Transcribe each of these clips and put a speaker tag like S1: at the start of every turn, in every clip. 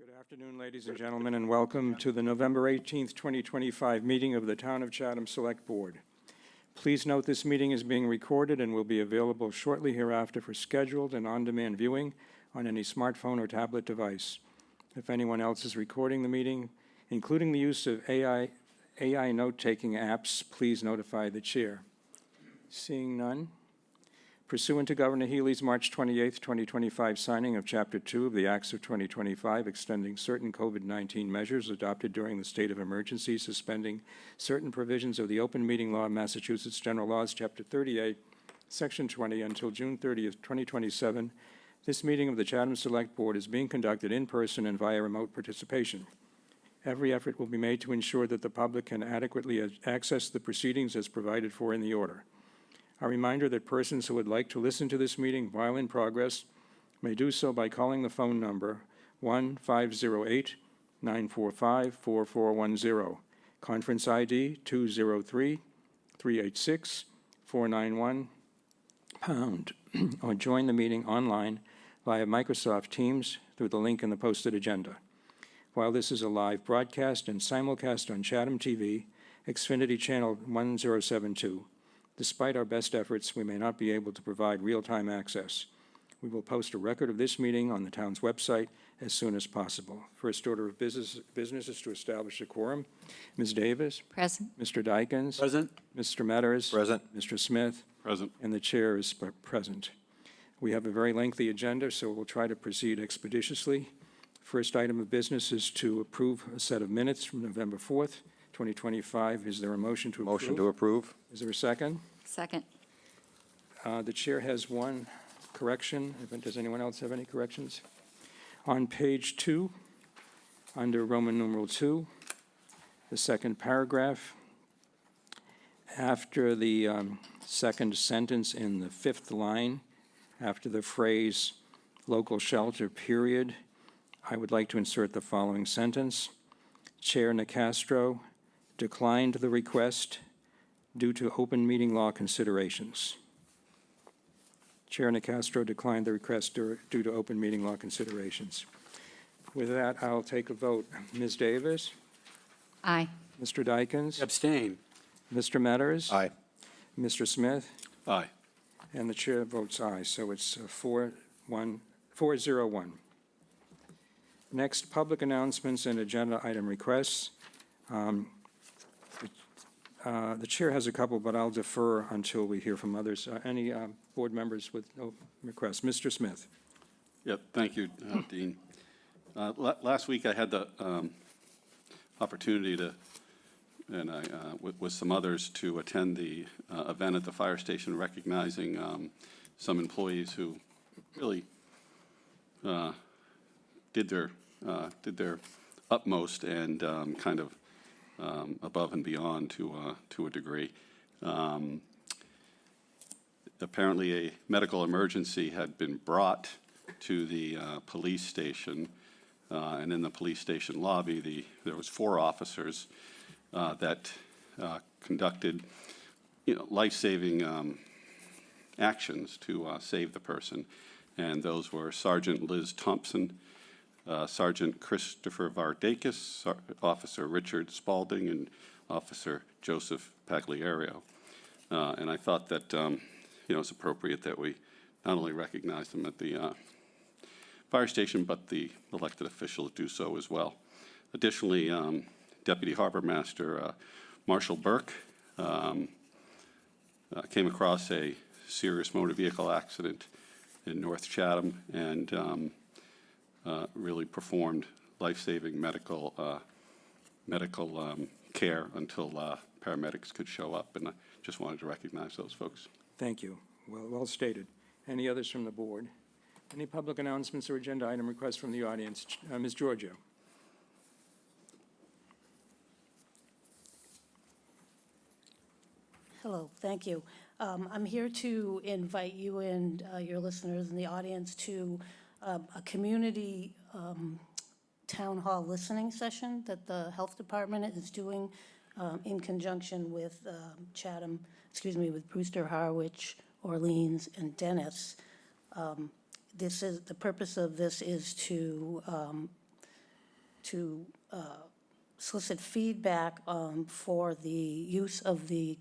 S1: Good afternoon, ladies and gentlemen, and welcome to the November 18th, 2025 meeting of the Town of Chatham Select Board. Please note this meeting is being recorded and will be available shortly hereafter for scheduled and on-demand viewing on any smartphone or tablet device. If anyone else is recording the meeting, including the use of AI note-taking apps, please notify the chair. Seeing none. Pursuant to Governor Healy's March 28, 2025 signing of Chapter 2 of the Acts of 2025 extending certain COVID-19 measures adopted during the state of emergency, suspending certain provisions of the Open Meeting Law of Massachusetts General Laws, Chapter 38, Section 20, until June 30, 2027, this meeting of the Chatham Select Board is being conducted in person and via remote participation. Every effort will be made to ensure that the public can adequately access the proceedings as provided for in the order. A reminder that persons who would like to listen to this meeting while in progress may do so by calling the phone number 1-508-945-4410, conference ID 203-386-491#, or join the meeting online via Microsoft Teams through the link in the posted agenda. While this is a live broadcast and simulcast on Chatham TV, Xfinity Channel 1072, despite our best efforts, we may not be able to provide real-time access. We will post a record of this meeting on the town's website as soon as possible. First order of business is to establish a quorum. Ms. Davis?
S2: Present.
S1: Mr. Dykens?
S3: Present.
S1: Mr. Metters?
S3: Present.
S1: Mr. Smith?
S3: Present.
S1: And the chair is present. We have a very lengthy agenda, so we'll try to proceed expeditiously. First item of business is to approve a set of minutes from November 4th, 2025. Is there a motion to approve?
S3: Motion to approve.
S1: Is there a second?
S2: Second.
S1: The chair has one correction. Does anyone else have any corrections? On page 2, under Roman numeral 2, the second paragraph, after the second sentence in the fifth line, after the phrase local shelter period, I would like to insert the following sentence. Chair Nicastro declined the request due to open meeting law considerations. Chair Nicastro declined the request due to open meeting law considerations. With that, I'll take a vote. Ms. Davis?
S2: Aye.
S1: Mr. Dykens?
S3: Abstain.
S1: Mr. Metters?
S3: Aye.
S1: Mr. Smith?
S3: Aye.
S1: And the chair votes aye, so it's 4-0-1. Next, public announcements and agenda item requests. The chair has a couple, but I'll defer until we hear from others. Any board members with no requests? Mr. Smith.
S4: Yep, thank you, Dean. Last week I had the opportunity to, and with some others, to attend the event at the fire station recognizing some employees who really did their utmost and kind of above and beyond to a degree. Apparently a medical emergency had been brought to the police station, and in the police station lobby there was 4 officers that conducted life-saving actions to save the person, and those were Sergeant Liz Thompson, Sergeant Christopher Vardakis, Officer Richard Spalding, and Officer Joseph Pagliario. And I thought that it's appropriate that we not only recognize them at the fire station, but the elected officials do so as well. Additionally, Deputy Harbor Master Marshall Burke came across a serious motor vehicle accident in North Chatham and really performed life-saving medical care until paramedics could show up, and I just wanted to recognize those folks.
S1: Thank you. Well stated. Any others from the board? Any public announcements or agenda item requests from the audience? Ms. Giorgio.
S5: Hello, thank you. I'm here to invite you and your listeners in the audience to a community town hall listening session that the health department is doing in conjunction with with Brewster, Harwich, Orleans, and Dennis. The purpose of this is to to solicit feedback for the use of the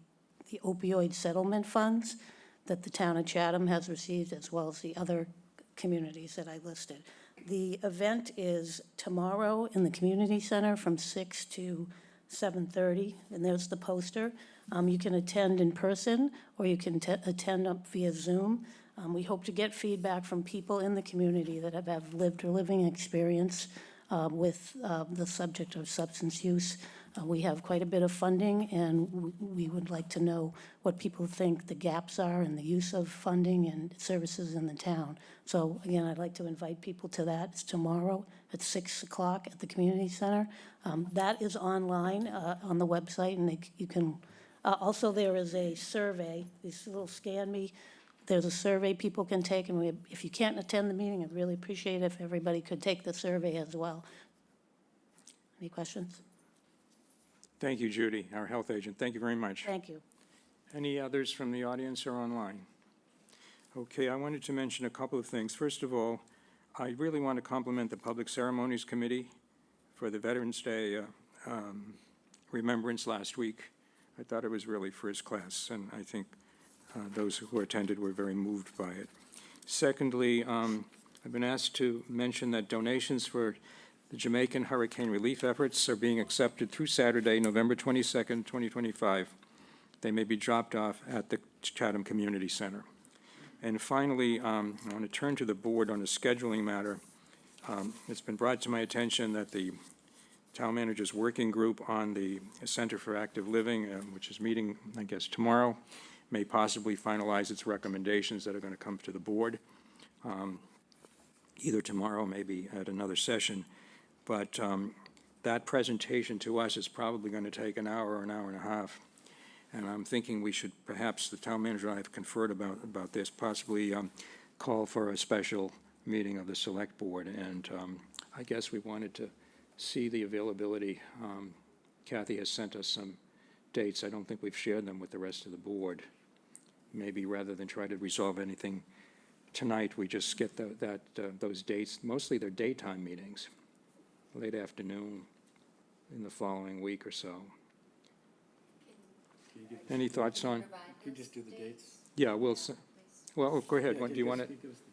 S5: opioid settlement funds that the town of Chatham has received, as well as the other communities that I listed. The event is tomorrow in the community center from 6 to 7:30, and there's the poster. You can attend in person, or you can attend up via Zoom. We hope to get feedback from people in the community that have lived or living experience with the subject of substance use. We have quite a bit of funding, and we would like to know what people think the gaps are in the use of funding and services in the town. So again, I'd like to invite people to that. It's tomorrow at 6 o'clock at the community center. That is online on the website, and you can, also there is a survey, this little Scan Me. There's a survey people can take, and if you can't attend the meeting, I'd really appreciate it if everybody could take the survey as well. Any questions?
S1: Thank you, Judy, our health agent. Thank you very much.
S5: Thank you.
S1: Any others from the audience or online? Okay, I wanted to mention a couple of things. First of all, I really want to compliment the Public Ceremonies Committee for the Veterans Day remembrance last week. I thought it was really first class, and I think those who attended were very moved by it. Secondly, I've been asked to mention that donations for the Jamaican hurricane relief efforts are being accepted through Saturday, November 22nd, 2025. They may be dropped off at the Chatham Community Center. And finally, I want to turn to the board on a scheduling matter. It's been brought to my attention that the town manager's working group on the Center for Active Living, which is meeting, I guess, tomorrow, may possibly finalize its recommendations that are going to come to the board, either tomorrow, maybe at another session. But that presentation to us is probably going to take an hour or an hour and a half. And I'm thinking we should, perhaps the town manager and I have conferred about this, possibly call for a special meeting of the select board. And I guess we wanted to see the availability. Kathy has sent us some dates. I don't think we've shared them with the rest of the board. Maybe rather than try to resolve anything tonight, we just get those dates. Mostly they're daytime meetings, late afternoon in the following week or so. Any thoughts on?
S2: Can you just do the dates?
S1: Yeah, well, go ahead. Do you want to,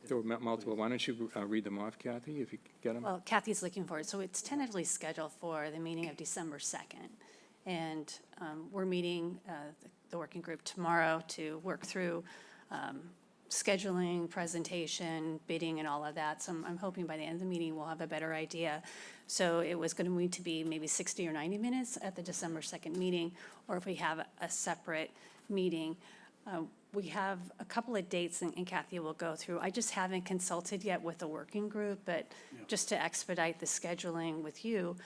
S1: there were multiple. Why don't you read them off, Kathy, if you get them?
S3: Well, Kathy's looking for it. So it's tentatively scheduled for the meeting of December 2nd. And we're meeting the working group tomorrow to work through scheduling, presentation, bidding, and all of that. So I'm hoping by the end of the meeting, we'll have a better idea. So it was going to need to be maybe 60 or 90 minutes at the December 2nd meeting, or if we have a separate meeting. We have a couple of dates, and Kathy will go through. I just haven't consulted yet with the working group, but just to expedite the scheduling with you,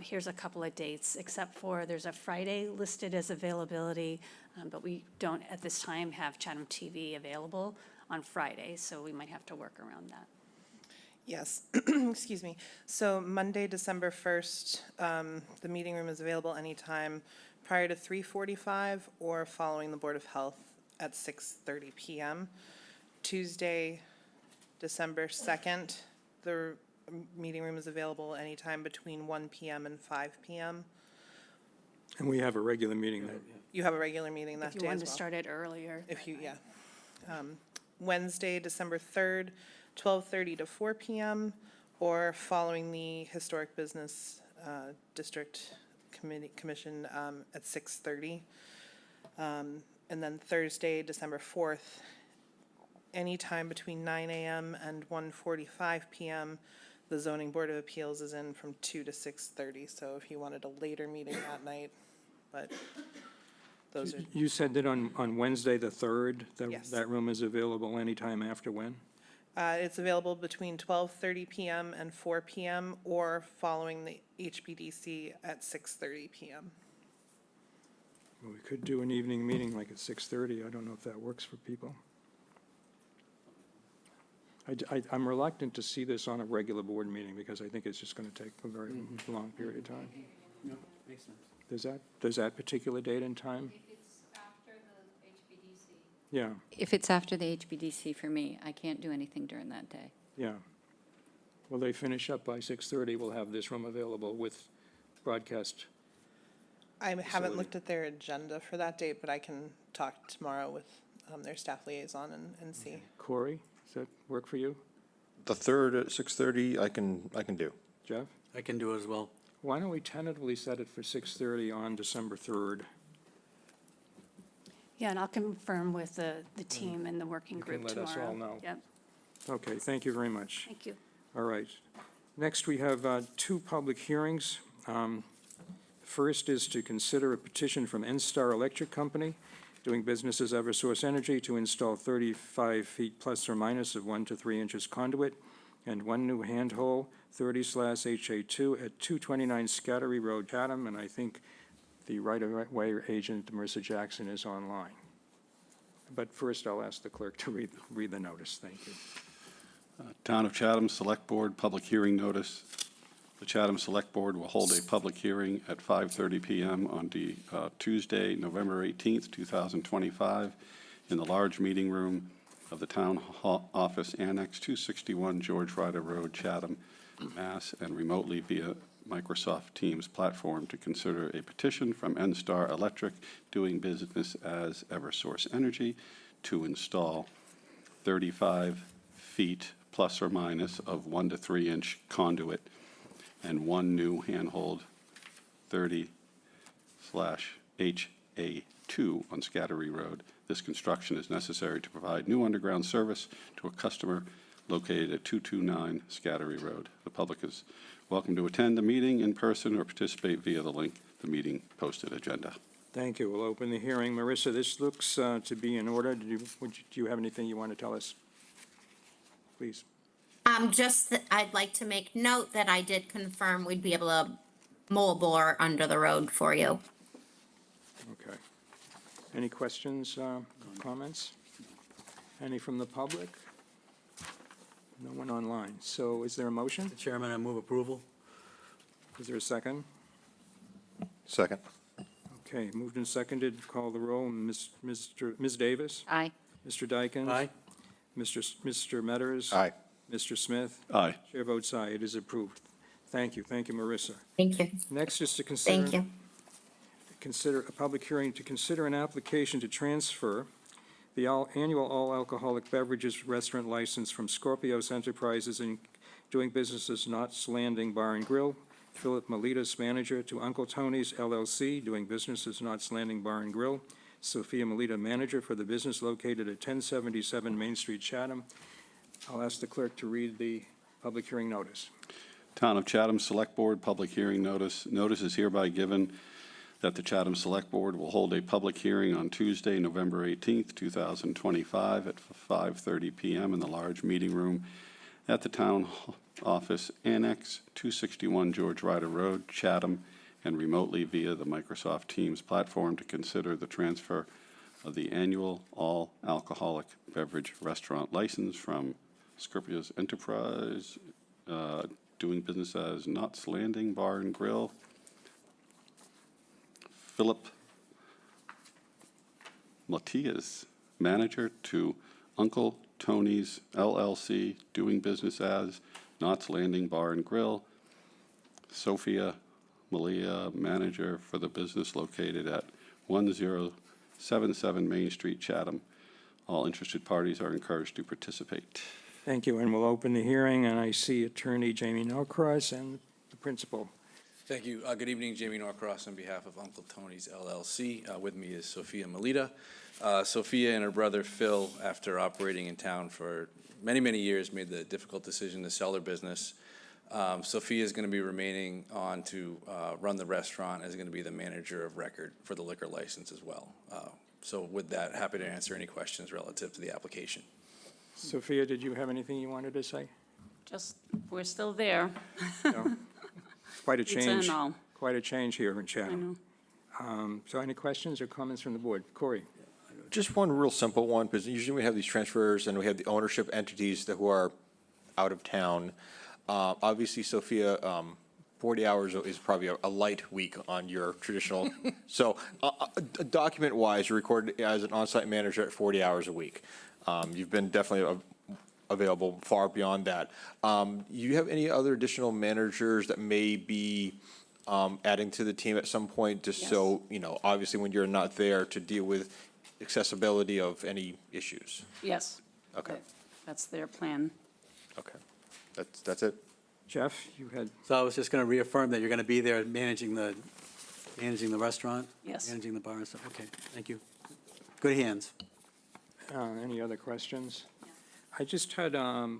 S3: here's a couple of dates, except for there's a Friday listed as availability, but we don't at this time have Chatham TV available on Friday, so we might have to work around that.
S6: Yes, excuse me. So Monday, December 1st, the meeting room is available anytime prior to 3:45 or following the Board of Health at 6:30 p.m. Tuesday, December 2nd, the meeting room is available anytime between 1 p.m. and 5 p.m.
S1: And we have a regular meeting that,
S6: You have a regular meeting that
S3: If you
S6: day as
S3: wanted
S6: well.
S3: to start it earlier.
S6: If you, yeah. Wednesday, December 3rd, 12:30 to 4 p.m., or following the Historic Business District Commission at 6:30. And then Thursday, December 4th, anytime between 9 a.m. and 1:45 p.m. The Zoning Board of Appeals is in from 2 to 6:30, so if you wanted a later meeting that night, but those are,
S1: you said that on Wednesday, the 3rd,
S6: Yes.
S1: that room is available anytime after when?
S6: it's available between 12:30 p.m. and 4 p.m. or following the HBDC at 6:30 p.m.
S1: Well, we could do an evening meeting like at 6:30. I don't know if that works for people. I'm reluctant to see this on a regular board meeting because I think it's just going to take a very long period of time.
S2: No, makes sense.
S1: Does that particular date and time?
S7: If it's after the HBDC.
S1: Yeah,
S7: If it's after the HBDC for me, I can't do anything during that day.
S1: yeah. Will they finish up by 6:30? We'll have this room available with broadcast.
S6: I haven't
S1: Facility.
S6: looked at their agenda for that date, but I can talk tomorrow with their staff liaison and see.
S1: Corey, does that work for you?
S8: The 3rd at 6:30, I can do.
S1: Jeff?
S2: I can do it as well.
S1: Why don't we tentatively set it for 6:30 on December 3rd?
S3: Yeah, and I'll confirm with the team and the working
S1: You can
S3: group
S1: let us
S3: tomorrow.
S1: all know.
S3: Yep,
S1: Okay, thank you very much.
S3: thank you.
S1: All right. Next, we have 2 public hearings. First is to consider a petition from NSTAR Electric Company, doing business as Eversource Energy, to install 35 feet plus or minus of 1 to 3 inches conduit and 1 new handhole, 30/HA2 at 229 Scattery Road, Chatham, and I think the right-of-way agent, Marissa Jackson, is online. But first, I'll ask the clerk to read the notice. Thank you.
S4: Town of Chatham Select Board, public hearing notice. The Chatham Select Board will hold a public hearing at 5:30 PM on Tuesday, November 18th, 2025, in the large meeting room of the Town Office Annex, 261 George Ryder Road, Chatham, Mass., and remotely via Microsoft Teams platform to consider a petition from NSTAR Electric, doing business as Eversource Energy, to install 35 feet plus or minus of 1 to 3 inch conduit and 1 new handhold 30/HA2 on Scattery Road. This construction is necessary to provide new underground service to a customer located at 229 Scattery Road. The public is welcome to attend the meeting in person or participate via the link, the meeting posted agenda.
S1: Thank you. We'll open the hearing. Marissa, this looks to be in order. Do you have anything you want to tell us? Please.
S9: I'd like to make note that I did confirm we'd be able to mow a bore under the road for you.
S1: Okay. Any questions, comments? Any from the public? No one online. So is there a motion?
S2: Chairman, I move approval.
S1: Is there a second?
S8: Second.
S1: Okay, moved and seconded. Call the roll. Ms. Davis?
S3: Aye.
S1: Mr. Dykens?
S2: Aye.
S1: Mr. Metters?
S8: Aye.
S1: Mr. Smith?
S4: Aye.
S1: Chair votes aye. It is approved. Thank you. Thank you, Marissa.
S9: Thank you.
S1: Next is to consider.
S9: Thank you.
S1: Consider a public hearing to consider an application to transfer the annual all-alcoholic beverages restaurant license from Scorpios Enterprises Inc., doing business as Knott's Landing Bar and Grill, Philip Melitas, manager, to Uncle Tony's LLC, doing business as Knott's Landing Bar and Grill, Sophia Melita, manager, for the business located at 1077 Main Street, Chatham. I'll ask the clerk to read the public hearing notice.
S4: Town of Chatham Select Board, public hearing notice. Notice is hereby given that the Chatham Select Board will hold a public hearing on Tuesday, November 18th, 2025, at 5:30 PM in the large meeting room at the Town Office Annex, 261 George Ryder Road, Chatham, and remotely via the Microsoft Teams platform to consider the transfer of the annual all-alcoholic beverage restaurant license from Scorpios Enterprise, doing business as Knott's Landing Bar and Grill, Philip Matias, manager, to Uncle Tony's LLC, doing business as Knott's Landing Bar and Grill, Sophia Malia, manager, for the business located at 1077 Main Street, Chatham. All interested parties are encouraged to participate.
S1: Thank you, and we'll open the hearing, and I see Attorney Jamie Norcross and the principal.
S10: Thank you. Good evening, Jamie Norcross on behalf of Uncle Tony's LLC. With me is Sophia Melita. Sophia and her brother Phil, after operating in town for many, many years, made the difficult decision to sell their business. Sophia is going to be remaining on to run the restaurant, and is going to be the manager of record for the liquor license as well. So with that, happy to answer any questions relative to the application.
S1: Sophia, did you have anything you wanted to say?
S11: Just, we're still there.
S1: No? Quite a
S11: Pizza
S1: change.
S11: and all.
S1: Quite a change here in
S11: I
S1: Chatham.
S11: know.
S1: So any questions or comments from the board? Corey?
S8: Just one real simple one, because usually we have these transfers and we have the ownership entities who are out of town. Obviously, Sophia, 40 hours is probably a light week on your traditional. So document-wise, you're recorded as an on-site manager at 40 hours a week. You've been definitely available far beyond that. You have any other additional managers that may be adding to the team at some point, just so, obviously when you're not there to deal with accessibility of any issues?
S11: Yes.
S8: Okay,
S11: That's their plan.
S8: okay. That's it?
S1: Jeff, you had,
S2: So I was just going to reaffirm that you're going to be there managing the restaurant?
S11: Yes.
S2: Managing the bar and stuff, okay, thank you. Good hands.
S1: any other questions? I just had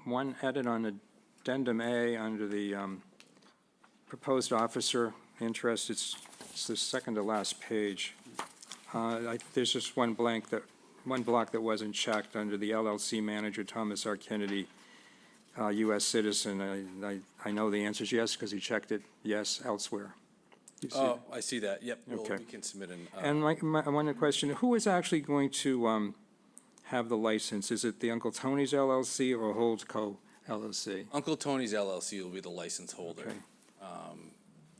S1: one edit on addendum A under the proposed officer interest. It's the second to last page. There's just one block that wasn't checked under the LLC manager, Thomas R. Kennedy, U.S. citizen. I know the answer is yes, because he checked it yes elsewhere. You see
S10: Oh, I see that. Yep.
S1: Okay.
S10: We can submit an.
S1: And my one question, who is actually going to have the license? Is it the Uncle Tony's LLC or Holdco LLC?
S10: Uncle Tony's LLC will be the license holder.
S1: Okay.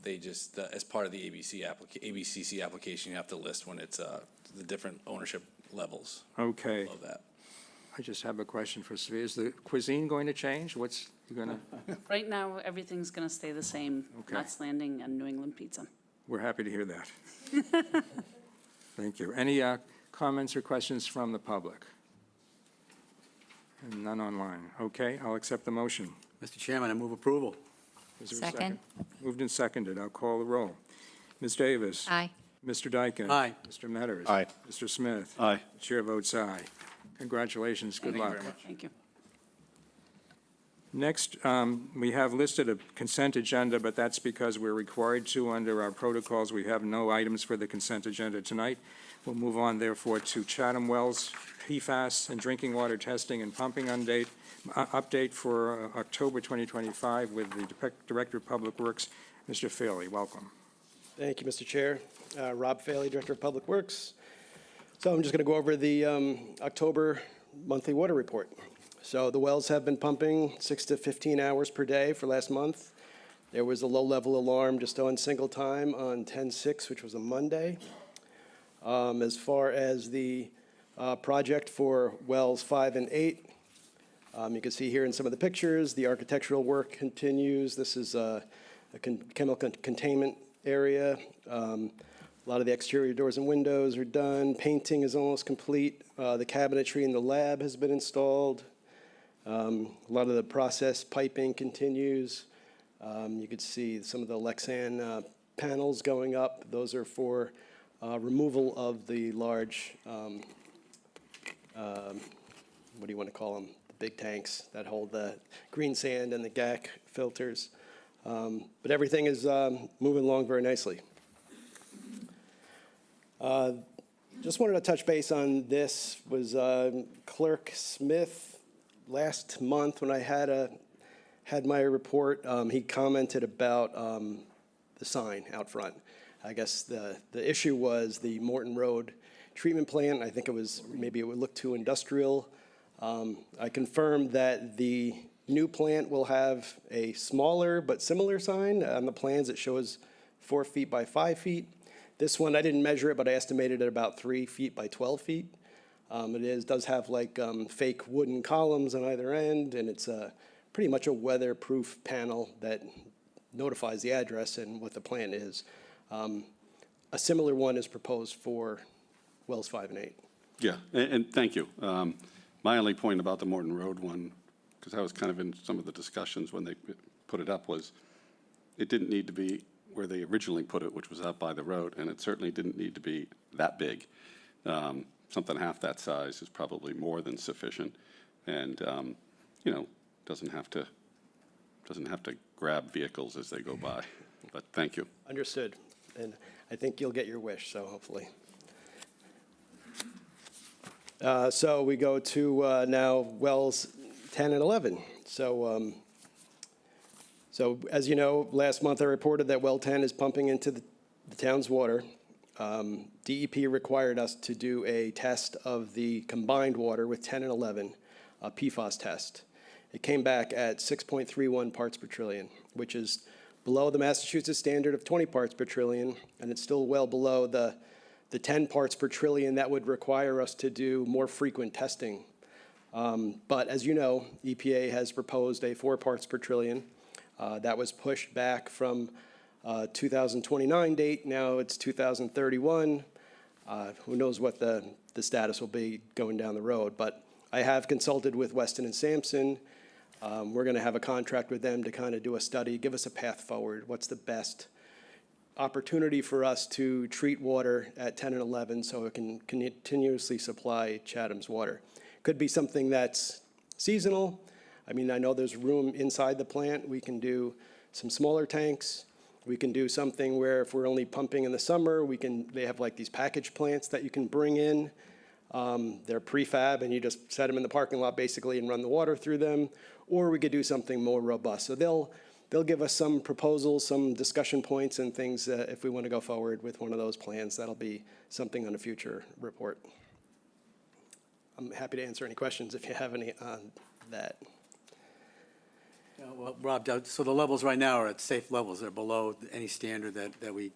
S10: They just, as part of the ABCC application, you have to list when it's the different ownership levels
S1: Okay.
S10: of that.
S1: I just have a question for Sophia. Is the cuisine going to change? What's going to,
S11: Right now, everything's going to stay the same.
S1: Okay.
S11: Knott's Landing and New England Pizza.
S1: we're happy to hear that. Thank you. Any comments or questions from the public? And none online. Okay, I'll accept the motion.
S2: Mr. Chairman, I move approval.
S1: Is there a second? Moved and seconded. I'll call the roll. Ms. Davis?
S9: Aye.
S1: Mr. Dyken?
S2: Aye.
S1: Mr. Metters?
S8: Aye.
S1: Mr. Smith?
S4: Aye.
S1: The chair votes aye. Congratulations, good luck.
S11: Thank you.
S1: Next, we have listed a consent agenda, but that's because we're required to under our protocols. We have no items for the consent agenda tonight. We'll move on therefore to Chatham Wells PFAS and drinking water testing and pumping update for October 2025 with the Director of Public Works, Mr. Faley. Welcome.
S12: Thank you, Mr. Chair. Rob Faley, Director of Public Works. So I'm just going to go over the October monthly water report. So the wells have been pumping 6 to 15 hours per day for last month. There was a low-level alarm just on single time on 10/6, which was a Monday. As far as the project for wells 5 and 8, you can see here in some of the pictures, the architectural work continues. This is a chemical containment area. A lot of the exterior doors and windows are done. Painting is almost complete. The cabinetry in the lab has been installed. A lot of the process piping continues. You could see some of the Lexan panels going up. Those are for removal of the large, what do you want to call them? The big tanks that hold the green sand and the GAC filters. But everything is moving along very nicely. Just wanted to touch base on this. Was Clerk Smith last month when I had my report, he commented about the sign out front. I guess the issue was the Morton Road treatment plant. I think it was, maybe it would look too industrial. I confirmed that the new plant will have a smaller but similar sign. On the plans, it shows 4 feet by 5 feet. This one, I didn't measure it, but I estimated it about 3 feet by 12 feet. Does have like fake wooden columns on either end, and it's pretty much a weatherproof panel that notifies the address and what the plan is. A similar one is proposed for wells 5 and 8.
S4: Yeah, and thank you. My only point about the Morton Road one, because I was kind of in some of the discussions when they put it up, was it didn't need to be where they originally put it, which was out by the road, and it certainly didn't need to be that big. Something half that size is probably more than sufficient, and doesn't have to grab vehicles as they go by. But thank you.
S12: Understood. And I think you'll get your wish, so hopefully. So we go to now wells 10 and 11. So as you know, last month I reported that well 10 is pumping into the town's water. DEP required us to do a test of the combined water with 10 and 11, a PFAS test. It came back at 6.31 parts per trillion, which is below the Massachusetts standard of 20 parts per trillion, and it's still well below the 10 parts per trillion that would require us to do more frequent testing But as you know, EPA has proposed a 4 parts per trillion. That was pushed back from 2029 date. Now it's 2031. Who knows what the status will be going down the road. But I have consulted with Weston and Sampson. We're going to have a contract with them to kind of do a study, give us a path forward. What's the best opportunity for us to treat water at 10 and 11 so it can continuously supply Chatham's water? Could be something that's seasonal. I mean, I know there's room inside the plant. We can do some smaller tanks. We can do something where if we're only pumping in the summer, they have like these package plants that you can bring in. They're prefab and you just set them in the parking lot basically and run the water through them. Or we could do something more robust. So they'll give us some proposals, some discussion points and things if we want to go forward with one of those plans. That'll be something on a future report. I'm happy to answer any questions if you have any on that.
S2: Yeah, well, Rob, so the levels right now are at safe levels. They're below any standard that we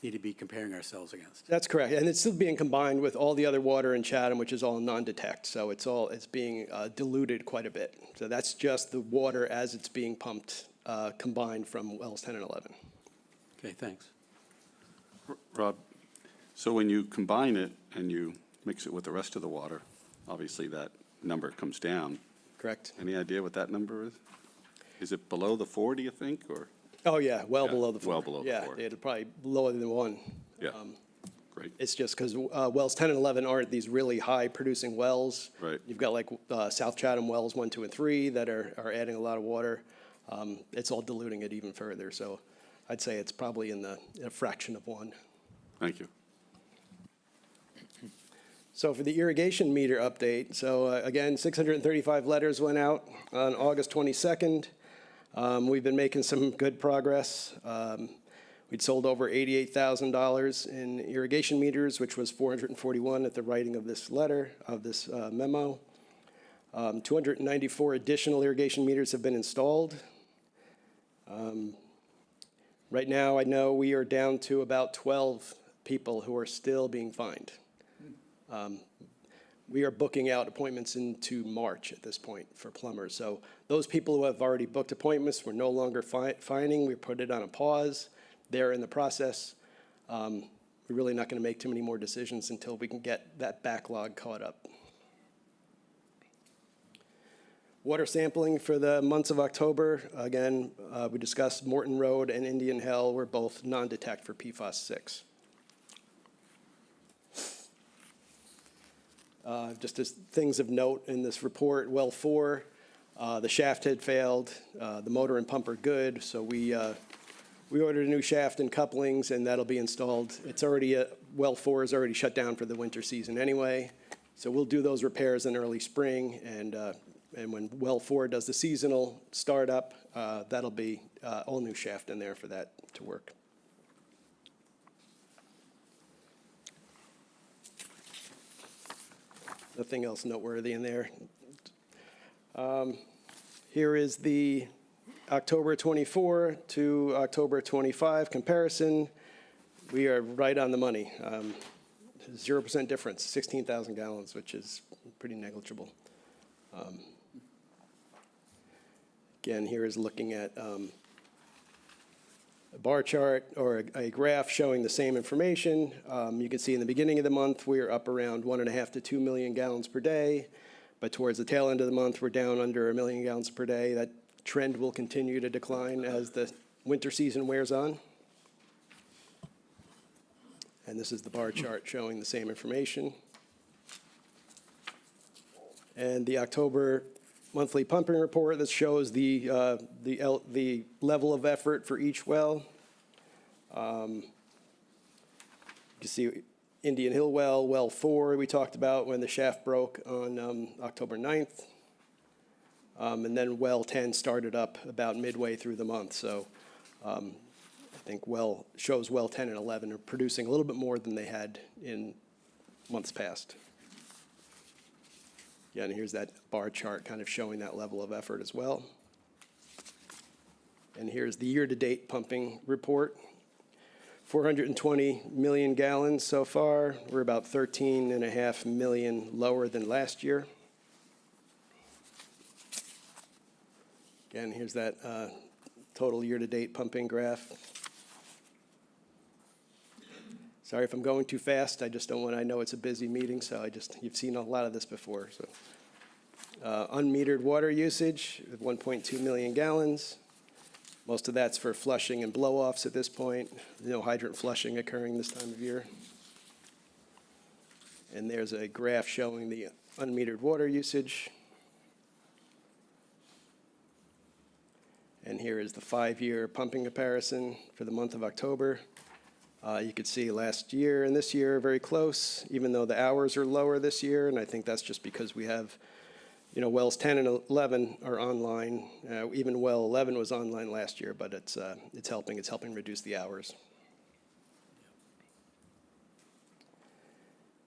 S2: need to be comparing ourselves against.
S12: That's correct. And it's still being combined with all the other water in Chatham, which is all non-detect. So it's being diluted quite a bit. So that's just the water as it's being pumped, combined from wells 10 and 11.
S2: Okay, thanks.
S4: Rob, so when you combine it and you mix it with the rest of the water, obviously that number comes down.
S12: Correct.
S4: Any idea what that number is? Is it below the 4, do you think, or?
S12: Oh, yeah, well
S4: Yeah,
S12: below the 4.
S4: well below the 4.
S12: Yeah, it'll probably lower than 1.
S4: Yeah, great.
S12: It's just because wells 10 and 11 aren't these really high producing wells.
S4: Right.
S12: You've got like South Chatham wells 1, 2, and 3 that are adding a lot of water. It's all diluting it even further. So I'd say it's probably in a fraction of 1.
S4: Thank you.
S12: So for the irrigation meter update, so again, 635 letters went out on August 22nd. We've been making some good progress. We'd sold over $88,000 in irrigation meters, which was 441 at the writing of this letter, of this memo. 294 additional irrigation meters have been installed. Right now, I know we are down to about 12 people who are still being fined. We are booking out appointments into March at this point for plumbers. So those people who have already booked appointments, we're no longer fining. We put it on a pause. They're in the process. We're really not going to make too many more decisions until we can get that backlog caught up. Water sampling for the months of October. Again, we discussed Morton Road and Indian Hill were both non-detect for PFAS 6. Just as things of note in this report, well 4, the shaft had failed, the motor and pump are good, so we ordered a new shaft and couplings, and that'll be installed. It's already, well 4 is already shut down for the winter season anyway, so we'll do those repairs in early spring, and when well 4 does the seasonal startup, that'll be all new shaft in there for that to work. Nothing else noteworthy in there. Here is the October 24 to October 25 comparison. We are right on the money. 0% difference, 16,000 gallons, which is pretty negligible. Again, here is looking at a bar chart or a graph showing the same information. You can see in the beginning of the month, we're up around 1.5 to 2 million gallons per day. But towards the tail end of the month, we're down under 1 million gallons per day. That trend will continue to decline as the winter season wears on. And this is the bar chart showing the same information. And the October monthly pumping report, this shows the level of effort for each well. You can see Indian Hill well, well 4, we talked about when the shaft broke on October 9th. And then well 10 started up about midway through the month. So I think shows well 10 and 11 are producing a little bit more than they had in months past. Yeah, and here's that bar chart kind of showing that level of effort as well. And here's the year-to-date pumping report. 420 million gallons so far. We're about 13.5 million lower than last year. Again, here's that total year-to-date pumping graph. Sorry if I'm going too fast. I just don't want, I know it's a busy meeting, so you've seen a lot of this before, so. Unmetered water usage, 1.2 million gallons. Most of that's for flushing and blow-offs at this point. No hydrant flushing occurring this time of year. And there's a graph showing the unmetered water usage. And here is the 5-year pumping comparison for the month of October. You could see last year and this year are very close, even though the hours are lower this year, and I think that's just because we have, wells 10 and 11 are online. Even well 11 was online last year, but it's helping. It's helping reduce the hours.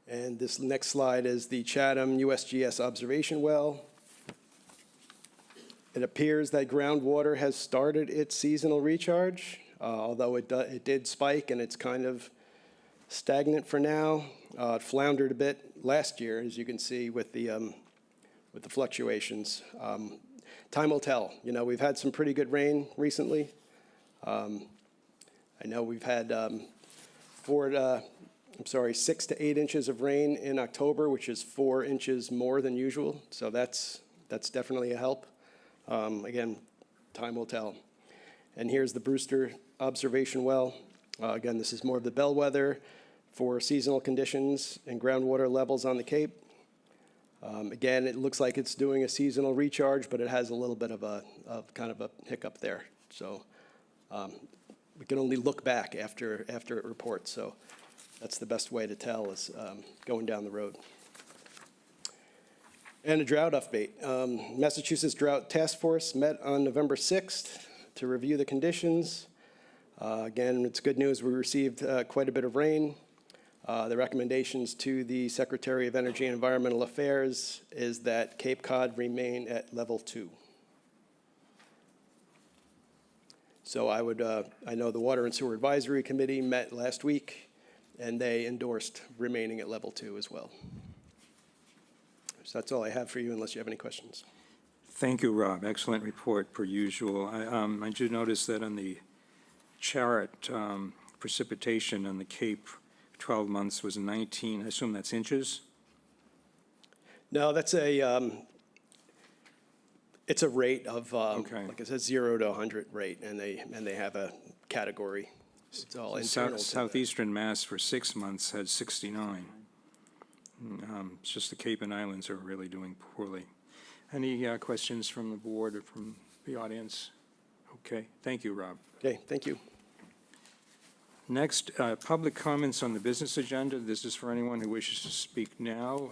S12: And this next slide is the Chatham USGS observation well. It appears that groundwater has started its seasonal recharge, although it did spike and it's kind of stagnant for now. It floundered a bit last year, as you can see with the fluctuations. Time will tell. We've had some pretty good rain recently. I know we've had 6 to 8 inches of rain in October, which is 4 inches more than usual. So that's definitely a help. Again, time will tell. And here's the Brewster observation well. Again, this is more of the bellwether for seasonal conditions and groundwater levels on the Cape. Again, it looks like it's doing a seasonal recharge, but it has a little bit of kind of a hiccup there. So we can only look back after it reports. So that's the best way to tell is going down the road. And a drought update. Massachusetts Drought Task Force met on November 6th to review the conditions. Again, it's good news. We received quite a bit of rain. The recommendations to the Secretary of Energy and Environmental Affairs is that Cape Cod remain at level 2. So I know the Water and Sewer Advisory Committee met last week, and they endorsed remaining at level 2 as well. So that's all I have for you, unless you have any questions.
S1: Thank you, Rob. Excellent report, per usual. I did notice that on the chart, precipitation on the Cape, 12 months was 19. I assume that's inches?
S12: No, that's it's a rate of, like it says, 0 to 100 rate, and they have a category. It's all internal.
S1: Southeastern Mass for 6 months had 69. It's just the Cape and Islands are really doing poorly. Any questions from the board or from the audience? Okay, thank you, Rob.
S12: Okay, thank you.
S1: Next, public comments on the business agenda. This is for anyone who wishes to speak now.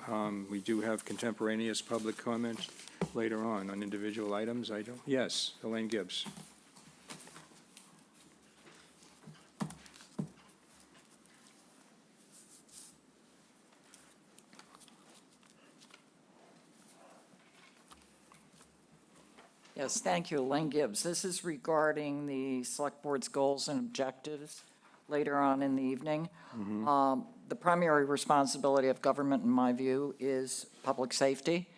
S1: We do have contemporaneous public comment later on individual items. Yes, Elaine Gibbs.
S13: Yes, thank you, Elaine Gibbs. This is regarding the Select Board's goals and objectives later on in the evening. The primary responsibility of government, in my view, is public safety.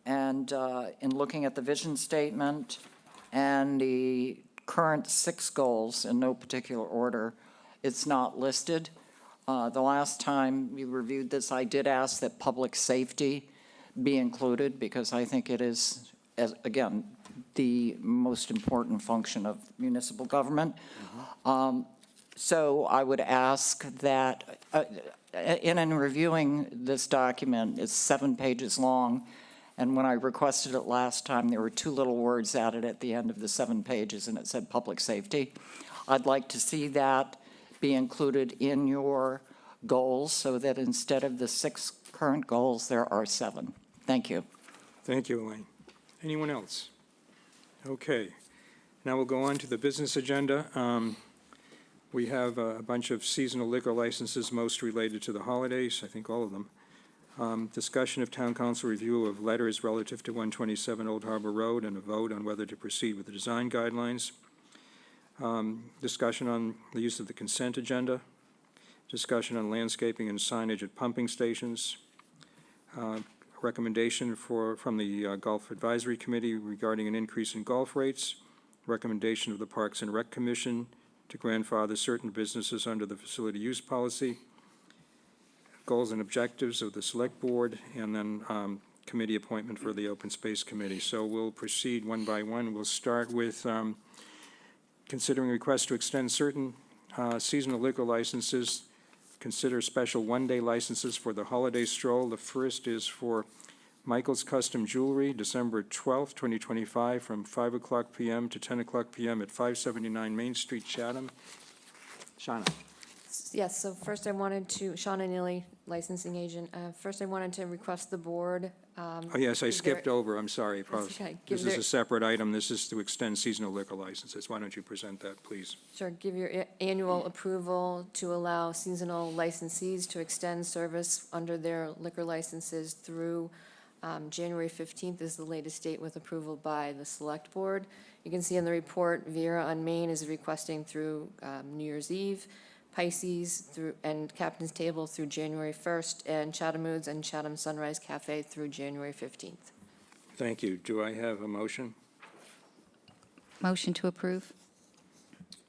S13: And in looking at the vision statement and the current 6 goals in no particular order, it's not listed. The last time we reviewed this, I did ask that public safety be included because I think it is, again, the most important function of municipal government. So I would ask that, in reviewing this document, it's 7 pages long, and when I requested it last time, there were 2 little words added at the end of the 7 pages, and it said public safety. I'd like to see that be included in your goals so that instead of the 6 current goals, there are 7. Thank you.
S1: Thank you, Elaine. Anyone else? Okay. Now we'll go on to the business agenda. We have a bunch of seasonal liquor licenses, most related to the holidays, I think all of them. Discussion of town council review of letters relative to 127 Old Harbor Road and a vote on whether to proceed with the design guidelines. Discussion on the use of the consent agenda. Discussion on landscaping and signage at pumping stations. recommendation from the Golf Advisory Committee regarding an increase in golf rates, recommendation of the Parks and Rec Commission to grandfather certain businesses under the facility use policy, goals and objectives of the Select Board, and then committee appointment for the Open Space Committee. So we'll proceed one by one. We'll start with considering requests to extend certain seasonal liquor licenses. Consider special one-day licenses for the holiday stroll. The first is for Michael's Custom Jewelry, December 12th, 2025, from 5 o'clock PM to 10 o'clock PM at 579 Main Street, Chatham. Shauna.
S14: Yes, so first I wanted to, Shauna Neely, licensing agent, first I wanted to request the board.
S1: Oh, yes, I skipped over, I'm sorry.
S14: okay.
S1: This is a separate item. This is to extend seasonal liquor licenses. Why don't you present that, please?
S14: Sure, give your annual approval to allow seasonal licensees to extend service under their liquor licenses through January 15th is the latest date with approval by the Select Board. You can see in the report, Vera on Main is requesting through New Year's Eve, Pisces through, and Captain's Table through January 1st, and Chatham Moods and Chatham Sunrise Cafe through January 15th.
S1: Thank you. Do I have a motion
S7: Motion to approve?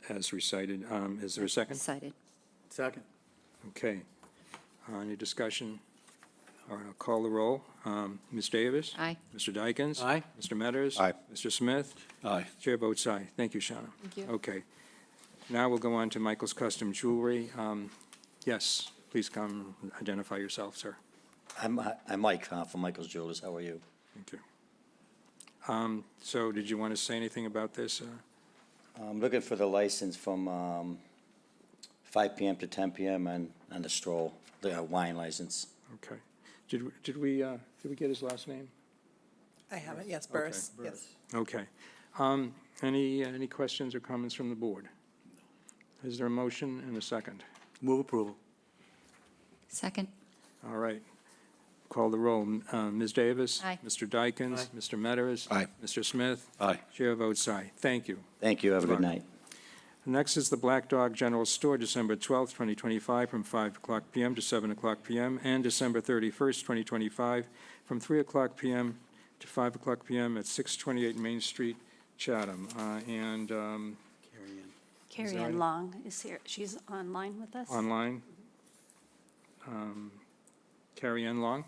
S1: as recited? Is there a second?
S7: Cited.
S2: Second.
S1: Okay. Any discussion? All right, I'll call the roll. Ms. Davis?
S7: Aye.
S1: Mr. Dykens?
S2: Aye.
S1: Mr. Metters?
S8: Aye.
S1: Mr. Smith?
S4: Aye.
S1: Chair votes aye. Thank you, Shauna.
S14: Thank you.
S1: Okay. Now we'll go on to Michael's Custom Jewelry. Yes, please come identify yourself, sir.
S15: I'm Mike from Michael's Jewelers. How are you?
S1: Thank you. So did you want to say anything about this?
S15: I'm looking for the license from 5 PM to 10 PM and the stroll, the wine license.
S1: Okay. Did we get his last name?
S6: I have it, yes, Burris, yes.
S1: Okay. Any questions or comments from the board? Is there a motion and a second?
S2: Move approval.
S7: Second?
S1: All right. Call the roll. Ms. Davis?
S7: Aye.
S1: Mr. Dykens?
S2: Aye.
S1: Mr. Metters?
S8: Aye.
S1: Mr. Smith?
S4: Aye.
S1: Chair votes aye. Thank you.
S15: Thank you. Have a good
S1: Good luck.
S15: night.
S1: Next is the Black Dog General Store, December 12th, 2025, from 5 o'clock PM to 7 o'clock PM, and December 31st, 2025, from 3 o'clock PM to 5 o'clock PM at 628 Main Street, Chatham.
S3: Carrie
S1: there
S3: Ann
S1: any-
S3: Long is here. She's online with us.
S1: Online. Carrie Ann Long?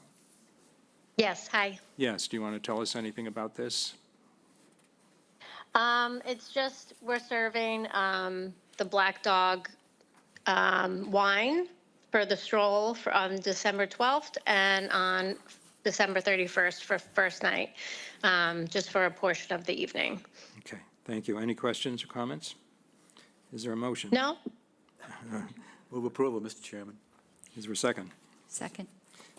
S16: Yes, hi.
S1: Yes, do you want to tell us anything about this?
S16: It's just, we're serving the Black Dog wine for the stroll on December 12th and on December 31st for first night, just for a portion of the evening.
S1: Okay, thank you. Any questions or comments? Is there a motion?
S16: No?
S2: Move approval, Mr. Chairman.
S1: Is there a second?
S7: Second?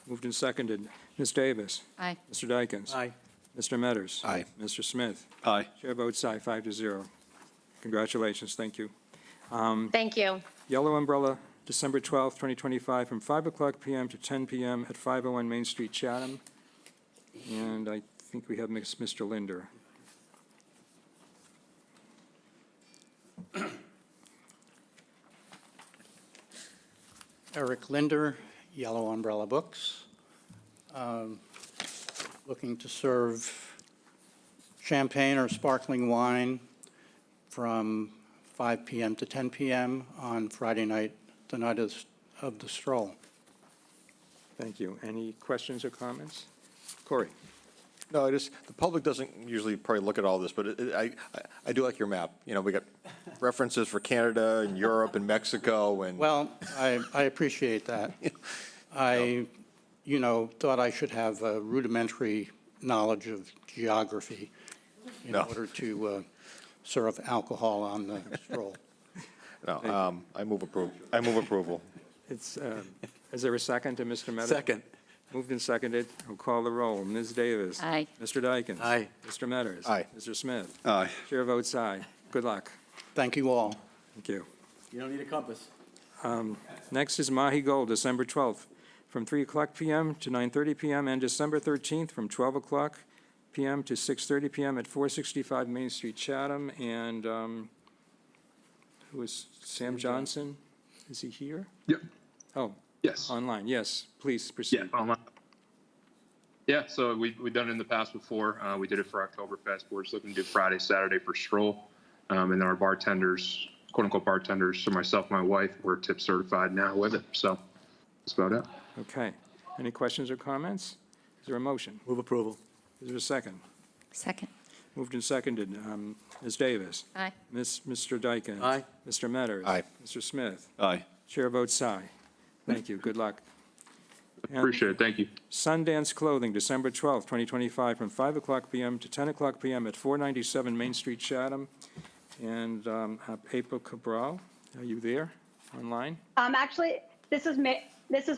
S1: Moved and seconded. Ms. Davis?
S7: Aye.
S1: Mr. Dykens?
S2: Aye.
S1: Mr. Metters?
S8: Aye.
S1: Mr. Smith?
S4: Aye.
S1: Chair votes aye, 5-0. Congratulations, thank you.
S16: Thank you.
S1: Yellow Umbrella, December 12th, 2025, from 5 o'clock PM to 10 PM at 501 Main Street, Chatham. And I think we have Mr. Linder.
S17: Eric Linder, Yellow Umbrella Books. Looking to serve champagne or sparkling wine from 5 PM to 10 PM on Friday night, the night of the stroll.
S1: Thank you. Any questions or comments? Corey?
S8: No, the public doesn't usually probably look at all this, but I do like your map. You know, we got references for Canada and Europe and Mexico and.
S17: Well, I appreciate that. I, thought I should have a rudimentary knowledge of geography in
S8: No.
S17: order to serve alcohol on the stroll.
S8: No, I move approval.
S1: Is there a second to Mr. Metters?
S2: Second.
S1: Moved and seconded. We'll call the roll. Ms. Davis?
S7: Aye.
S1: Mr. Dykens?
S2: Aye.
S1: Mr. Metters?
S8: Aye.
S1: Mr. Smith?
S4: Aye.
S1: Chair votes aye. Good luck.
S17: Thank you all.
S1: Thank you.
S2: You don't need a compass.
S1: Next is Mahi Gold, December 12th, from 3 o'clock PM to 9:30 PM, and December 13th, from 12 o'clock PM to 6:30 PM at 465 Main Street, Chatham. And who is Sam Johnson? Is he here?
S18: Yep.
S1: Oh,
S18: Yes.
S1: online, yes. Please proceed.
S18: Yeah. Yeah, so we've done it in the past before. We did it for Oktoberfest. We're just looking to do Friday, Saturday for stroll. And then our bartenders, quote unquote bartenders, so myself and my wife, we're tip certified now with it. So that's about it.
S1: Okay. Any questions or comments? Is there a motion?
S2: Move approval.
S1: Is there a second?
S7: Second.
S1: Moved and seconded. Ms. Davis?
S7: Aye.
S1: Mr. Dykens?
S2: Aye.
S1: Mr. Metters?
S8: Aye.
S1: Mr. Smith?
S4: Aye.
S1: Chair votes aye. Thank you. Good luck. And
S18: Appreciate it. Thank you.
S1: Sundance Clothing, December 12th, 2025, from 5 o'clock PM to 10 o'clock PM at 497 Main Street, Chatham. And April Cabral, are you there online?
S19: Actually, this is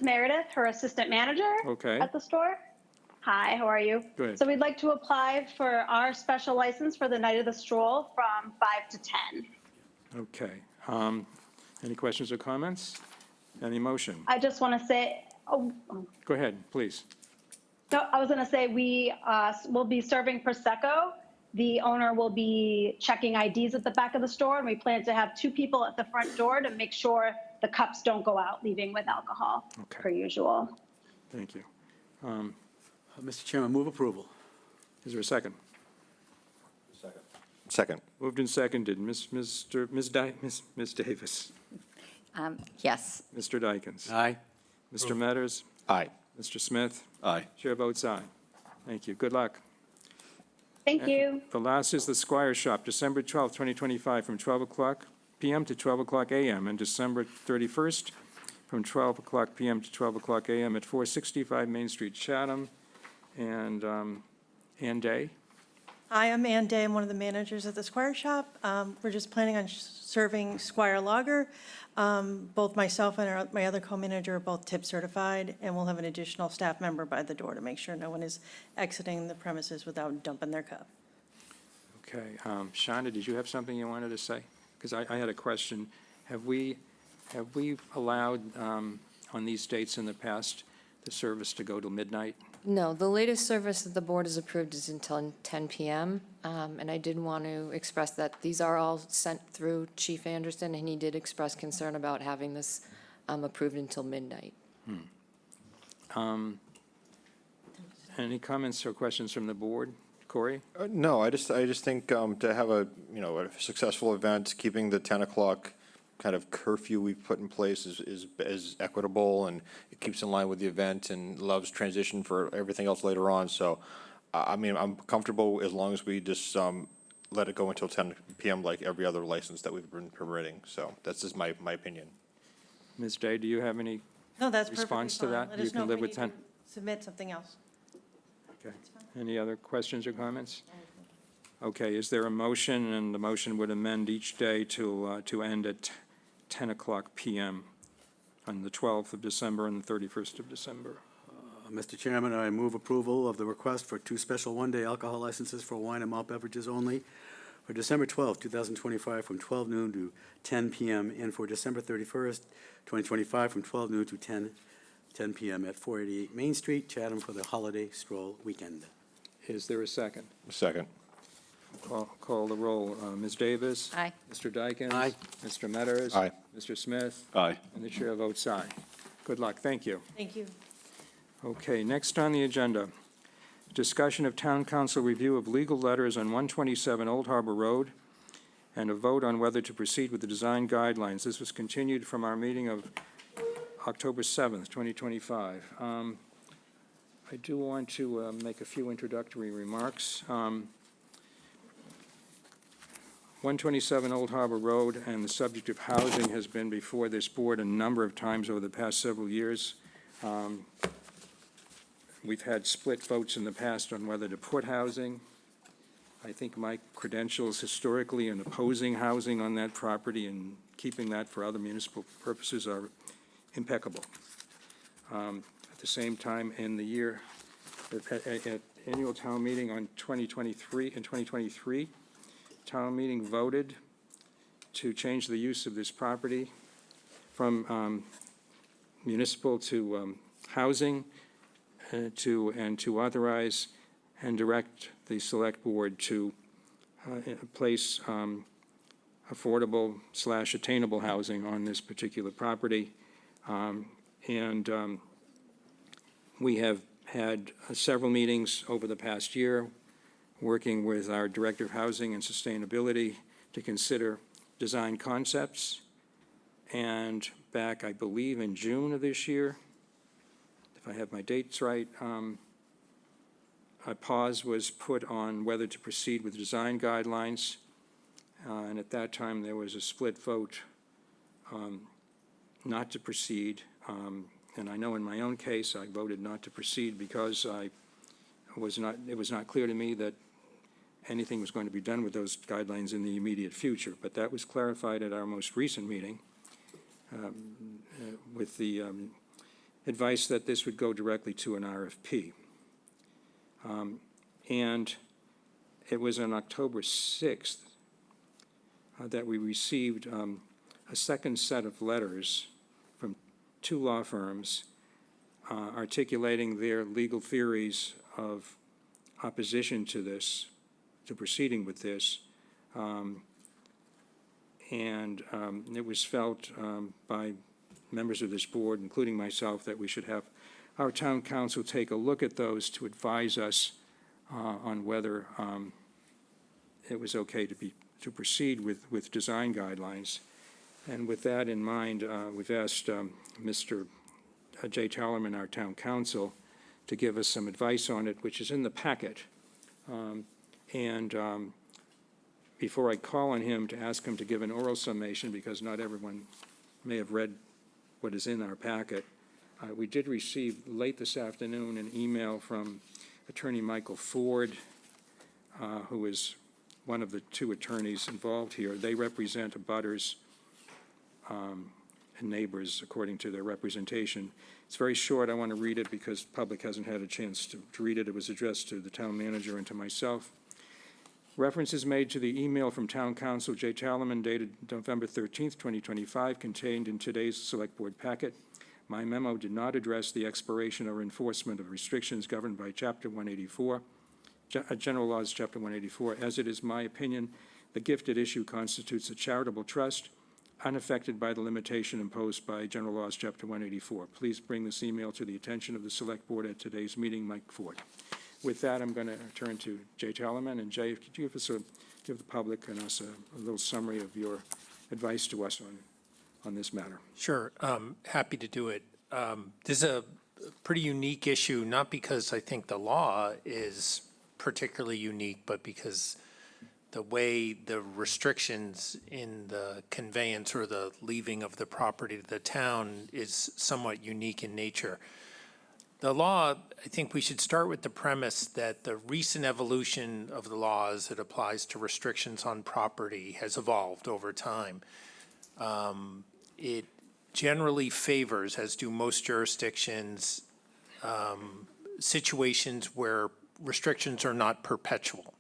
S19: Meredith, her assistant manager
S1: Okay.
S19: at the store. Hi, how are you?
S1: Good.
S19: So we'd like to apply for our special license for the night of the stroll from 5 to 10.
S1: Okay. Any questions or comments? Any motion?
S19: I just want to say,
S1: Go ahead, please.
S19: no, I was going to say we will be serving Prosecco. The owner will be checking IDs at the back of the store, and we plan to have 2 people at the front door to make sure the cups don't go out, leaving with alcohol,
S1: Okay.
S19: per usual.
S1: Thank you.
S2: Mr. Chairman, move approval.
S1: Is there a second?
S8: Second.
S1: Moved and seconded. Ms. Davis?
S7: Yes.
S1: Mr. Dykens?
S2: Aye.
S1: Mr. Metters?
S8: Aye.
S1: Mr. Smith?
S4: Aye.
S1: Chair votes aye. Thank you. Good luck.
S19: Thank you.
S1: The last is the Squire Shop, December 12th, 2025, from 12 o'clock PM to 12 o'clock AM, and December 31st, from 12 o'clock PM to 12 o'clock AM at 465 Main Street, Chatham. And Ann Day?
S20: Hi, I'm Ann Day. I'm one of the managers at the Squire Shop. We're just planning on serving Squire Lager. Both myself and my other co-manager are both tip certified, and we'll have an additional staff member by the door to make sure no one is exiting the premises without dumping their cup.
S1: Okay. Shonda, did you have something you wanted to say? Because I had a question. Have we allowed, on these dates in the past, the service to go till midnight?
S14: No, the latest service that the board has approved is until 10 PM. And I did want to express that these are all sent through Chief Anderson, and he did express concern about having this approved until midnight.
S1: Any comments or questions from the board? Corey?
S8: No, I just think to have a successful event, keeping the 10 o'clock kind of curfew we've put in place is equitable, and it keeps in line with the event and allows transition for everything else later on. So, I mean, I'm comfortable as long as we just let it go until 10 PM like every other license that we've been permitting. So that's just my opinion.
S1: Ms. Day, do you have any
S20: No, that's perfectly
S1: response to
S20: fine.
S1: that?
S20: Let
S1: You
S20: us know
S1: can
S20: if
S1: live
S20: we
S1: with
S20: need
S1: 10?
S20: to submit something else.
S1: Okay. Any other questions or comments? Okay, is there a motion, and the motion would amend each day to end at 10 o'clock PM on the 12th of December and the 31st of December?
S2: Mr. Chairman, I move approval of the request for 2 special one-day alcohol licenses for wine and malt beverages only for December 12th, 2025, from 12 noon to 10 PM, and for December 31st, 2025, from 12 noon to 10 PM at 488 Main Street, Chatham, for the holiday stroll weekend.
S1: Is there a second?
S8: Second.
S1: Call the roll. Ms. Davis?
S7: Aye.
S1: Mr. Dykens?
S2: Aye.
S1: Mr. Metters?
S8: Aye.
S1: Mr. Smith?
S4: Aye.
S1: And the chair votes aye. Good luck. Thank you.
S20: Thank you.
S1: Okay, next on the agenda, discussion of town council review of legal letters on 127 Old Harbor Road, and a vote on whether to proceed with the design guidelines. This was continued from our meeting of October 7th, 2025. I do want to make a few introductory remarks. 127 Old Harbor Road and the subject of housing has been before this board a number of times over the past several years. We've had split votes in the past on whether to put housing. I think my credentials historically in opposing housing on that property and keeping that for other municipal purposes are impeccable. At the same time, in the year, at annual town meeting in 2023, town meeting voted to change the use of this property from municipal to housing, and to authorize and direct the select board to place affordable/attainable housing on this particular property. And we have had several meetings over the past year, working with our Director of Housing and Sustainability to consider design concepts. And back, I believe, in June of this year, if I have my dates right, a pause was put on whether to proceed with design guidelines. And at that time, there was a split vote not to proceed. And I know in my own case, I voted not to proceed because it was not clear to me that anything was going to be done with those guidelines in the immediate future. But that was clarified at our most recent meeting with the advice that this would go directly to an RFP. And it was on October 6th that we received a second set of letters from two law firms articulating their legal theories of opposition to this, to proceeding with this. And it was felt by members of this board, including myself, that we should have our town council take a look at those to advise us on whether it was okay to proceed with design guidelines. And with that in mind, we've asked Mr. Jay Tallerman, our town council, to give us some advice on it, which is in the packet. Before I call on him to ask him to give an oral summation, because not everyone may have read what is in our packet, we did receive late this afternoon an email from Attorney Michael Ford, who is one of the two attorneys involved here. They represent abutters and neighbors according to their representation. It's very short. I want to read it because the public hasn't had a chance to read it. It was addressed to the town manager and to myself. Reference is made to the email from Town Council Jay Tallerman dated November 13th, 2025, contained in today's Select Board packet. My memo did not address the expiration or enforcement of restrictions governed by Chapter 184, General Laws, Chapter 184. As it is my opinion, the gift at issue constitutes a charitable trust, unaffected by the limitation imposed by General Laws, Chapter 184. Please bring this email to the attention of the Select Board at today's meeting, Mike Ford. With that, I'm going to turn to Jay Tallerman. And Jay, could you give the public and us a little summary of your advice to us on this matter?
S21: Sure, happy to do it. This is a pretty unique issue, not because I think the law is particularly unique, but because the way the restrictions in the conveyance or the leaving of the property to the town is somewhat unique in nature. The law, I think we should start with the premise that the recent evolution of the law as it applies to restrictions on property has evolved over time. It generally favors, as do most jurisdictions, situations where restrictions are not perpetual.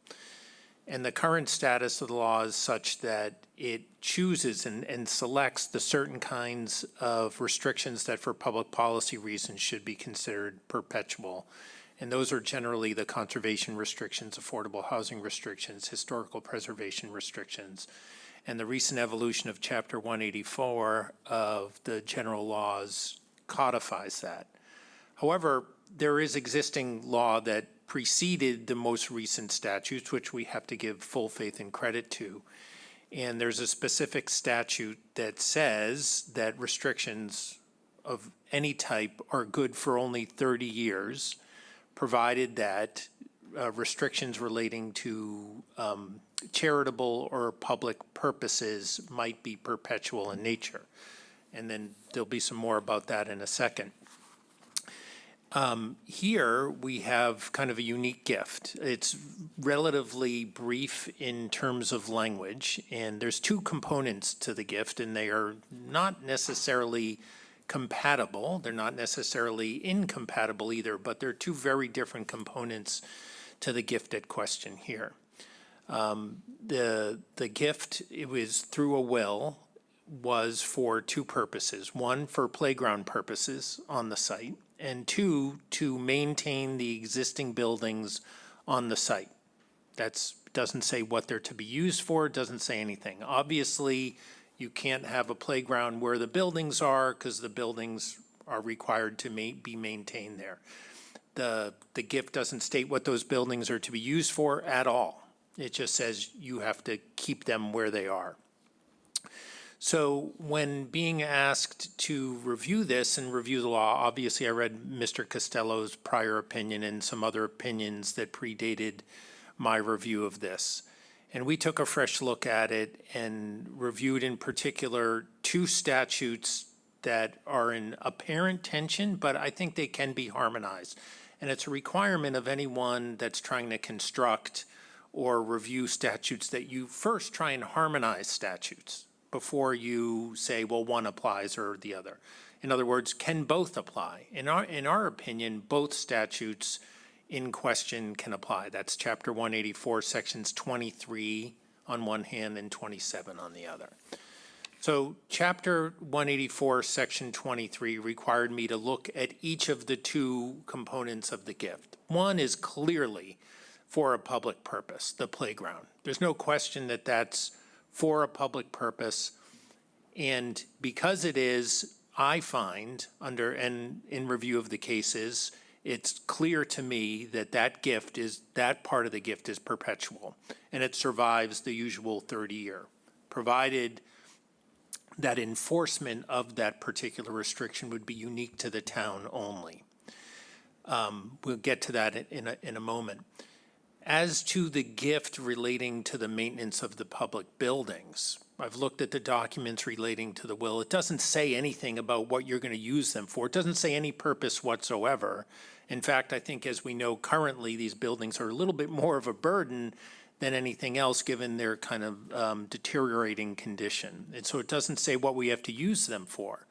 S21: And the current status of the law is such that it chooses and selects the certain kinds of restrictions that for public policy reasons should be considered perpetual. And those are generally the conservation restrictions, affordable housing restrictions, historical preservation restrictions. And the recent evolution of Chapter 184 of the general laws codifies that. However, there is existing law that preceded the most recent statutes, which we have to give full faith and credit to. And there's a specific statute that says that restrictions of any type are good for only 30 years, provided that restrictions relating to charitable or public purposes might be perpetual in nature. And then there'll be some more about that in a second. Here we have kind of a unique gift. It's relatively brief in terms of language, and there's two components to the gift, and they are not necessarily compatible. They're not necessarily incompatible either, but they're two very different components to the gift at question here. The gift, it was through a will, was for two purposes. One, for playground purposes on the site, and two, to maintain the existing buildings on the site. That doesn't say what they're to be used for, doesn't say anything. Obviously, you can't have a playground where the buildings are because the buildings are required to be maintained there. the gift doesn't state what those buildings are to be used for at all. It just says you have to keep them where they are. So when being asked to review this and review the law, obviously I read Mr. Costello's prior opinion and some other opinions that predated my review of this. And we took a fresh look at it and reviewed in particular two statutes that are in apparent tension, but I think they can be harmonized. And it's a requirement of anyone that's trying to construct or review statutes that you first try and harmonize statutes before you say, well, one applies or the other. In other words, can both apply? In our opinion, both statutes in question can apply. That's Chapter 184, Sections 23 on one hand and 27 on the other. So Chapter 184, Section 23 required me to look at each of the two components of the gift. One is clearly for a public purpose, the playground. There's no question that that's for a public purpose. And because it is, I find, under and in review of the cases, it's clear to me that that part of the gift is perpetual, and it survives the usual 30-year, provided that enforcement of that particular restriction would be unique to the town only. We'll get to that in a moment. As to the gift relating to the maintenance of the public buildings, I've looked at the documents relating to the will. It doesn't say anything about what you're going to use them for. It doesn't say any purpose whatsoever. In fact, I think as we know currently, these buildings are a little bit more of a burden than anything else, given their kind of deteriorating condition. And so it doesn't say what we have to use them for.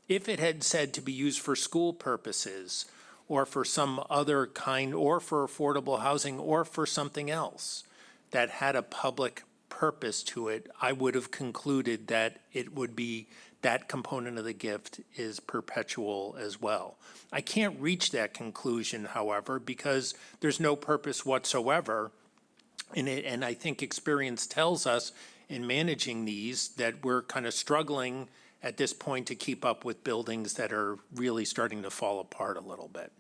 S21: If it had said to be used for school purposes, or for some other kind, or for affordable housing, or for something else that had a public purpose to it, I would have concluded that it would be that component of the gift is perpetual as well. I can't reach that conclusion, however, because there's no purpose whatsoever in it, and I think experience tells us in managing these that we're kind of struggling at this point to keep up with buildings that are really starting to fall apart a little bit.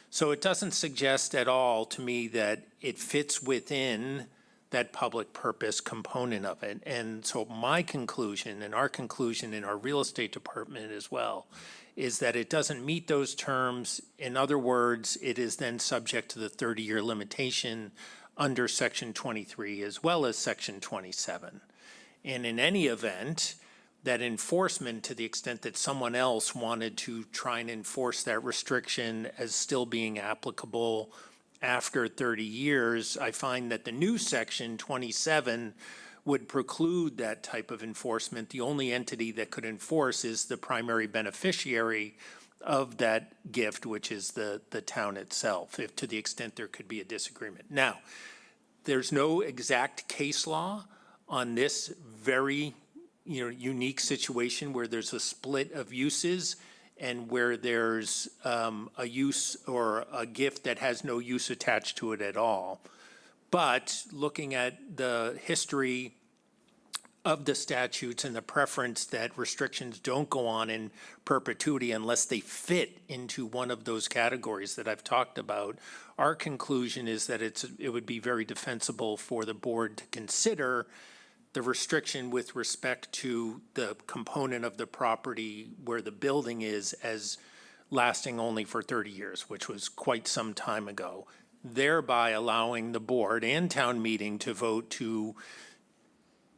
S21: So it doesn't suggest at all to me that it fits within that public purpose component of it. And so my conclusion, and our conclusion in our real estate department as well, is that it doesn't meet those terms. In other words, it is then subject to the 30-year limitation under Section 23 as well as Section 27. And in any event, that enforcement, to the extent that someone else wanted to try and enforce that restriction as still being applicable after 30 years, I find that the new Section 27 would preclude that type of enforcement. The only entity that could enforce is the primary beneficiary of that gift, which is the town itself, if to the extent there could be a disagreement. Now, there's no exact case law on this very unique situation where there's a split of uses and where there's a use or a gift that has no use attached to it at all. But looking at the history of the statutes and the preference that restrictions don't go on in perpetuity unless they fit into one of those categories that I've talked about, our conclusion is that it would be very defensible for the board to consider the restriction with respect to the component of the property where the building is as lasting only for 30 years, which was quite some time ago, thereby allowing the board and town meeting to vote to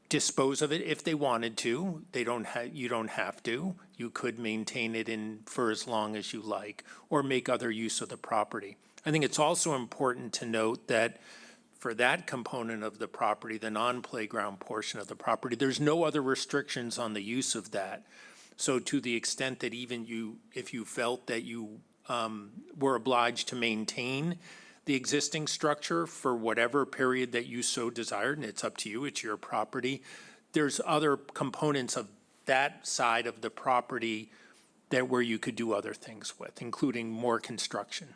S21: dispose of it if they wanted to. You don't have to. You could maintain it for as long as you like or make other use of the property. I think it's also important to note that for that component of the property, the non-playground portion of the property, there's no other restrictions on the use of that. So to the extent that even if you felt that you were obliged to maintain the existing structure for whatever period that you so desired, and it's up to you, it's your property, there's other components of that side of the property where you could do other things with, including more construction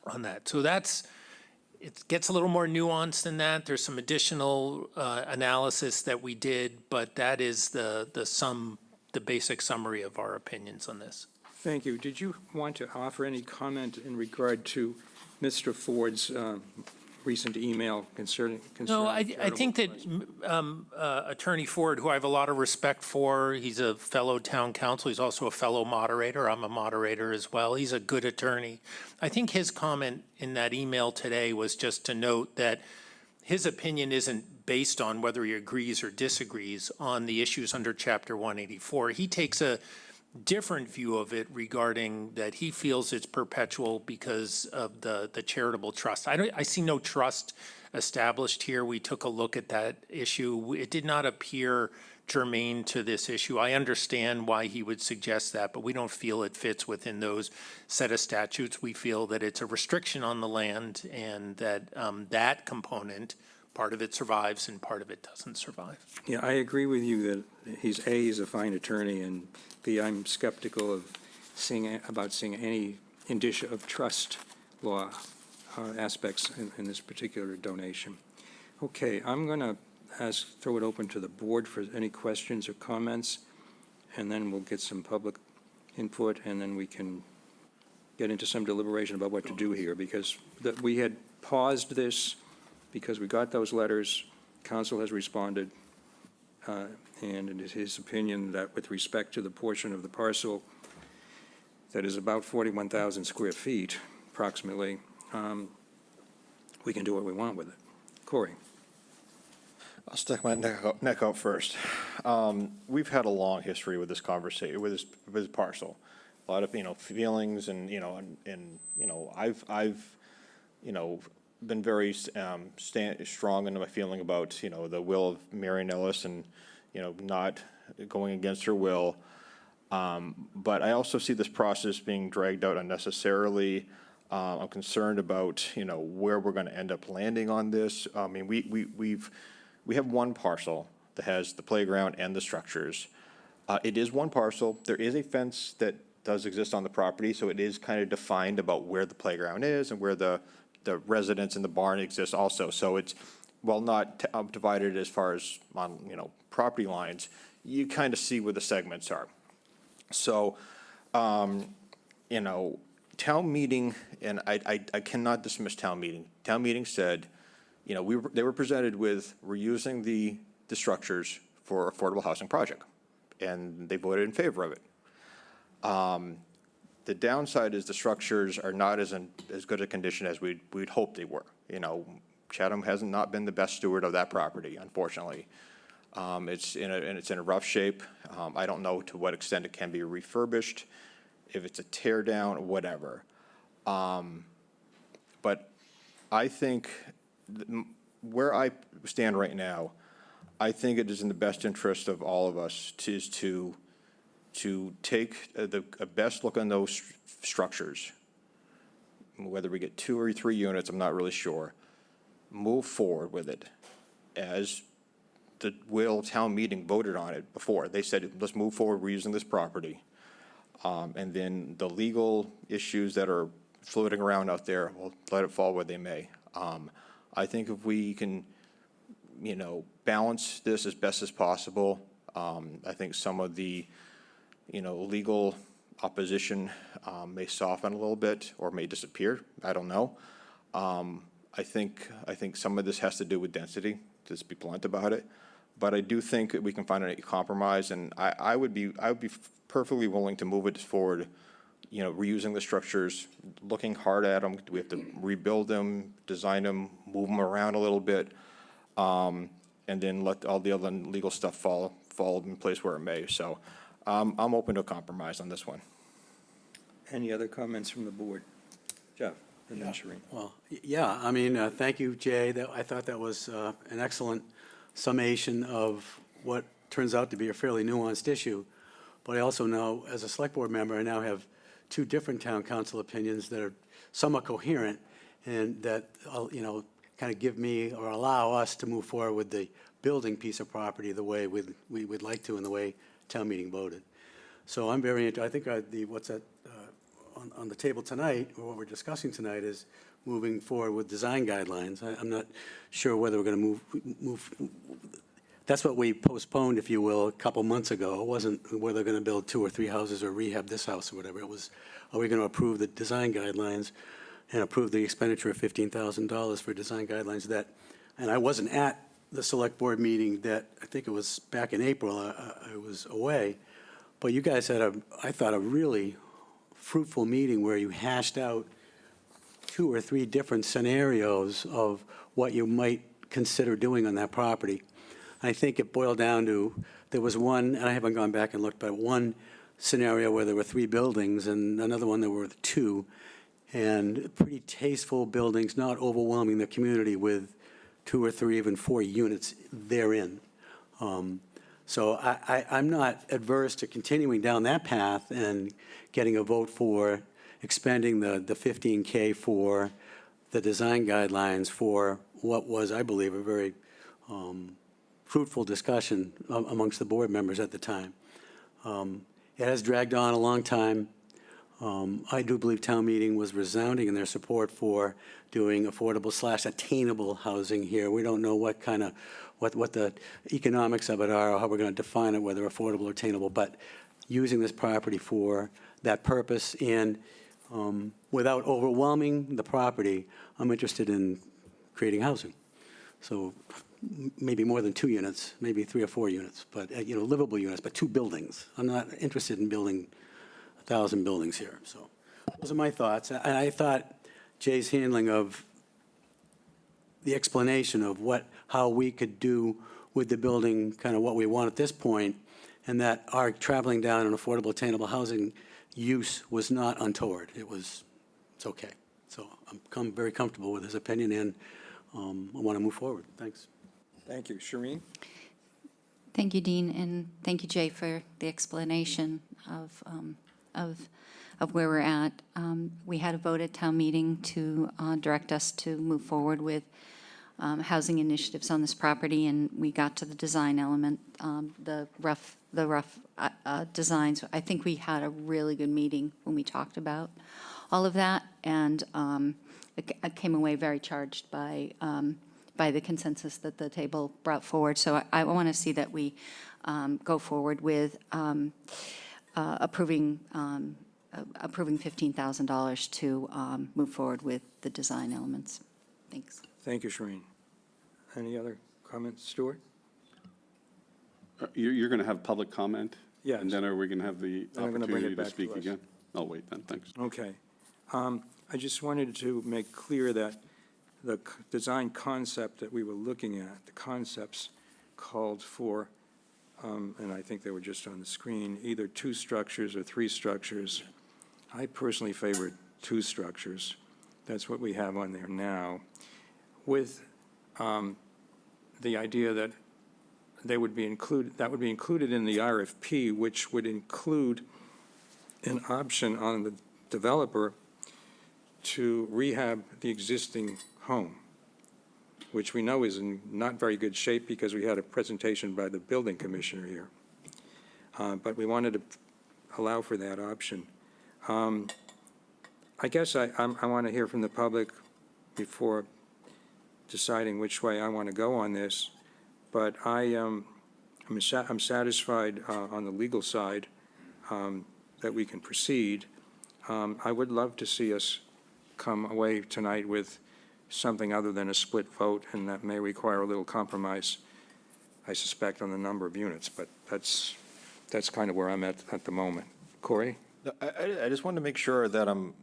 S21: on that. So it gets a little more nuanced than that. There's some additional analysis that we did, but that is the basic summary of our opinions on this.
S1: Thank you. Did you want to offer any comment in regard to Mr. Ford's recent email concerning?
S21: No, I think that Attorney Ford, who I have a lot of respect for, he's a fellow town council, he's also a fellow moderator. I'm a moderator as well. He's a good attorney. I think his comment in that email today was just to note that his opinion isn't based on whether he agrees or disagrees on the issues under Chapter 184. He takes a different view of it regarding that he feels it's perpetual because of the charitable trust. I see no trust established here. We took a look at that issue. It did not appear germane to this issue. I understand why he would suggest that, but we don't feel it fits within those set of statutes. We feel that it's a restriction on the land and that that component, part of it survives and part of it doesn't survive.
S1: Yeah, I agree with you that he's a fine attorney, and B, I'm skeptical of seeing any indicia of trust law aspects in this particular donation. Okay, I'm going to throw it open to the board for any questions or comments, and then we'll get some public input, and then we can get into some deliberation about what to do here, because we had paused this because we got those letters. Council has responded, and it is his opinion that with respect to the portion of the parcel that is about 41,000 square feet, approximately, we can do what we want with it. Corey?
S8: I'll stick my neck out first. We've had a long history with this conversation, with this parcel. A lot of, feelings and, I've been very strong in my feeling about, the will of Marion Ellis and, not going against her will. But I also see this process being dragged out unnecessarily. I'm concerned about, where we're going to end up landing on this. I mean, we have one parcel that has the playground and the structures. It is one parcel. There is a fence that does exist on the property, so it is kind of defined about where the playground is and where the residence and the barn exists also. So it's, while not divided as far as on, property lines, you kind of see where the segments are. So, town meeting, and I cannot dismiss town meeting. Town meeting said, they were presented with reusing the structures for affordable housing project, and they voted in favor of it. The downside is the structures are not as good a condition as we'd hoped they were. Chatham has not been the best steward of that property, unfortunately. It's in a rough shape. I don't know to what extent it can be refurbished, if it's a tear down, whatever. But I think where I stand right now, I think it is in the best interest of all of us to take the best look on those structures, whether we get 2 or 3 units, I'm not really sure, move forward with it as the Will town meeting voted on it before. They said, let's move forward, we're using this property. And then the legal issues that are floating around out there, we'll let it fall where they may. I think if we can, balance this as best as possible, I think some of the, legal opposition may soften a little bit or may disappear. I don't know. I think some of this has to do with density, to just be blunt about it. But I do think that we can find a compromise, and I would be perfectly willing to move it forward, reusing the structures, looking hard at them. Do we have to rebuild them, design them, move them around a little bit, and then let all the other legal stuff fall in place where it may. So I'm open to a compromise on this one.
S1: Any other comments from the board? Jeff, and then Shereen.
S2: Well, yeah, I mean, thank you, Jay. I thought that was an excellent summation of what turns out to be a fairly nuanced issue. But I also know, as a select board member, I now have 2 different town council opinions that are somewhat coherent and that, kind of give me or allow us to move forward with the building piece of property the way we would like to and the way town meeting voted. So I'm very I think what's on the table tonight, or what we're discussing tonight, is moving forward with design guidelines. I'm not sure whether we're going to move that's what we postponed, if you will, a couple months ago. It wasn't whether they're going to build 2 or 3 houses or rehab this house or whatever. It was, are we going to approve the design guidelines and approve the expenditure of $15,000 for design guidelines that, and I wasn't at the select board meeting that, I think it was back in April, I was away, but you guys had I thought, a really fruitful meeting where you hashed out 2 or 3 different scenarios of what you might consider doing on that property. I think it boiled down to, there was one, and I haven't gone back and looked, but one scenario where there were 3 buildings and another one there were 2, and pretty tasteful buildings, not overwhelming the community with 2 or 3, even 4 units therein. So I'm not adverse to continuing down that path and getting a vote for expending the $15K for the design guidelines for what was, I believe, a very fruitful discussion amongst the board members at the time. It has dragged on a long time. I do believe town meeting was resounding in their support for doing affordable/attainable housing here. We don't know what kind of, what the economics of it are, or how we're going to define it, whether affordable or attainable, but using this property for that purpose and without overwhelming the property, I'm interested in creating housing. So maybe more than 2 units, maybe 3 or 4 units, but, livable units, but 2 buildings. I'm not interested in building 1,000 buildings here. So those are my thoughts. And I thought Jay's handling of the explanation of how we could do with the building kind of what we want at this point, and that our traveling down an affordable attainable housing use was not untoward. It's okay. So I'm very comfortable with his opinion, and I want to move forward. Thanks.
S1: Thank you. Shereen?
S7: Thank you, Dean, and thank you, Jay, for the explanation of where we're at. We had a vote at town meeting to direct us to move forward with housing initiatives on this property, and we got to the design element, the rough designs. I think we had a really good meeting when we talked about all of that, and I came away very charged by the consensus that the table brought forward. So I want to see that we go forward with approving $15,000 to move forward with the design elements. Thanks.
S1: Thank you, Shereen. Any other comments? Stuart?
S4: You're going to have public comment?
S1: Yes.
S4: And then are we going to have the
S1: Then I'm gonna bring it
S4: opportunity to
S1: back to
S4: speak
S1: us.
S4: again? I'll wait then, thanks.
S1: Okay. I just wanted to make clear that the design concept that we were looking at, the concepts called for, and I think they were just on the screen, either 2 structures or 3 structures. I personally favored 2 structures. That's what we have on there now, with the idea that that would be included in the RFP, which would include an option on the developer to rehab the existing home, which we know is in not very good shape because we had a presentation by the building commissioner here. But we wanted to allow for that option. I guess I want to hear from the public before deciding which way I want to go on this, but I'm satisfied on the legal side that we can proceed. I would love to see us come away tonight with something other than a split vote, and that may require a little compromise, I suspect, on the number of units, but that's kind of where I'm at the moment. Corey?
S8: I just wanted to make sure that I'm,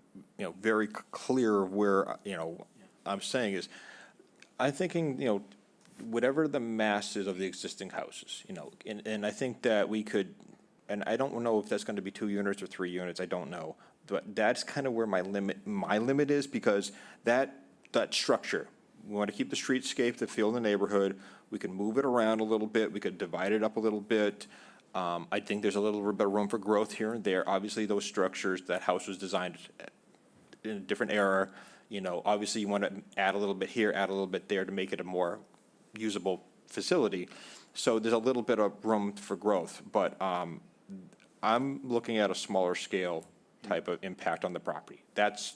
S8: very clear where, I'm saying is, I'm thinking, whatever the mass is of the existing houses, and I think that we could, and I don't know if that's going to be 2 units or 3 units, I don't know, but that's kind of where my limit is, because that structure, we want to keep the streetscape, the feel of the neighborhood, we can move it around a little bit, we could divide it up a little bit. I think there's a little bit of room for growth here and there. Obviously, those structures, that house was designed in a different era. Obviously, you want to add a little bit here, add a little bit there to make it a more usable facility. So there's a little bit of room for growth, but I'm looking at a smaller scale type of impact on the property. That's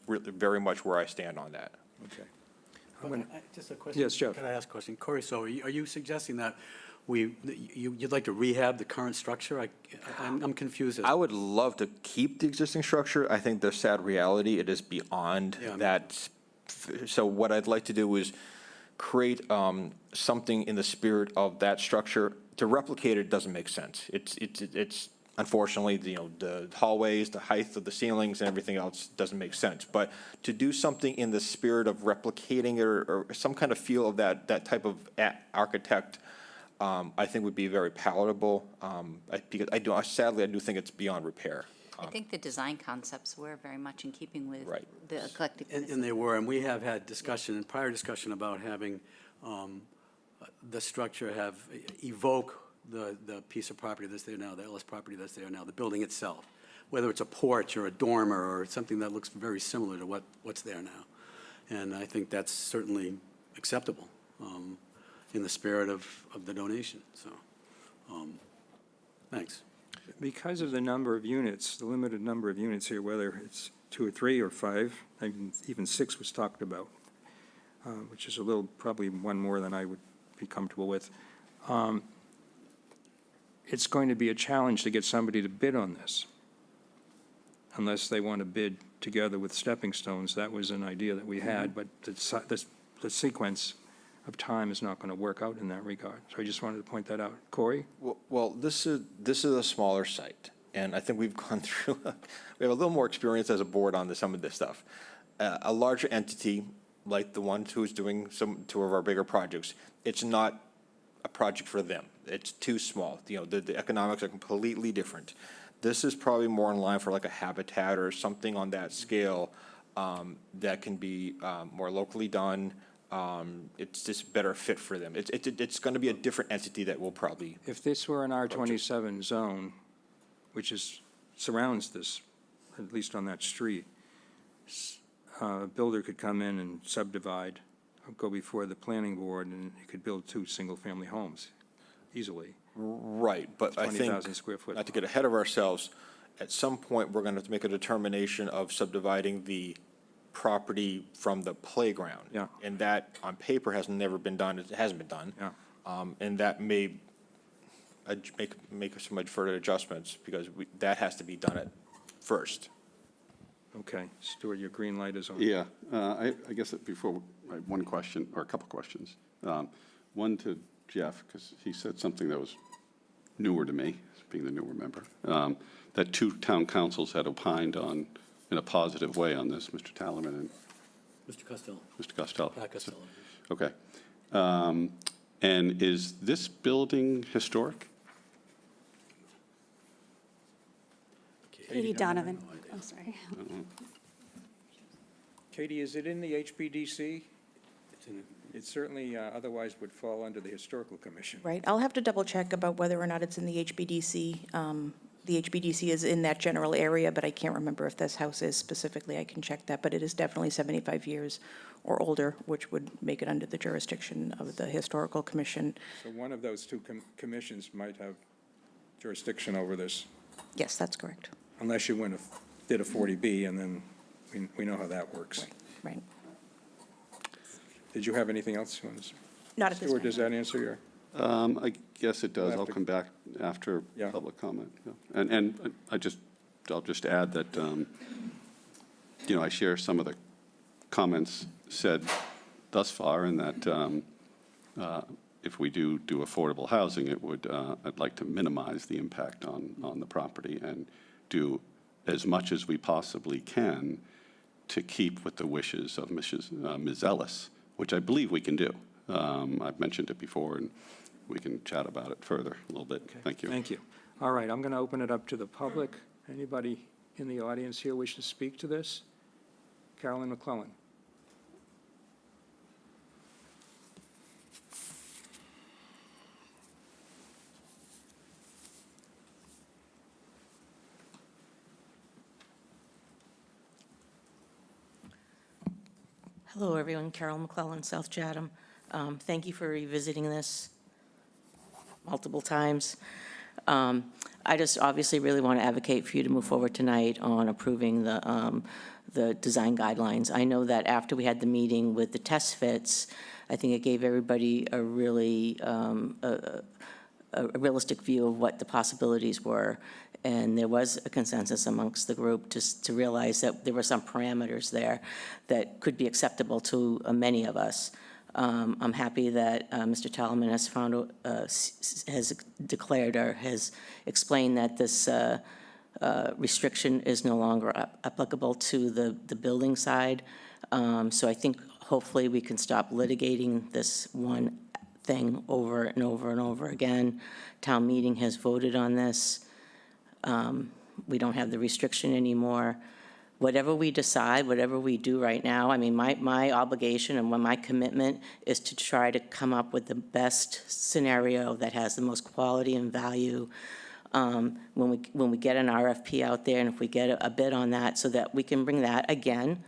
S8: really very much where I stand on that.
S1: Okay.
S2: Just a question.
S1: Yes, Jeff.
S2: Could I ask a question? Corey, so are you suggesting that you'd like to rehab the current structure? I'm confused.
S8: I would love to keep the existing structure. I think the sad reality, it is beyond
S2: Yeah.
S8: that. So what I'd like to do is create something in the spirit of that structure. To replicate it doesn't make sense. It's unfortunately, the hallways, the height of the ceilings and everything else doesn't make sense. But to do something in the spirit of replicating it or some kind of feel of that type of architect, I think would be very palatable. Because sadly, I do think it's beyond repair.
S7: I think the design concepts were very much in keeping with
S8: Right.
S7: the eclectic.
S2: And they were, and we have had prior discussion about having the structure have evoke the piece of property that's there now, the Ellis property that's there now, the building itself, whether it's a porch or a dormer or something that looks very similar to what's there now. And I think that's certainly acceptable in the spirit of the donation, so, thanks.
S1: Because of the number of units, the limited number of units here, whether it's 2 or 3 or 5, even 6 was talked about, which is probably one more than I would be comfortable with. It's going to be a challenge to get somebody to bid on this, unless they want to bid together with stepping stones. That was an idea that we had, but the sequence of time is not going to work out in that regard. So I just wanted to point that out. Corey?
S8: Well, this is a smaller site, and I think we've gone through, we have a little more experience as a board on some of this stuff. A larger entity, like the one who's doing 2 of our bigger projects, it's not a project for them. It's too small. The economics are completely different. This is probably more in line for like a Habitat or something on that scale that can be more locally done. It's just better fit for them. It's going to be a different entity that will probably.
S1: If this were an R27 zone, which surrounds this, at least on that street, a builder could come in and subdivide, go before the planning board, and he could build 2 single-family homes easily.
S8: Right, but I think,
S1: 20,000 square foot.
S8: not to get ahead of ourselves, at some point, we're going to have to make a determination of subdividing the property from the playground.
S1: Yeah.
S8: And that, on paper, has never been done. It hasn't been done.
S1: Yeah.
S8: And that may make some further adjustments, because that has to be done at first.
S1: Okay, Stuart, your green light is on.
S4: Yeah, I guess before, I have one question, or a couple questions. One to Jeff, because he said something that was newer to me, being the newer member, that 2 town councils had opined on, in a positive way on this, Mr. Tallerman and
S2: Mr. Costello.
S4: Mr. Costello.
S2: Costello.
S4: Okay. And is this building historic?
S3: Katie Donovan. Oh, sorry.
S1: Katie, is it in the HBDC?
S2: It's in it.
S1: It certainly otherwise would fall under the Historical Commission.
S5: Right, I'll have to double check about whether or not it's in the HBDC. The HBDC is in that general area, but I can't remember if this house is specifically. I can check that, but it is definitely 75 years or older, which would make it under the jurisdiction of the Historical Commission.
S1: So one of those 2 commissions might have jurisdiction over this,
S5: Yes, that's correct.
S1: unless you did a 40B, and then we know how that works.
S5: Right.
S1: Did you have anything else?
S5: Not at this
S1: Stuart,
S5: time.
S1: does that answer your?
S4: I guess it does.
S1: We'll have
S4: I'll
S1: to-
S4: come back after
S1: Yeah.
S4: public comment. Yeah. And I'll just add that, I share some of the comments said thus far, and that if we do affordable housing, it would, I'd like to minimize the impact on the property and do as much as we possibly can to keep with the wishes of Ms. Ellis, which I believe we can do. I've mentioned it before, and we can chat about it further a little bit.
S1: Okay,
S4: Thank you.
S1: Thank you. All right, I'm going to open it up to the public. Anybody in the audience here wish to speak to this? Carolyn McClellan.
S22: Hello, everyone. Carol McClellan, South Chatham. Thank you for revisiting this multiple times. I just obviously really want to advocate for you to move forward tonight on approving the design guidelines. I know that after we had the meeting with the test fits, I think it gave everybody a really, a realistic view of what the possibilities were. And there was a consensus amongst the group just to realize that there were some parameters there that could be acceptable to many of us. I'm happy that Mr. Talman has found, has declared or has explained that this restriction is no longer applicable to the building side. So I think hopefully we can stop litigating this one thing over and over and over again. Town meeting has voted on this. We don't have the restriction anymore. Whatever we decide, whatever we do right now, I mean, my obligation and my commitment is to try to come up with the best scenario that has the most quality and value when we get an RFP out there, and if we get a bid on that, so that we can bring that again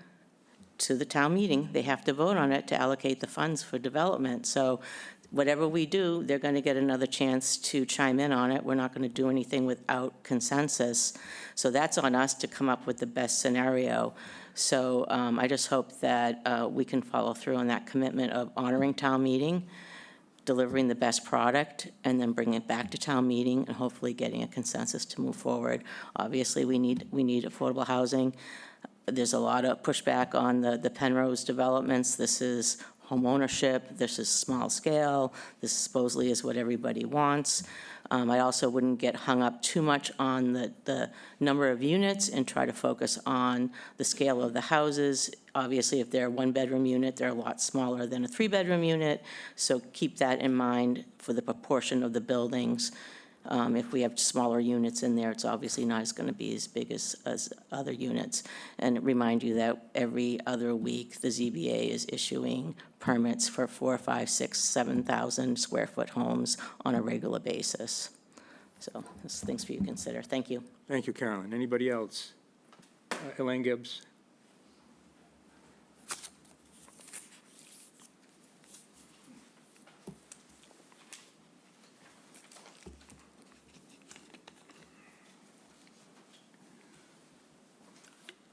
S22: to the town meeting. They have to vote on it to allocate the funds for development. So whatever we do, they're going to get another chance to chime in on it. We're not going to do anything without consensus. So that's on us to come up with the best scenario. So I just hope that we can follow through on that commitment of honoring town meeting, delivering the best product, and then bringing it back to town meeting and hopefully getting a consensus to move forward. Obviously, we need affordable housing. There's a lot of pushback on the Penrose developments. This is home ownership, this is small scale, this supposedly is what everybody wants. I also wouldn't get hung up too much on the number of units and try to focus on the scale of the houses. Obviously, if they're a one-bedroom unit, they're a lot smaller than a three-bedroom unit, so keep that in mind for the proportion of the buildings. If we have smaller units in there, it's obviously not going to be as big as other units. And remind you that every other week, the ZBA is issuing permits for 4,000, 5,000, 6,000, 7,000 square foot homes on a regular basis. So there's things for you to consider. Thank you.
S1: Thank you, Carolyn. Anybody else? Elaine Gibbs?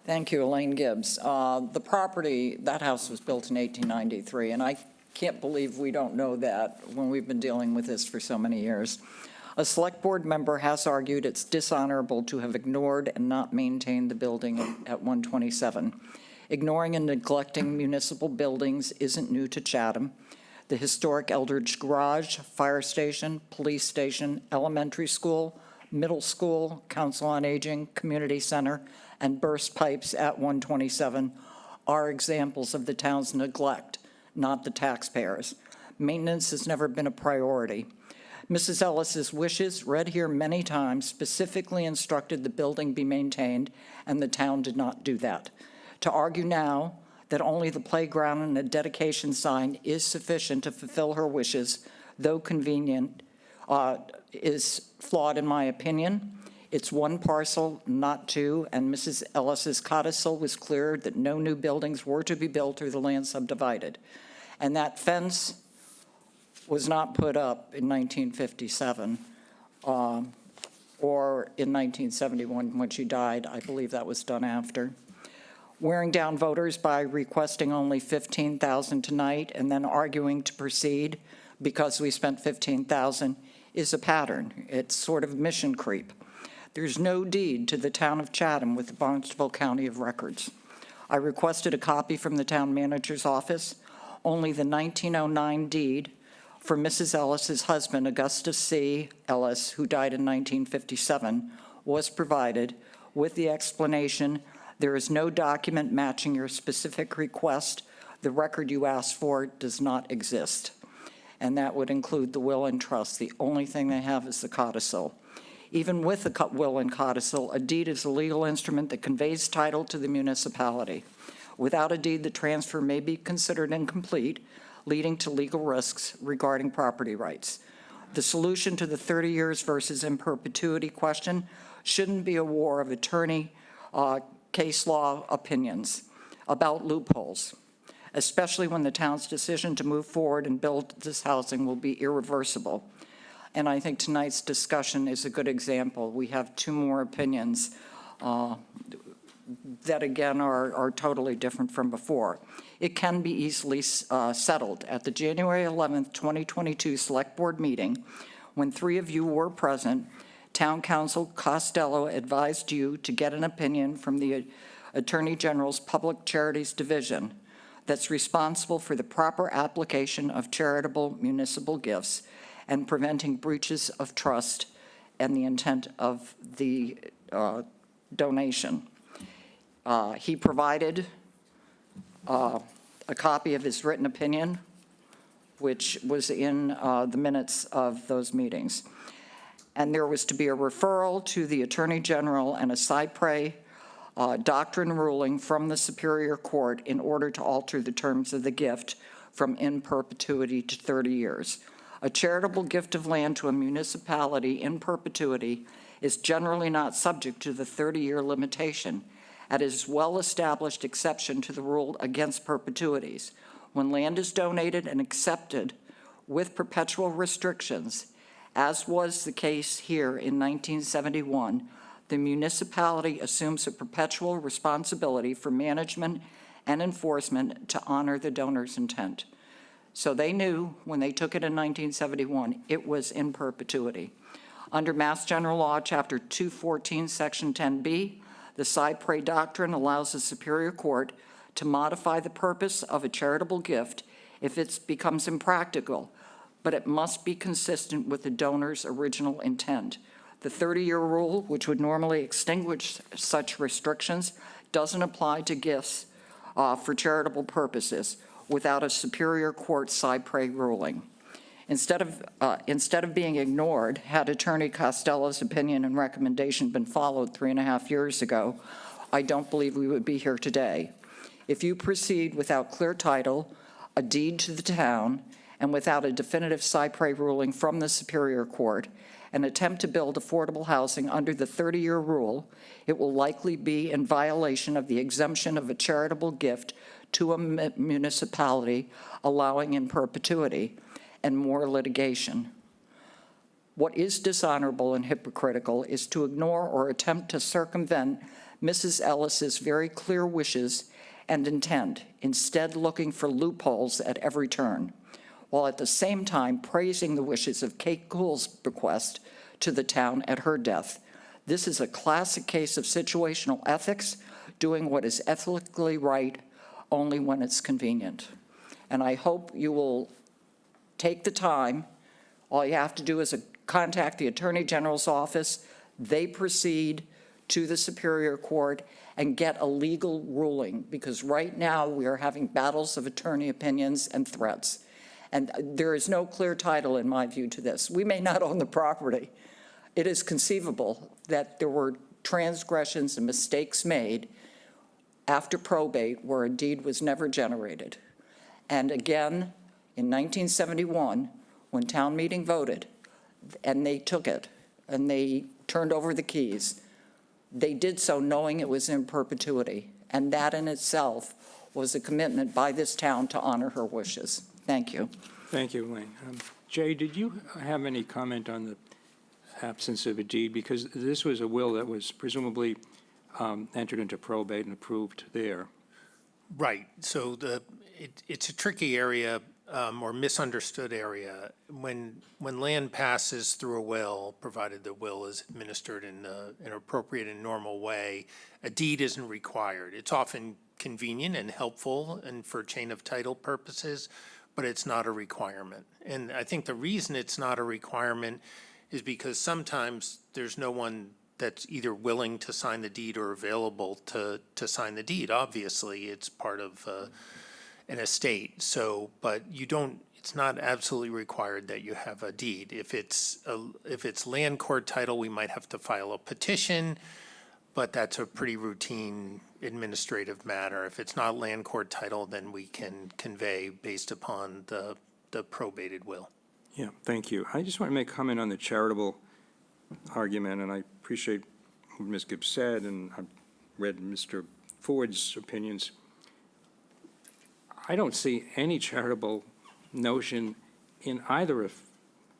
S13: Thank you, Elaine Gibbs. The property, that house was built in 1893, and I can't believe we don't know that when we've been dealing with this for so many years. A select board member has argued it's dishonorable to have ignored and not maintained the building at 127. Ignoring and neglecting municipal buildings isn't new to Chatham. The historic Eldridge Garage, fire station, police station, elementary school, middle school, council on aging, community center, and burst pipes at 127 are examples of the town's neglect, not the taxpayers. Maintenance has never been a priority. Mrs. Ellis's wishes, read here many times, specifically instructed the building be maintained, and the town did not do that. To argue now that only the playground and a dedication sign is sufficient to fulfill her wishes, though convenient, is flawed in my opinion. It's one parcel, not two, and Mrs. Ellis's codicil was clear that no new buildings were to be built or the land subdivided. And that fence was not put up in 1957 or in 1971 when she died. I believe that was done after. Wearing down voters by requesting only $15,000 tonight and then arguing to proceed because we spent $15,000 is a pattern. It's sort of mission creep. There's no deed to the town of Chatham with the Barnstable County of Records. I requested a copy from the town manager's office. Only the 1909 deed for Mrs. Ellis's husband, Augustus C. Ellis, who died in 1957, was provided with the explanation, there is no document matching your specific request. The record you asked for does not exist. And that would include the will and trust. The only thing they have is the codicil. Even with the will and codicil, a deed is a legal instrument that conveys title to the municipality. Without a deed, the transfer may be considered incomplete, leading to legal risks regarding property rights. The solution to the 30 years versus in perpetuity question shouldn't be a war of attorney case law opinions about loopholes, especially when the town's decision to move forward and build this housing will be irreversible. And I think tonight's discussion is a good example. We have two more opinions that again are totally different from before. It can be easily settled. At the January 11th, 2022 Select Board meeting, when 3 of you were present, Town Council Costello advised you to get an opinion from the Attorney General's Public Charities Division that's responsible for the proper application of charitable municipal gifts and preventing breaches of trust and the intent of the donation. He provided a copy of his written opinion, which was in the minutes of those meetings. And there was to be a referral to the Attorney General and a cypre doctrine ruling from the Superior Court in order to alter the terms of the gift from in perpetuity to 30 years. A charitable gift of land to a municipality in perpetuity is generally not subject to the 30-year limitation. It is well-established exception to the rule against perpetuities. When land is donated and accepted with perpetual restrictions, as was the case here in 1971, the municipality assumes a perpetual responsibility for management and enforcement to honor the donor's intent. So they knew when they took it in 1971, it was in perpetuity. Under Mass General Law, Chapter 214, Section 10B, the cypre doctrine allows the Superior Court to modify the purpose of a charitable gift if it becomes impractical, but it must be consistent with the donor's original intent. The 30-year rule, which would normally extinguish such restrictions, doesn't apply to gifts for charitable purposes without a Superior Court cypre ruling. Instead of being ignored, had Attorney Costello's opinion and recommendation been followed 3.5 years ago, I don't believe we would be here today. If you proceed without clear title, a deed to the town, and without a definitive cypre ruling from the Superior Court, and attempt to build affordable housing under the 30-year rule, it will likely be in violation of the exemption of a charitable gift to a municipality, allowing in perpetuity, and more litigation. What is dishonorable and hypocritical is to ignore or attempt to circumvent Mrs. Ellis's very clear wishes and intent, instead looking for loopholes at every turn, while at the same time praising the wishes of Kate Gould's bequest to the town at her death. This is a classic case of situational ethics, doing what is ethically right only when it's convenient. And I hope you will take the time. All you have to do is contact the Attorney General's office. They proceed to the Superior Court and get a legal ruling, because right now we are having battles of attorney opinions and threats. And there is no clear title, in my view, to this. We may not own the property. It is conceivable that there were transgressions and mistakes made after probate where a deed was never generated. And again, in 1971, when town meeting voted, and they took it, and they turned over the keys, they did so knowing it was in perpetuity. And that in itself was a commitment by this town to honor her wishes. Thank you.
S1: Thank you, Elaine. Jay, did you have any comment on the absence of a deed? Because this was a will that was presumably entered into probate and approved there.
S21: Right, so it's a tricky area or misunderstood area. When land passes through a will, provided the will is administered in an appropriate and normal way, a deed isn't required. It's often convenient and helpful and for chain of title purposes, but it's not a requirement. And I think the reason it's not a requirement is because sometimes there's no one that's either willing to sign the deed or available to sign the deed. Obviously, it's part of an estate. So, but you don't, it's not absolutely required that you have a deed. If it's land court title, we might have to file a petition, but that's a pretty routine administrative matter. If it's not land court title, then we can convey based upon the probated will.
S1: Yeah, thank you. I just want to make a comment on the charitable argument, and I appreciate what Ms. Gibbs said, and I've read Mr. Ford's opinions. I don't see any charitable notion in either of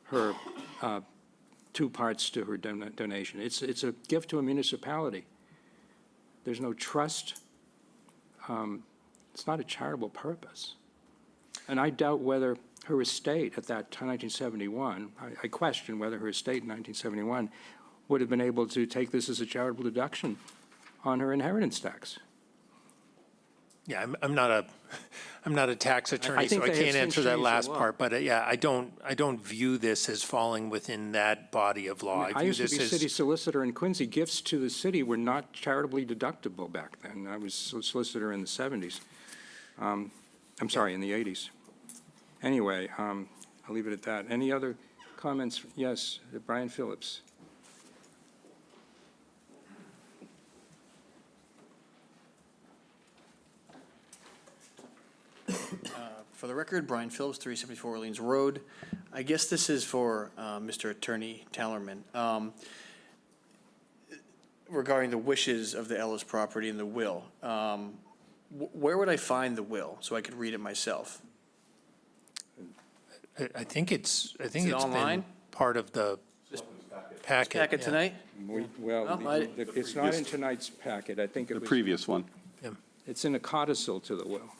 S1: her two parts to her donation. It's a gift to a municipality. there's no trust, it's not a charitable purpose. And I doubt whether her estate at that time, 1971, I question whether her estate in 1971 would have been able to take this as a charitable deduction on her inheritance tax.
S21: Yeah, I'm not a tax attorney, so
S1: think
S21: I
S1: they have
S21: can't
S1: since
S21: answer that
S1: changed the
S21: last
S1: law.
S21: part. But yeah, I don't view this as falling within that body of law.
S1: I
S21: view
S1: used to
S21: this
S1: be
S21: as-
S1: city solicitor in Quincy. Gifts to the city were not charitably deductible back then. I was a solicitor in the 70s. I'm sorry, in the 80s. Anyway, I'll leave it at that. Any other comments? Yes, Brian Phillips.
S9: For the record, Brian Phillips, 374 Orleans Road. I guess this is for Mr. Attorney Tallerman. Regarding the wishes of the Ellis property and the will, where would I find the will so I could read it myself?
S21: I think it's
S9: it
S21: been
S9: online?
S21: part of the packet.
S9: Packet
S21: yeah.
S9: tonight?
S1: Well,
S9: Well,
S1: it's not in tonight's packet. I think it
S4: The
S1: was.
S4: previous one.
S1: It's in a codicil to the will.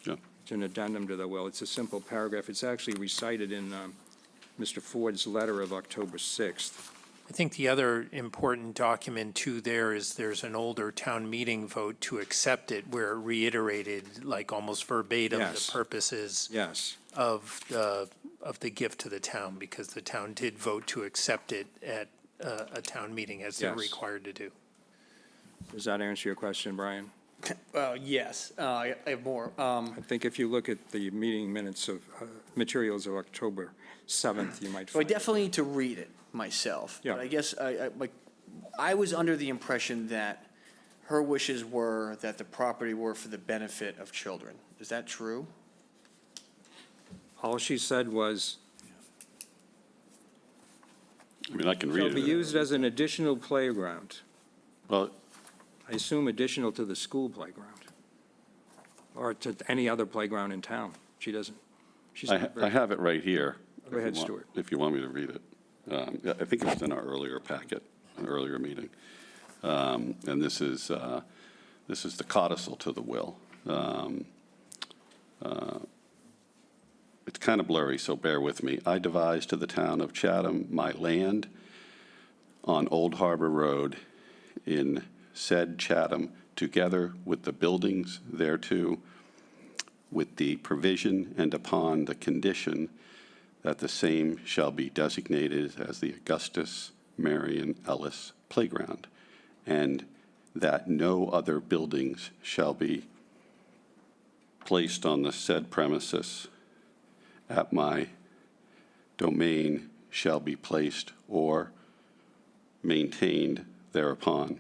S4: Yeah.
S1: It's an addendum to the will. It's a simple paragraph. It's actually recited in Mr. Ford's letter of October 6th.
S21: I think the other important document too there is there's an older town meeting vote to accept it where it reiterated like almost verbatim
S1: Yes.
S21: the purposes
S1: Yes.
S21: of the gift to the town, because the town did vote to accept it at a town meeting as they're
S1: Yes.
S21: required to do.
S1: Does that answer your question, Brian?
S9: Yes, I have more.
S1: I think if you look at the meeting minutes of materials of October 7th, you might
S9: So I
S1: find.
S9: definitely need to read it myself.
S1: Yeah.
S9: But I guess I was under the impression that her wishes were that the property were for the benefit of children. Is that true?
S1: All she said was,
S4: I mean, I can
S1: shall
S4: read
S1: be
S4: it.
S1: used as an additional playground.
S4: Well,
S1: I assume additional to the school playground, or to any other playground in town. She doesn't, she's
S4: I
S1: not very.
S4: have it right here.
S1: Go
S4: if
S1: ahead,
S4: you want-
S1: Stuart.
S4: If you want me to read it. Yeah, I think it was in our earlier packet, an earlier meeting. And this is the codicil to the will. It's kind of blurry, so bear with me. I devise to the town of Chatham my land on Old Harbor Road in said Chatham, together with the buildings thereto, with the provision and upon the condition that the same shall be designated as the Augustus Marion Ellis Playground, and that no other buildings shall be placed on the said premises at my domain shall be placed or maintained thereupon.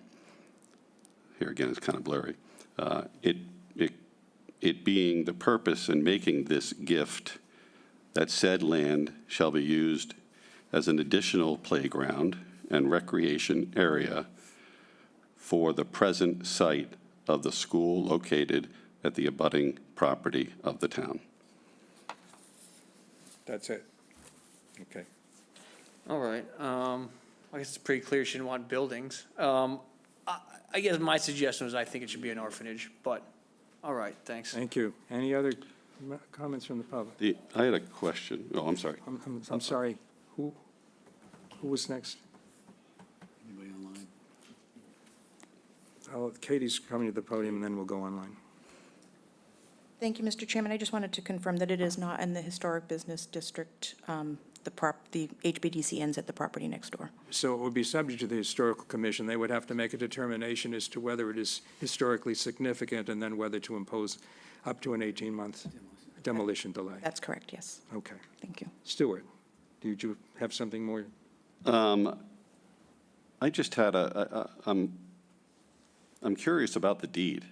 S4: Here again, it's kind of blurry. It being the purpose in making this gift that said land shall be used as an additional playground and recreation area for the present site of the school located at the abutting property of the town.
S1: That's it. Okay.
S9: All right. I guess it's pretty clear she didn't want buildings. I guess my suggestion was I think it should be an orphanage, but, all right, thanks.
S1: Thank you. Any other comments from the public?
S4: I had a question. Oh, I'm sorry.
S1: I'm sorry. Who was next?
S2: Anybody online?
S1: Katie's coming to the podium, and then we'll go online.
S5: Thank you, Mr. Chairman. I just wanted to confirm that it is not in the historic business district. The HBDC ends at the property next door.
S1: So it would be subject to the Historical Commission. They would have to make a determination as to whether it is historically significant and then whether to impose up to an 18-month demolition delay.
S5: That's correct, yes.
S1: Okay.
S5: Thank you.
S1: Stuart, did you have something more?
S4: I just had I'm curious about the deed.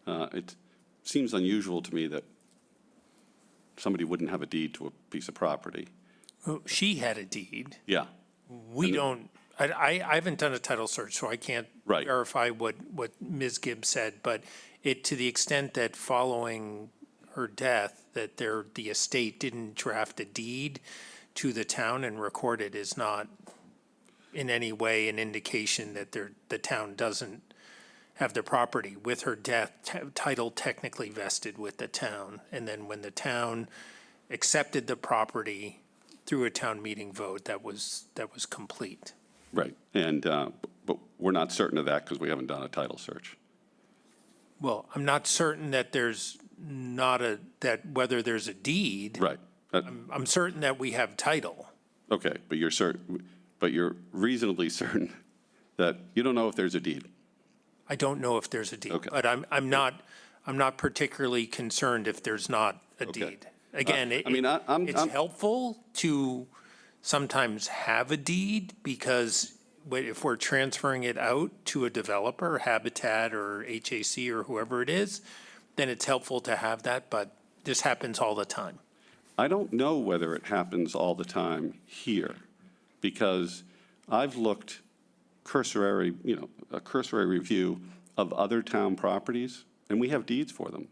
S4: It seems unusual to me that somebody wouldn't have a deed to a piece of property.
S21: Oh, she had a deed.
S4: Yeah.
S21: We don't, I haven't done a title search, so I can't
S4: Right.
S21: verify what Ms. Gibbs said, but to the extent that following her death, that the estate didn't draft a deed to the town and record it is not in any way an indication that the town doesn't have the property with her death, title technically vested with the town. And then when the town accepted the property through a town meeting vote, that was complete.
S4: Right, and, but we're not certain of that because we haven't done a title search.
S21: Well, I'm not certain that there's not that whether there's a deed.
S4: Right.
S21: I'm certain that we have title.
S4: Okay, but you're reasonably certain that you don't know if there's a deed.
S21: I don't know if there's a deed,
S4: Okay.
S21: but I'm not particularly concerned if there's not a
S4: Okay.
S21: deed. Again, it's helpful to sometimes have a deed because if we're transferring it out to a developer, Habitat or HAC or whoever it is, then it's helpful to have that, but this happens all the time.
S4: I don't know whether it happens all the time here, because I've looked a cursory review of other town properties, and we have deeds for them.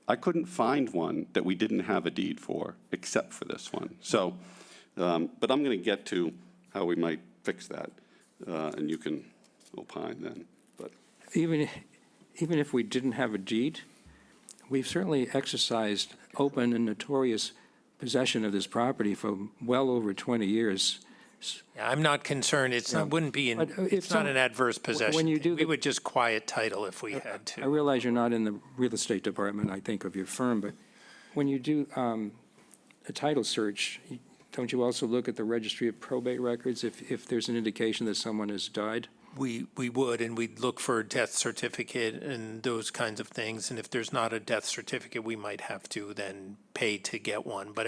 S4: I couldn't find one that we didn't have a deed for, except for this one. So, but I'm going to get to how we might fix that, and you can opine then. But
S1: Even if we didn't have a deed, we've certainly exercised open and notorious possession of this property for well over 20 years.
S21: Yeah, I'm not concerned, it's not, wouldn't be,
S1: But if
S21: it's not an adverse possession.
S1: when you do
S21: We would just quiet title if we had
S1: I
S21: to.
S1: realize you're not in the real estate department, I think, of your firm, but when you do a title search, don't you also look at the registry of probate records if there's an indication that someone has died?
S21: We would, and we'd look for a death certificate and those kinds of things. And if there's not a death certificate, we might have to then pay to get one. But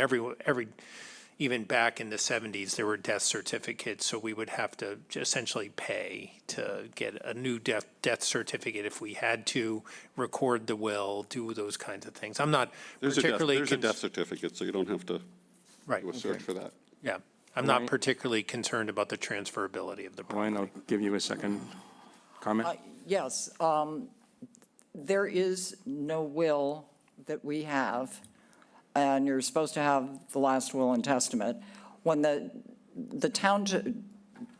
S21: even back in the 70s, there were death certificates, so we would have to essentially pay to get a new death certificate if we had to record the will, do those kinds of things. I'm not particularly.
S4: There's a death certificate, so you don't have to
S21: Right.
S4: do a search for that.
S21: Yeah, I'm not particularly concerned about the transferability of the property.
S1: Ryan, I'll give you a second comment.
S13: Yes, there is no will that we have, and you're supposed to have the last will and testament. When the town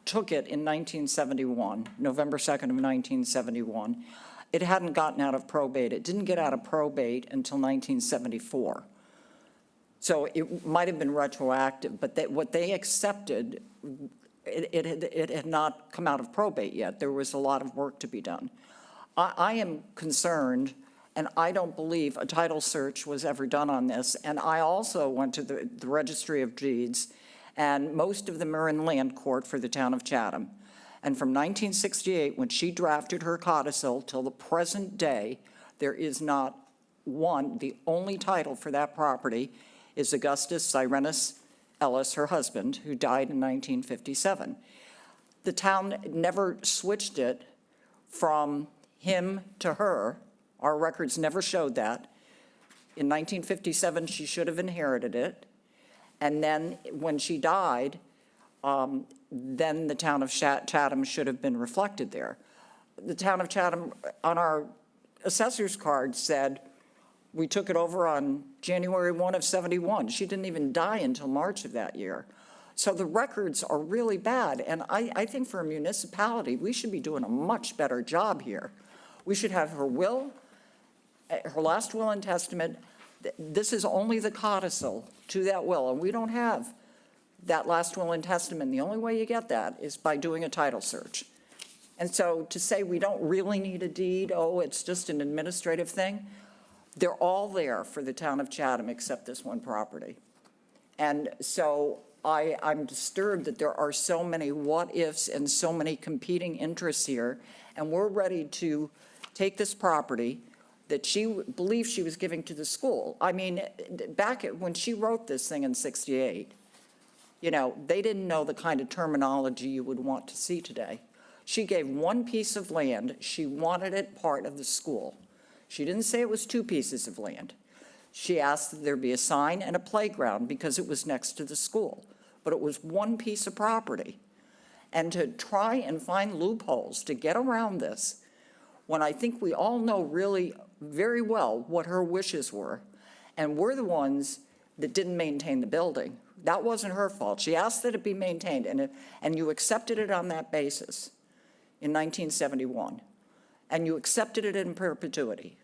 S13: took it in 1971, November 2nd of 1971, it hadn't gotten out of probate. It didn't get out of probate until 1974. So it might have been retroactive, but what they accepted, it had not come out of probate yet. There was a lot of work to be done. I am concerned, and I don't believe a title search was ever done on this. And I also went to the Registry of Deeds, and most of them are in land court for the town of Chatham. And from 1968, when she drafted her codicil till the present day, there is not one. The only title for that property is Augustus Cyrenus Ellis, her husband, who died in 1957. The town never switched it from him to her. Our records never showed that. In 1957, she should have inherited it. And then when she died, then the town of Chatham should have been reflected there. The town of Chatham, on our assessor's card, said, we took it over on January 1 of 71. She didn't even die until March of that year. So the records are really bad. And I think for a municipality, we should be doing a much better job here. We should have her will, her last will and testament. This is only the codicil to that will, and we don't have that last will and testament. The only way you get that is by doing a title search. And so to say we don't really need a deed, it's just an administrative thing, they're all there for the town of Chatham except this one property. And so I'm disturbed that there are so many what-ifs and so many competing interests here, and we're ready to take this property that she believed she was giving to the school. I mean, back when she wrote this thing in 68, they didn't know the kind of terminology you would want to see today. She gave one piece of land. She wanted it part of the school. She didn't say it was two pieces of land. She asked that there be a sign and a playground because it was next to the school. But it was one piece of property. And to try and find loopholes to get around this, when I think we all know really very well what her wishes were, and we're the ones that didn't maintain the building. That wasn't her fault. She asked that it be maintained, and you accepted it on that basis in 1971. and you accepted it in perpetuity.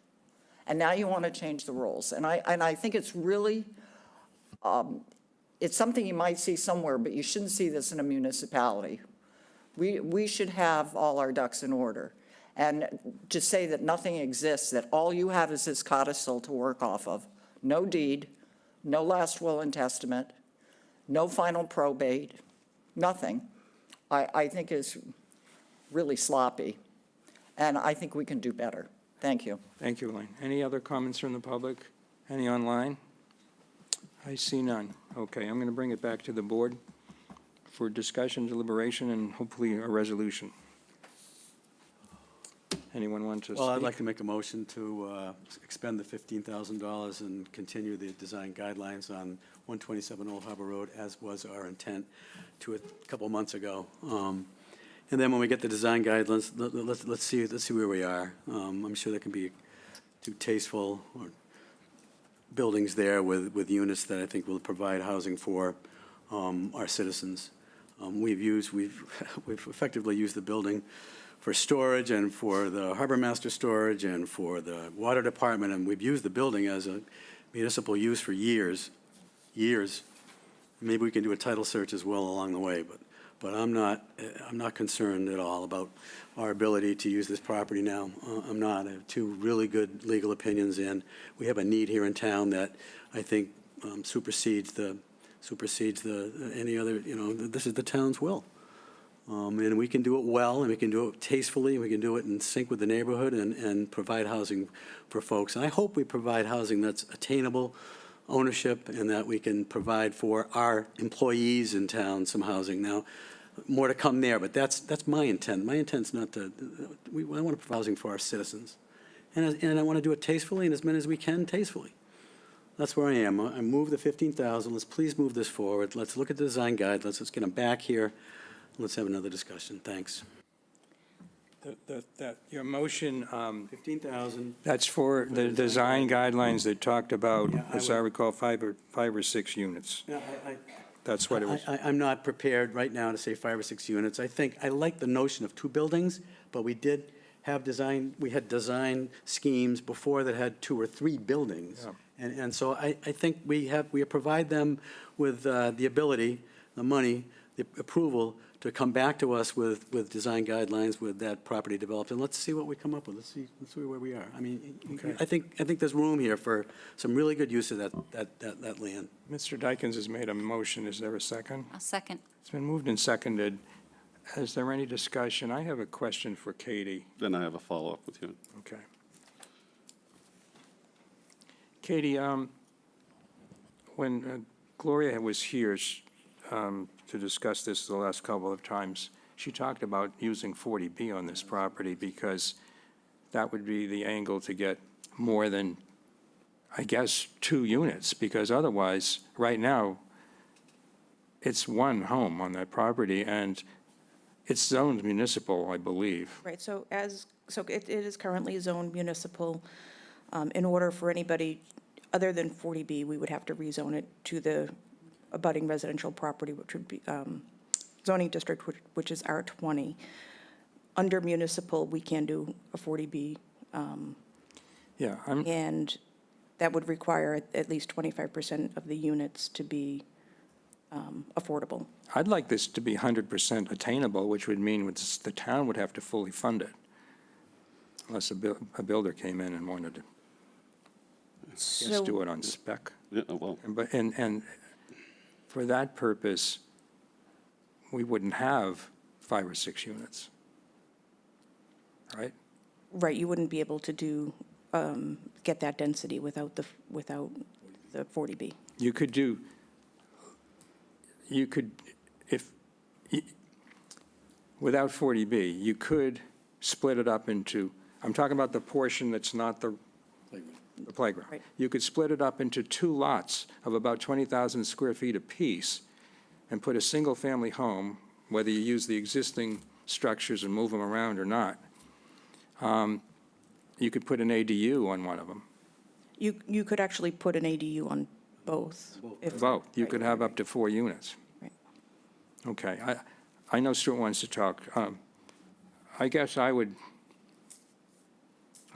S13: And now you want to change the rules. And I think it's really, it's something you might see somewhere, but you shouldn't see this in a municipality. We should have all our ducks in order. And to say that nothing exists, that all you have is this codicil to work off of, no deed, no last will and testament, no final probate, nothing, I think is really sloppy. And I think we can do better. Thank you.
S1: Thank you, Elaine. Any other comments from the public? Any online? I see none. Okay, I'm going to bring it back to the board for discussion, deliberation, and hopefully a resolution. Anyone want to speak?
S2: Well, I'd like to make a motion to expend the $15,000 and continue the design guidelines on 127 Old Harbor Road, as was our intent to a couple months ago. And then when we get the design guidelines, let's see where we are. I'm sure there can be two tasteful buildings there with units that I think will provide housing for our citizens. We've effectively used the building for storage and for the harbor master storage and for the water department, and we've used the building as a municipal use for years. Maybe we can do a title search as well along the way, but I'm not concerned at all about our ability to use this property now. I'm not. I have two really good legal opinions, and we have a need here in town that I think supersedes any other, this is the town's will. And we can do it well, and we can do it tastefully, and we can do it in sync with the neighborhood and provide housing for folks. And I hope we provide housing that's attainable, ownership, and that we can provide for our employees in town some housing. Now, more to come there, but that's my intent. My intent's not to, I want to provide housing for our citizens. And I want to do it tastefully and as many as we can tastefully. That's where I am. I move the $15,000. Let's please move this forward. Let's look at the design guide. Let's get them back here. Let's have another discussion. Thanks.
S1: Your motion,
S2: 15,000.
S1: that's for the design guidelines that talked about,
S2: Yeah,
S1: as I recall, five or six units.
S2: Yeah,
S1: That's what it was.
S2: I'm not prepared right now to say 5 or 6 units. I like the notion of 2 buildings, but we had design schemes before that had 2 or 3 buildings.
S1: Yeah.
S2: And so I think we provide them with the ability, the money, the approval to come back to us with design guidelines with that property developed, and let's see what we come up with. Let's see where we are. I mean,
S1: Okay.
S2: I think there's room here for some really good use of that land.
S1: Mr. Dykens has made a motion. Is there a second?
S7: I'll second.
S1: It's been moved and seconded. Is there any discussion? I have a question for Katie.
S4: Then I have a follow-up with you.
S1: Okay. Katie, when Gloria was here to discuss this the last couple of times, she talked about using 40B on this property because that would be the angle to get more than, I guess, 2 units, because otherwise, right now, it's one home on that property, and it's zoned municipal, I believe.
S5: Right, so it is currently zoned municipal. In order for anybody other than 40B, we would have to rezone it to the abutting residential property, which would be zoning district, which is R20. Under municipal, we can do a 40B.
S1: Yeah,
S5: And that would require at least 25% of the units to be affordable.
S1: I'd like this to be 100% attainable, which would mean the town would have to fully fund it, unless a builder came in and wanted to just do it on spec.
S4: Yeah, well,
S1: And for that purpose, we wouldn't have 5 or 6 units, right?
S5: Right, you wouldn't be able to get that density without the 40B.
S1: Without 40B, you could split it up into, I'm talking about the portion that's not the playground.
S5: Right.
S1: You could split it up into 2 lots of about 20,000 square feet apiece and put a single-family home, whether you use the existing structures and move them around or not. You could put an ADU on one of them.
S5: You could actually put an ADU on both.
S1: Both. You
S5: Right.
S1: could have up to 4 units.
S5: Right.
S1: Okay. I know Stuart wants to talk. I guess I would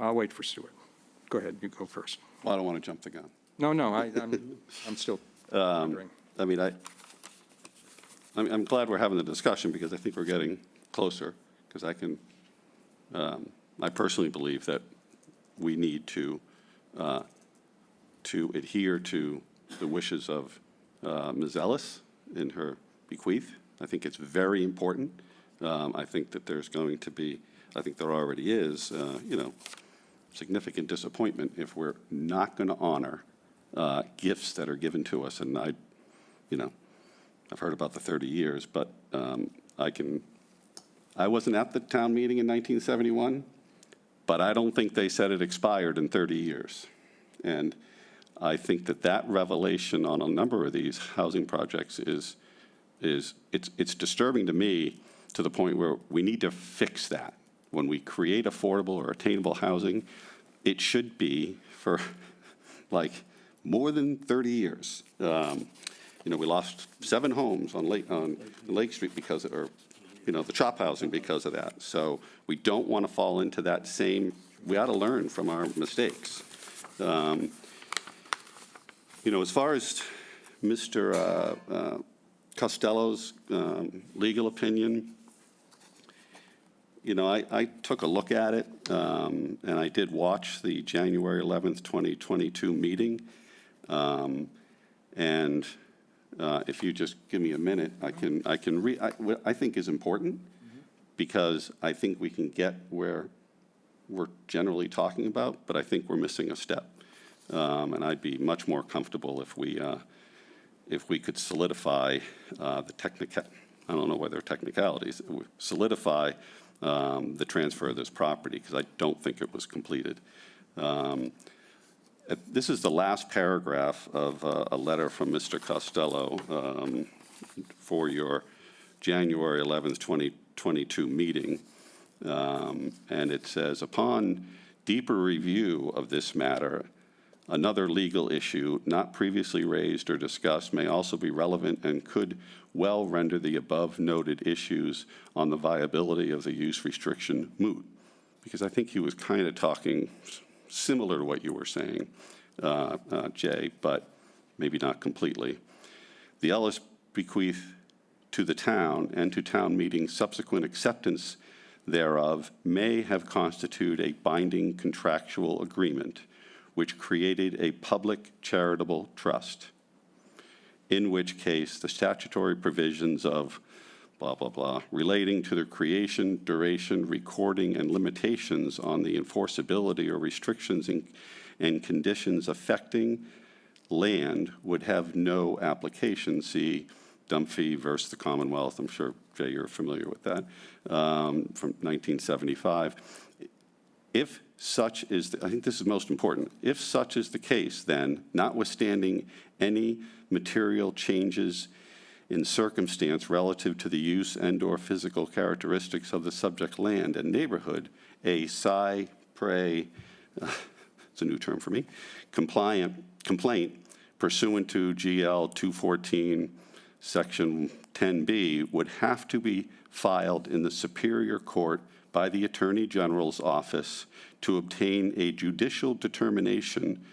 S1: I'll wait for Stuart. Go ahead, you go first.
S4: Well, I don't want to jump the gun.
S1: No, I'm still wondering.
S4: I mean, I'm glad we're having the discussion because I think we're getting closer, because I personally believe that we need to adhere to the wishes of Ms. Ellis in her bequeath. I think it's very important. I think that there's going to be, I think there already is, significant disappointment if we're not going to honor gifts that are given to us. And I've heard about the 30 years, but I wasn't at the town meeting in 1971, but I don't think they said it expired in 30 years. And I think that revelation on a number of these housing projects it's disturbing to me, to the point where we need to fix that. When we create affordable or attainable housing, it should be for more than 30 years. We lost 7 homes on Lake Street because the CHOP housing because of that. So we don't want to fall into that same, we ought to learn from our mistakes. As far as Mr. Costello's legal opinion, I took a look at it, and I did watch the January 11th, 2022 meeting. And if you just give me a minute, I can read what I think is important, because I think we can get where we're generally talking about, but I think we're missing a step. And I'd be much more comfortable if we could solidify I don't know whether technicalities, solidify the transfer of this property, because I don't think it was completed. This is the last paragraph of a letter from Mr. Costello for your January 11th, 2022 meeting. And it says, upon deeper review of this matter, another legal issue not previously raised or discussed may also be relevant and could well render the above noted issues on the viability of the use restriction moot. Because I think he was kind of talking similar to what you were saying, Jay, but maybe not completely. The Ellis bequeath to the town and to town meeting subsequent acceptance thereof may have constituted a binding contractual agreement which created a public charitable trust, in which case the statutory provisions of blah, blah, blah, relating to the creation, duration, recording, and limitations on the enforceability or restrictions and conditions affecting land would have no application. See Dunphy versus the Commonwealth. I'm sure, Jay, you're familiar with that, from 1975. If such is, I think this is most important, if such is the case, then, notwithstanding any material changes in circumstance relative to the use and/or physical characteristics of the subject land and neighborhood, a it's a new term for me, complaint pursuant to GL 214, Section 10B, would have to be filed in the Superior Court by the Attorney General's office to obtain a judicial determination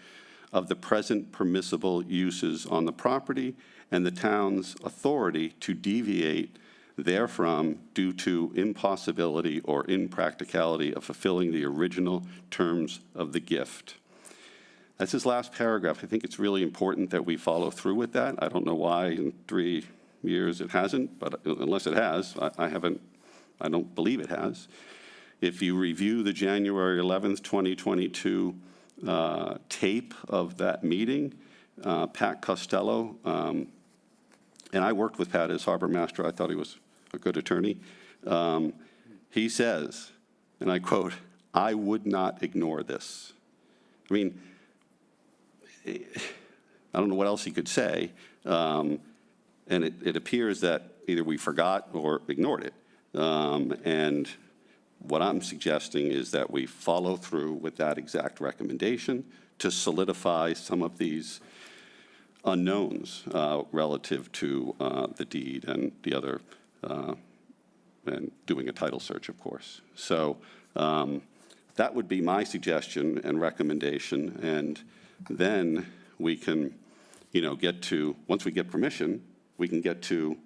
S4: of the present permissible uses on the property and the town's authority to deviate therefrom due to impossibility or impracticality of fulfilling the original terms of the gift. That's his last paragraph. I think it's really important that we follow through with that. I don't know why in 3 years it hasn't, but unless it has, I don't believe it has. If you review the January 11th, 2022 tape of that meeting, Pat Costello, and I worked with Pat as harbor master. I thought he was a good attorney. He says, and I quote, "I would not ignore this." I mean, I don't know what else he could say. And it appears that either we forgot or ignored it. And what I'm suggesting is that we follow through with that exact recommendation to solidify some of these unknowns relative to the deed and the other, and doing a title search, of course. So that would be my suggestion and recommendation, and then we can, get to, once we get permission, we can get to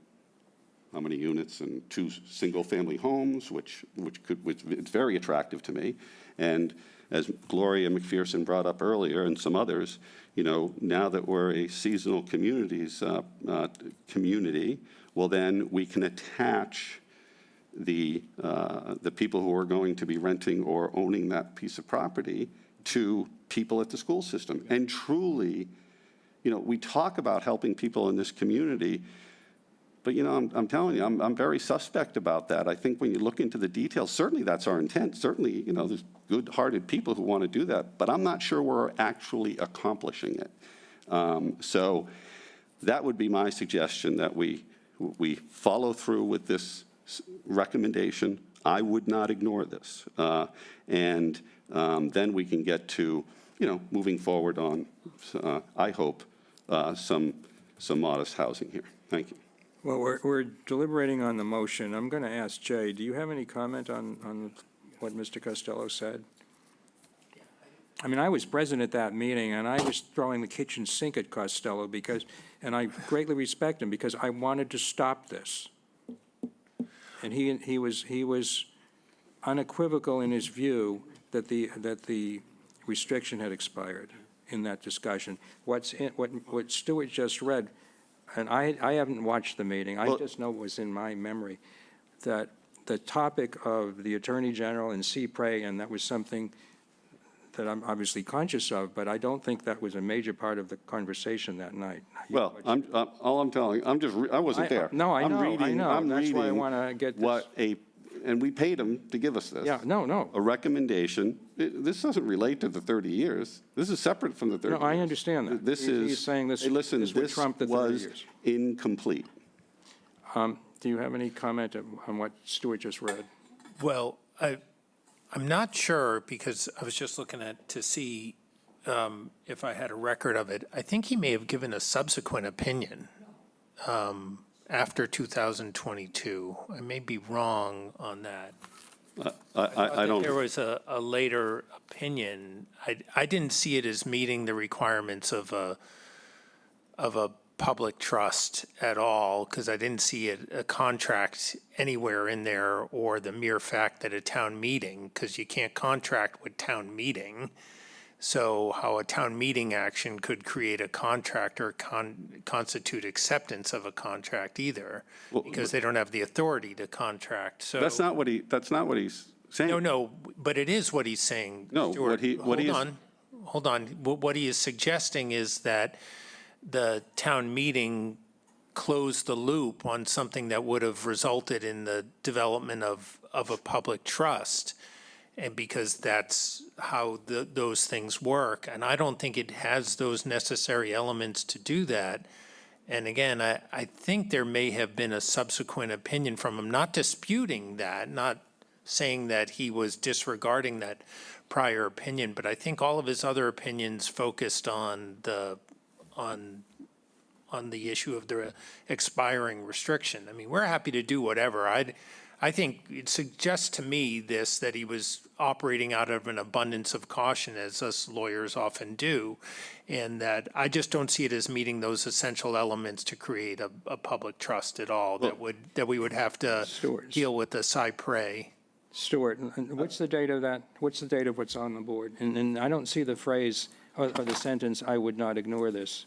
S4: how many units and 2 single-family homes, which it's very attractive to me. And as Gloria McPherson brought up earlier, and some others, now that we're a seasonal community, well, then we can attach the people who are going to be renting or owning that piece of property to people at the school system. And truly, we talk about helping people in this community, but, I'm telling you, I'm very suspect about that. I think when you look into the details, certainly that's our intent. Certainly, there's good-hearted people who want to do that, but I'm not sure we're actually accomplishing it. So that would be my suggestion, that we follow through with this recommendation. I would not ignore this. And then we can get to, moving forward on, I hope, some modest housing here. Thank you.
S1: Well, we're deliberating on the motion. I'm going to ask Jay, do you have any comment on what Mr. Costello said? I mean, I was present at that meeting, and I was throwing the kitchen sink at Costello and I greatly respect him, because I wanted to stop this. And he was unequivocal in his view that the restriction had expired in that discussion. What Stuart just read, and I haven't watched the meeting, I just know it was in my memory, that the topic of the Attorney General and CPRE, and that was something that I'm obviously conscious of, but I don't think that was a major part of the conversation that night.
S4: Well, all I'm telling you, I wasn't there.
S1: No, I know.
S4: I'm
S1: That's why I
S4: reading
S1: want to get this.
S4: And we paid him to give us this.
S1: Yeah, no.
S4: A recommendation. This doesn't relate to the 30 years. This is separate from the 30 years.
S1: No, I understand that.
S4: He's
S1: saying this
S4: would trump
S1: the 30 years.
S4: Was incomplete.
S1: Do you have any comment on what Stuart just read?
S21: Well, I'm not sure, because I was just looking to see if I had a record of it. I think he may have given a subsequent opinion after 2022. I may be wrong on that.
S4: I don't.
S21: There was a later opinion. I didn't see it as meeting the requirements of a public trust at all, because I didn't see a contract anywhere in there, or the mere fact that a town meeting, because you can't contract with town meeting. So how a town meeting action could create a contract or constitute acceptance of a contract either, because they don't have the authority to contract. So
S4: That's not what he's saying.
S21: No, but it is what he's saying.
S4: No,
S21: Stuart.
S4: what
S21: Hold on. What he is suggesting is that the town meeting closed the loop on something that would have resulted in the development of a public trust. And because that's how those things work. And I don't think it has those necessary elements to do that. And again, I think there may have been a subsequent opinion from him, not disputing that, not saying that he was disregarding that prior opinion, but I think all of his other opinions focused on the issue of the expiring restriction. I mean, we're happy to do whatever. I think it suggests to me that he was operating out of an abundance of caution, as us lawyers often do, and that I just don't see it as meeting those essential elements to create a public trust at all, that we would have to deal with the CPRE.
S1: Stuart, what's the date of that? What's the date of what's on the board? And I don't see the phrase or the sentence, "I would not ignore this."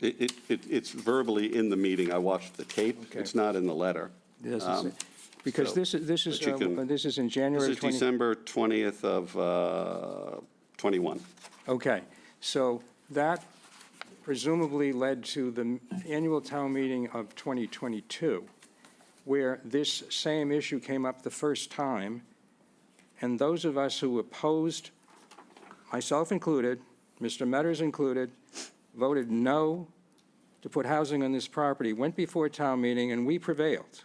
S4: It's verbally in the meeting. I watched the tape.
S1: Okay.
S4: It's not in the letter.
S1: Because this is in January.
S4: This is December 20th of 21.
S1: Okay, so that presumably led to the annual town meeting of 2022, where this same issue came up the first time, and those of us who opposed, myself included, Mr. Metters included, voted no to put housing on this property, went before town meeting, and we prevailed.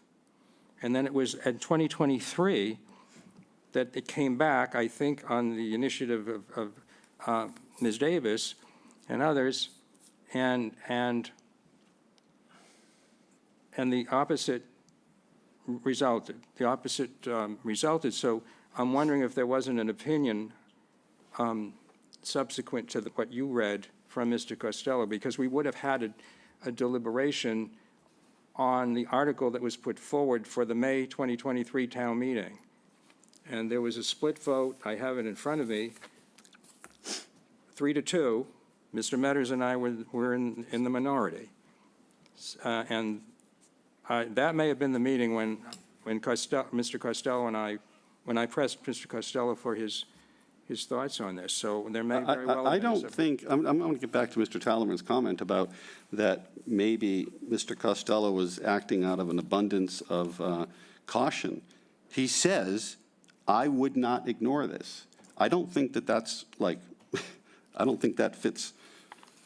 S1: And then it was at 2023 that it came back, I think, on the initiative of Ms. Davis and others, and the opposite resulted. So I'm wondering if there wasn't an opinion subsequent to what you read from Mr. Costello, because we would have had a deliberation on the article that was put forward for the May 2023 town meeting. And there was a split vote, I have it in front of me, 3-2. Mr. Metters and I were in the minority. And that may have been the meeting when Mr. Costello and when I pressed Mr. Costello for his thoughts on this. So there may very well have been
S4: I don't think, I'm going to get back to Mr. Tallerman's comment about that maybe Mr. Costello was acting out of an abundance of caution. He says, I would not ignore this. I don't think that that's like, I don't think that fits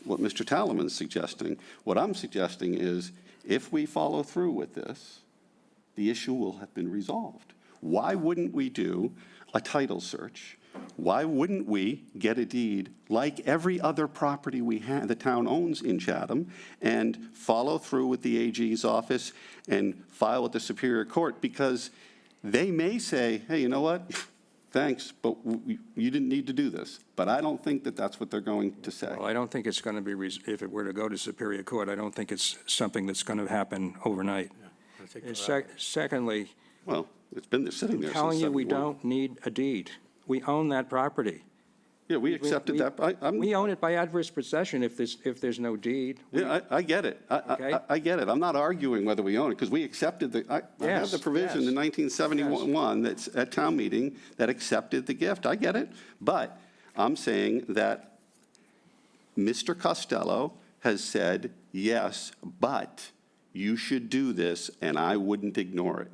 S4: what Mr. Tallerman's suggesting. What I'm suggesting is if we follow through with this, the issue will have been resolved. Why wouldn't we do a title search? Why wouldn't we get a deed like every other property the town owns in Chatham and follow through with the AG's office and file with the Superior Court? Because they may say, hey, you know what? Thanks, but you didn't need to do this. But I don't think that that's what they're going to say.
S1: Well, I don't think it's going to be, if it were to go to Superior Court, I don't think it's something that's going to happen overnight. And secondly,
S4: well, it's been sitting there
S1: I'm
S4: since
S1: telling you, we
S4: 71.
S1: don't need a deed. We own that property.
S4: Yeah, we accepted that.
S1: We own it by adverse possession if there's no deed.
S4: Yeah, I get it.
S1: Okay.
S4: I get it. I'm not arguing whether we own it, because we accepted I have
S1: Yes,
S4: the provision in 1971 that's at town meeting that accepted the gift. I get it. But I'm saying that Mr. Costello has said, yes, but you should do this, and I wouldn't ignore it.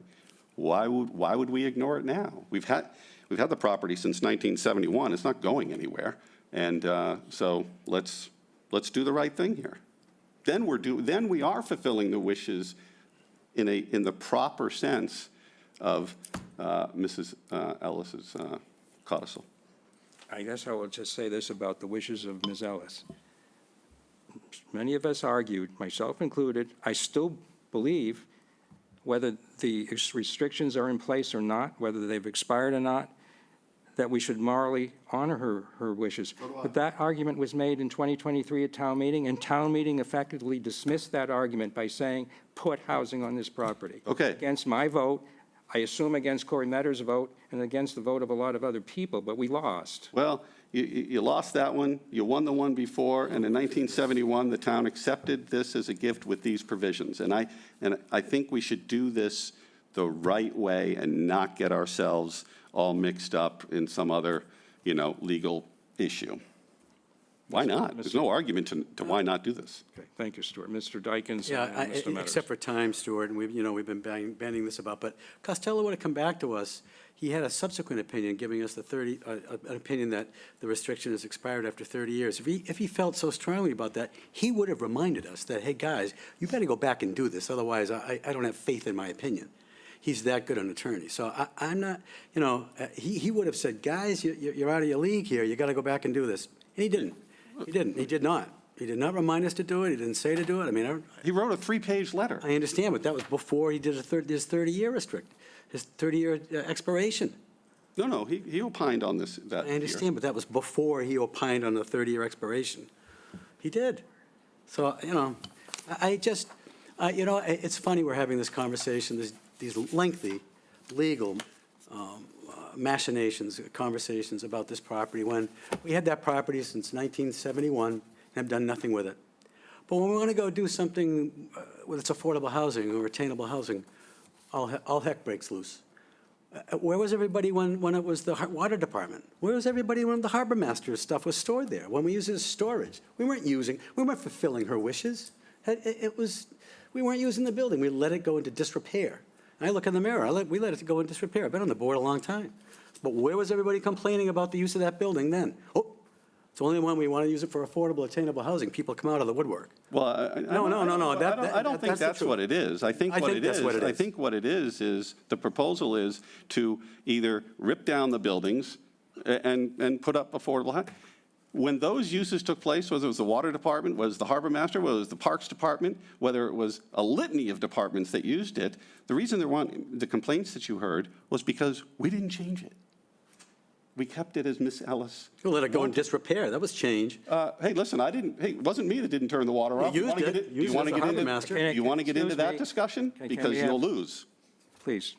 S4: Why would we ignore it now? We've had the property since 1971. It's not going anywhere. And so let's do the right thing here. Then we are fulfilling the wishes in the proper sense of Mrs. Ellis's codicil.
S1: I guess I will just say this about the wishes of Ms. Ellis. Many of us argued, myself included, I still believe whether the restrictions are in place or not, whether they've expired or not, that we should morally honor her wishes. But that argument was made in 2023 at town meeting, and town meeting effectively dismissed that argument by saying, put housing on this property.
S4: Okay.
S1: Against my vote, I assume against Corey Metters' vote, and against the vote of a lot of other people, but we lost.
S4: Well, you lost that one, you won the one before, and in 1971, the town accepted this as a gift with these provisions. And I think we should do this the right way and not get ourselves all mixed up in some other, legal issue. Why not? There's no argument to why not do this.
S1: Okay, thank you, Stuart. Mr. Dykens
S2: Yeah,
S1: and Mr. Metters.
S2: except for time, Stuart, and we've been banding this about, but Costello would have come back to us. He had a subsequent opinion giving us an opinion that the restriction has expired after 30 years. If he felt so strongly about that, he would have reminded us that, hey, guys, you better go back and do this, otherwise I don't have faith in my opinion. He's that good an attorney. So I'm not, he would have said, guys, you're out of your league here, you got to go back and do this. And he didn't. He didn't. He did not. He did not remind us to do it. He didn't say to do it. I mean,
S4: He wrote a 3-page letter.
S2: I understand, but that was before he did his 30-year his 30-year expiration.
S4: No, he opined on this.
S2: I understand, but that was before he opined on the 30-year expiration. He did. So, I just, it's funny we're having this conversation, these lengthy legal machinations, conversations about this property, when we had that property since 1971 and have done nothing with it. But when we want to go do something with its affordable housing or attainable housing, all heck breaks loose. Where was everybody when it was the water department? Where was everybody when the harbor master's stuff was stored there? When we used it as storage? We weren't fulfilling her wishes. We weren't using the building. We let it go into disrepair. I look in the mirror, we let it go into disrepair. I've been on the board a long time. But where was everybody complaining about the use of that building then? Oh, it's only when we want to use it for affordable, attainable housing, people come out of the woodwork.
S4: Well,
S2: No.
S4: I don't think that's what it is. I think what it is the proposal is to either rip down the buildings and put up affordable housing. When those uses took place, whether it was the water department, whether it was the harbor master, whether it was the parks department, whether it was a litany of departments that used it, the reason there weren't the complaints that you heard was because we didn't change it. We kept it as Miss Ellis.
S2: We'll let it go in disrepair. That was change.
S4: Hey, listen, it wasn't me that didn't turn the water off.
S2: used
S4: wanna
S2: it.
S4: get
S2: Used
S4: Do you
S2: it
S4: want
S2: as
S4: to
S2: a
S4: get
S2: harbor
S4: into,
S2: master.
S4: do you want to get into
S1: Excuse
S4: that
S1: me.
S4: discussion?
S1: Can
S4: Because
S1: we
S4: you'll
S1: have-
S4: lose.
S1: Please.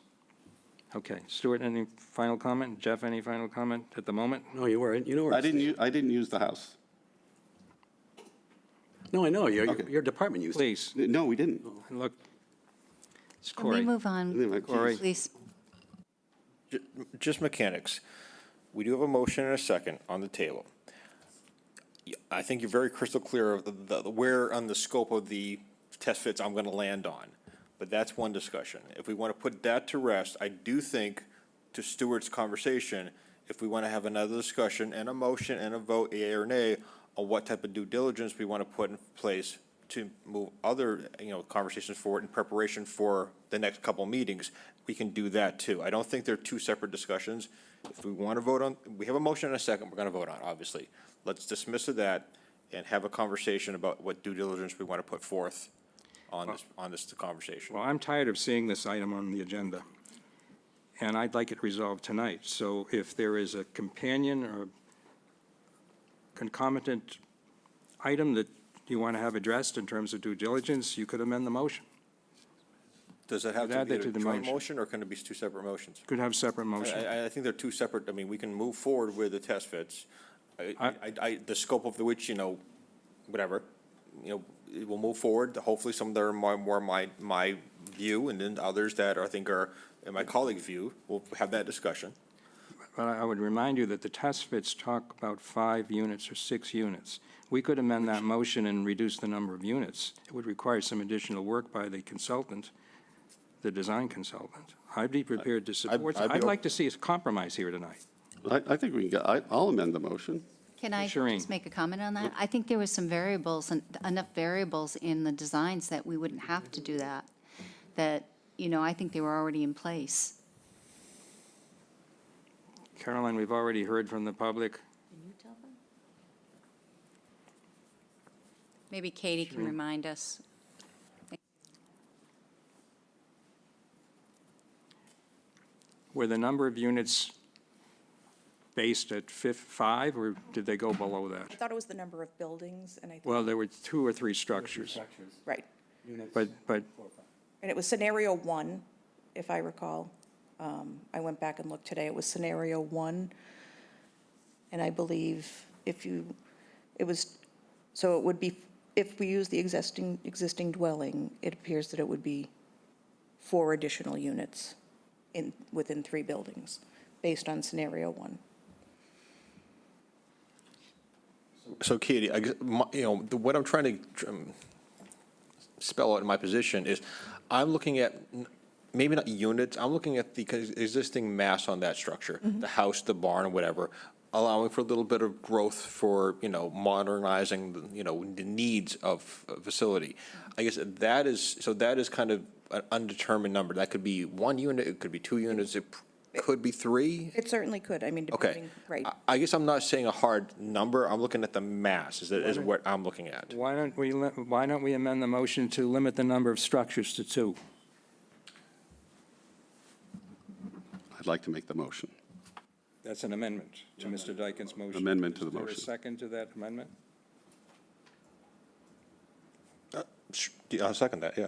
S1: Okay, Stuart, any final comment? Jeff, any final comment at the moment?
S2: No, you weren't. You know where
S4: I
S2: it is.
S4: didn't use the house.
S2: No, I know.
S4: Okay.
S2: Your department used it.
S1: Please,
S4: No, we didn't.
S1: look. It's
S7: Can we
S1: Corey.
S7: move on,
S1: Corey.
S7: please?
S8: Just mechanics. We do have a motion and a second on the table. I think you're very crystal clear of where on the scope of the test fits I'm going to land on, but that's one discussion. If we want to put that to rest, I do think, to Stuart's conversation, if we want to have another discussion and a motion and a vote, yea or nay, on what type of due diligence we want to put in place to move other, conversations forward in preparation for the next couple meetings, we can do that too. I don't think they're two separate discussions. If we want to vote on, we have a motion and a second, we're going to vote on, obviously. Let's dismiss of that and have a conversation about what due diligence we want to put forth on this conversation.
S1: Well, I'm tired of seeing this item on the agenda, and I'd like it resolved tonight. So if there is a companion or concomitant item that you want to have addressed in terms of due diligence, you could amend the motion.
S8: Does it have
S1: Could
S8: to
S1: add
S8: be
S1: that
S8: a
S1: to the
S8: joint
S1: motion.
S8: motion, or can it be two separate motions?
S1: Could have separate motion.
S8: I think they're two separate, we can move forward with the test fits. The scope of which, whatever, it will move forward. Hopefully some that are more my view, and then others that I think are in my colleague's view, we'll have that discussion.
S1: But I would remind you that the test fits talk about 5 units or 6 units. We could amend that motion and reduce the number of units. It would require some additional work by the consultant, the design consultant. I'd be prepared to support.
S4: I'd be
S1: I'd like to see a compromise here tonight.
S4: I think we can I'll amend the motion.
S7: Can I
S1: Shireen.
S7: just make a comment on that? I think there was some variables, and enough variables in the designs that we wouldn't have to do that. That, I think they were already in place.
S1: Caroline, we've already heard from the public.
S7: Can you tell them? Maybe Katie can remind us.
S1: Were the number of units based at 5, or did they go below
S5: I
S1: that?
S5: thought it was the number of buildings, and I think,
S1: Well, there were 2 or 3 structures,
S5: right.
S1: but
S5: And it was scenario 1, if I recall. I went back and looked today. It was scenario 1. And I believe so it would be, if we use the existing dwelling, it appears that it would be 4 additional units within 3 buildings, based on scenario 1.
S8: So Katie, what I'm trying to spell out in my position is, I'm looking at, maybe not units, I'm looking at the existing mass on that structure, the house, the barn, whatever, allowing for a little bit of growth for, modernizing, the needs of a facility. I guess that is kind of an undetermined number. That could be 1 unit, it could be 2 units, it could be 3.
S5: It certainly could,
S8: Okay.
S5: depending, right.
S8: I guess I'm not saying a hard number, I'm looking at the mass, is what I'm looking at.
S1: why don't we amend the motion to limit the number of structures to 2?
S4: I'd like to make the motion.
S1: That's an amendment to Mr. Dyken's motion.
S4: Amendment to the
S1: Is there
S4: motion.
S1: a second to that amendment?
S8: I'll second that, yeah.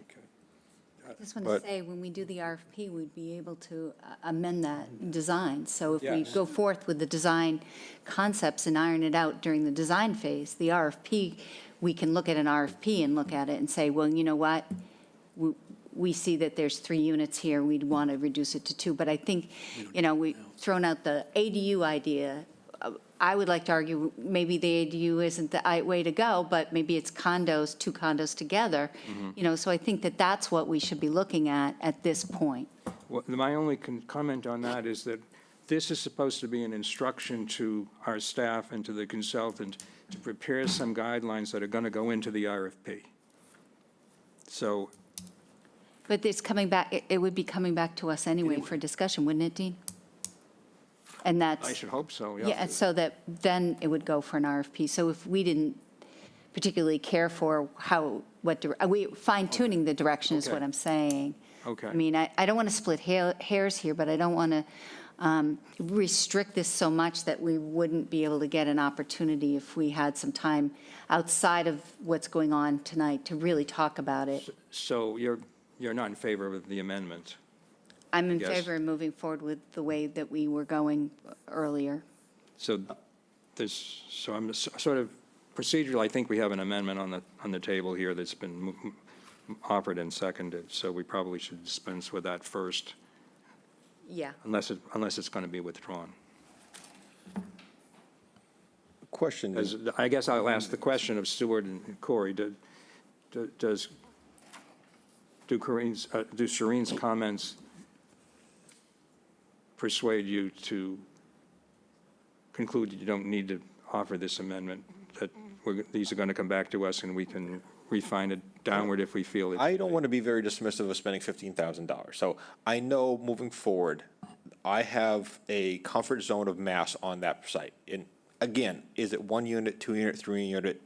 S1: Okay.
S7: I just want to
S8: But-
S7: say, when we do the RFP, we'd be able to amend that design. So if we
S1: Yes.
S7: go forth with the design concepts and iron it out during the design phase, the RFP, we can look at an RFP and look at it and say, well, you know what? We see that there's 3 units here, we'd want to reduce it to 2. But I think, we've thrown out the ADU idea. I would like to argue, maybe the ADU isn't the way to go, but maybe it's condos, 2 condos together. So I think that that's what we should be looking at this point.
S1: Well, my only comment on that is that this is supposed to be an instruction to our staff and to the consultant to prepare some guidelines that are going to go into the RFP. So
S7: But it's coming back, it would be coming back to us anyway for discussion, wouldn't it, Dean? And that's.
S1: I should hope so, yeah.
S7: Yeah, so that then it would go for an RFP. So if we didn't particularly care for we fine tuning the direction is what
S1: Okay.
S7: I'm saying.
S1: Okay.
S7: I mean, I don't want to split hairs here, but I don't want to restrict this so much that we wouldn't be able to get an opportunity if we had some time outside of what's going on tonight to really talk about it.
S1: So you're not in favor of the amendment?
S7: I'm in
S1: Yes.
S7: favor of moving forward with the way that we were going earlier.
S1: So I'm sort of procedural, I think we have an amendment on the table here that's been offered and seconded, so we probably should dispense with that first,
S7: Yeah.
S1: unless it's going to be withdrawn.
S8: Question.
S1: I guess I'll ask the question of Stuart and Corey. Do Shireen's comments persuade you to conclude that you don't need to offer this amendment, that these are going to come back to us and we can refine it downward if we feel it?
S8: I don't want to be very dismissive of spending $15,000. So I know moving forward, I have a comfort zone of mass on that site. And again, is it 1 unit, 2 unit, 3 unit?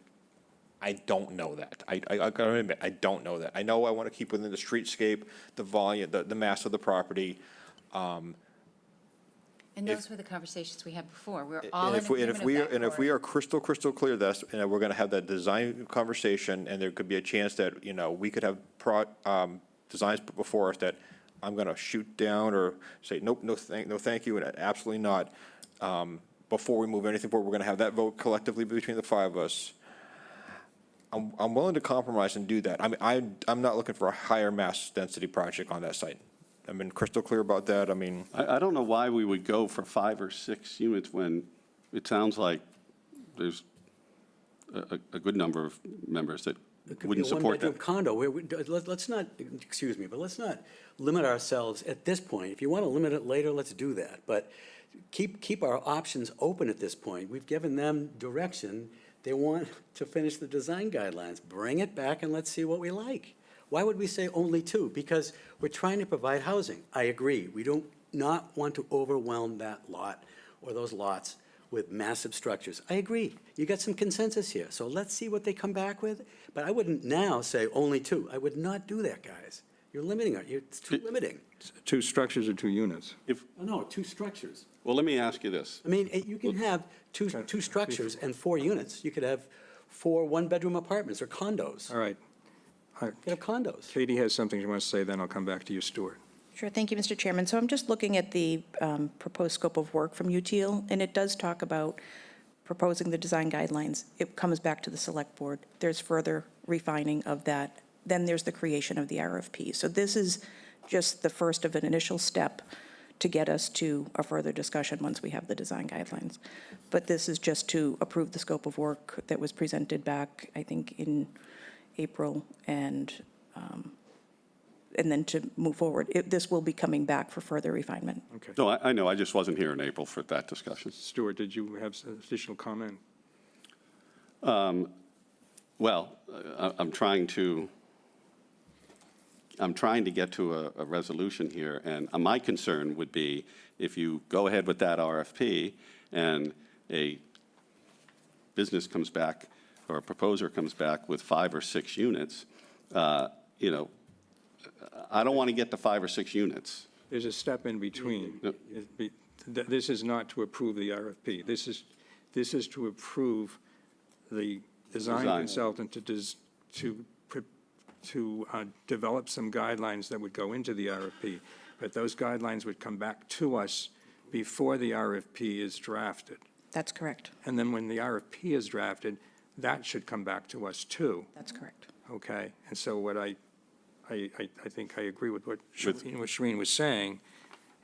S8: I don't know that. I gotta admit, I don't know that. I know I want to keep within the streetscape, the volume, the mass of the property.
S7: And those were the conversations we had before. We're all
S8: And
S7: in agreement of that.
S8: if we are crystal clear this, and we're going to have that design conversation, and there could be a chance that, we could have designs put before us that I'm going to shoot down or say, nope, no thank you, and absolutely not. Before we move anything forward, we're going to have that vote collectively between the 5 of us. I'm willing to compromise and do that. I mean, I'm not looking for a higher mass density project on that site. I've been crystal clear about that. I mean,
S4: I don't know why we would go for 5 or 6 units when it sounds like there's a good number of members that wouldn't support that.
S2: It could be a one-bedroom condo. Let's not, excuse me, but let's not limit ourselves at this point. If you want to limit it later, let's do that. But keep our options open at this point. We've given them direction. They want to finish the design guidelines. Bring it back and let's see what we like. Why would we say only 2? Because we're trying to provide housing. I agree. We don't not want to overwhelm that lot or those lots with massive structures. I agree. You got some consensus here. So let's see what they come back with. But I wouldn't now say only 2. I would not do that, guys. You're limiting it. It's too limiting.
S1: 2 structures or 2 units?
S2: No, 2 structures.
S4: Well, let me ask you this.
S2: I mean, you can have two structures and 4 units. You could have 4 one-bedroom apartments or condos.
S1: All right.
S2: You could have condos.
S1: Katie has something she wants to say, then I'll come back to you, Stuart.
S5: Sure, thank you, Mr. Chairman. So I'm just looking at the proposed scope of work from UTIL, and it does talk about proposing the design guidelines. It comes back to the select board. There's further refining of that. Then there's the creation of the RFP. So this is just the first of an initial step to get us to a further discussion once we have the design guidelines. But this is just to approve the scope of work that was presented back, I think, in April, and then to move forward. This will be coming back for further refinement.
S1: Okay.
S4: No, I know, I just wasn't here in April for that discussion.
S1: Stuart, did you have some additional comment?
S4: Well, I'm trying to get to a resolution here, and my concern would be if you go ahead with that RFP and a business comes back or a proposer comes back with 5 or 6 units, I don't want to get to 5 or 6 units.
S1: There's a step in between. This is not to approve the RFP. This is to approve the design consultant to develop some guidelines that would go into the RFP. But those guidelines would come back to us before the RFP is drafted.
S5: That's correct.
S1: And then when the RFP is drafted, that should come back to us too.
S5: That's correct.
S1: Okay, and so what I think I agree with what Shireen was saying.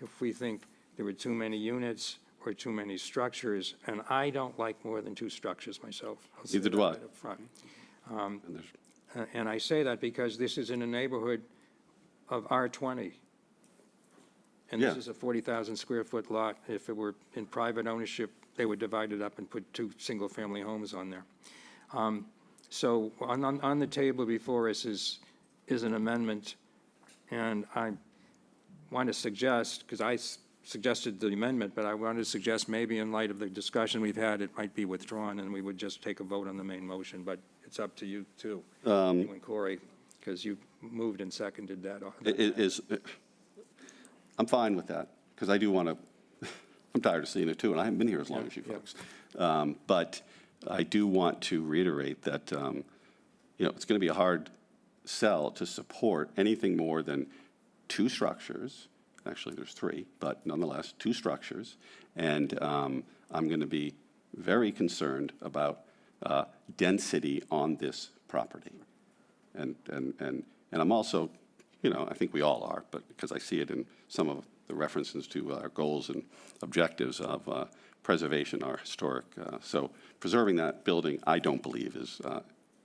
S1: If we think there were too many units or too many structures, and I don't like more than 2 structures myself.
S4: Neither do I.
S1: Right up front. And I say that because this is in a neighborhood of R20. And this
S4: Yeah.
S1: is a 40,000 square foot lot. If it were in private ownership, they would divide it up and put 2 single-family homes on there. So on the table before us is an amendment, and I want to suggest, because I suggested the amendment, but I want to suggest maybe in light of the discussion we've had, it might be withdrawn, and we would just take a vote on the main motion, but it's up to you, too, you and Corey, because you moved and seconded that.
S4: I'm fine with that, because I do want to I'm tired of seeing it too, and I haven't been here as long as you folks. But I do want to reiterate that, it's going to be a hard sell to support anything more than 2 structures. Actually, there's 3, but nonetheless, 2 structures. And I'm going to be very concerned about density on this property. And I'm also, I think we all are, but because I see it in some of the references to our goals and objectives of preservation, our historic. So preserving that building, I don't believe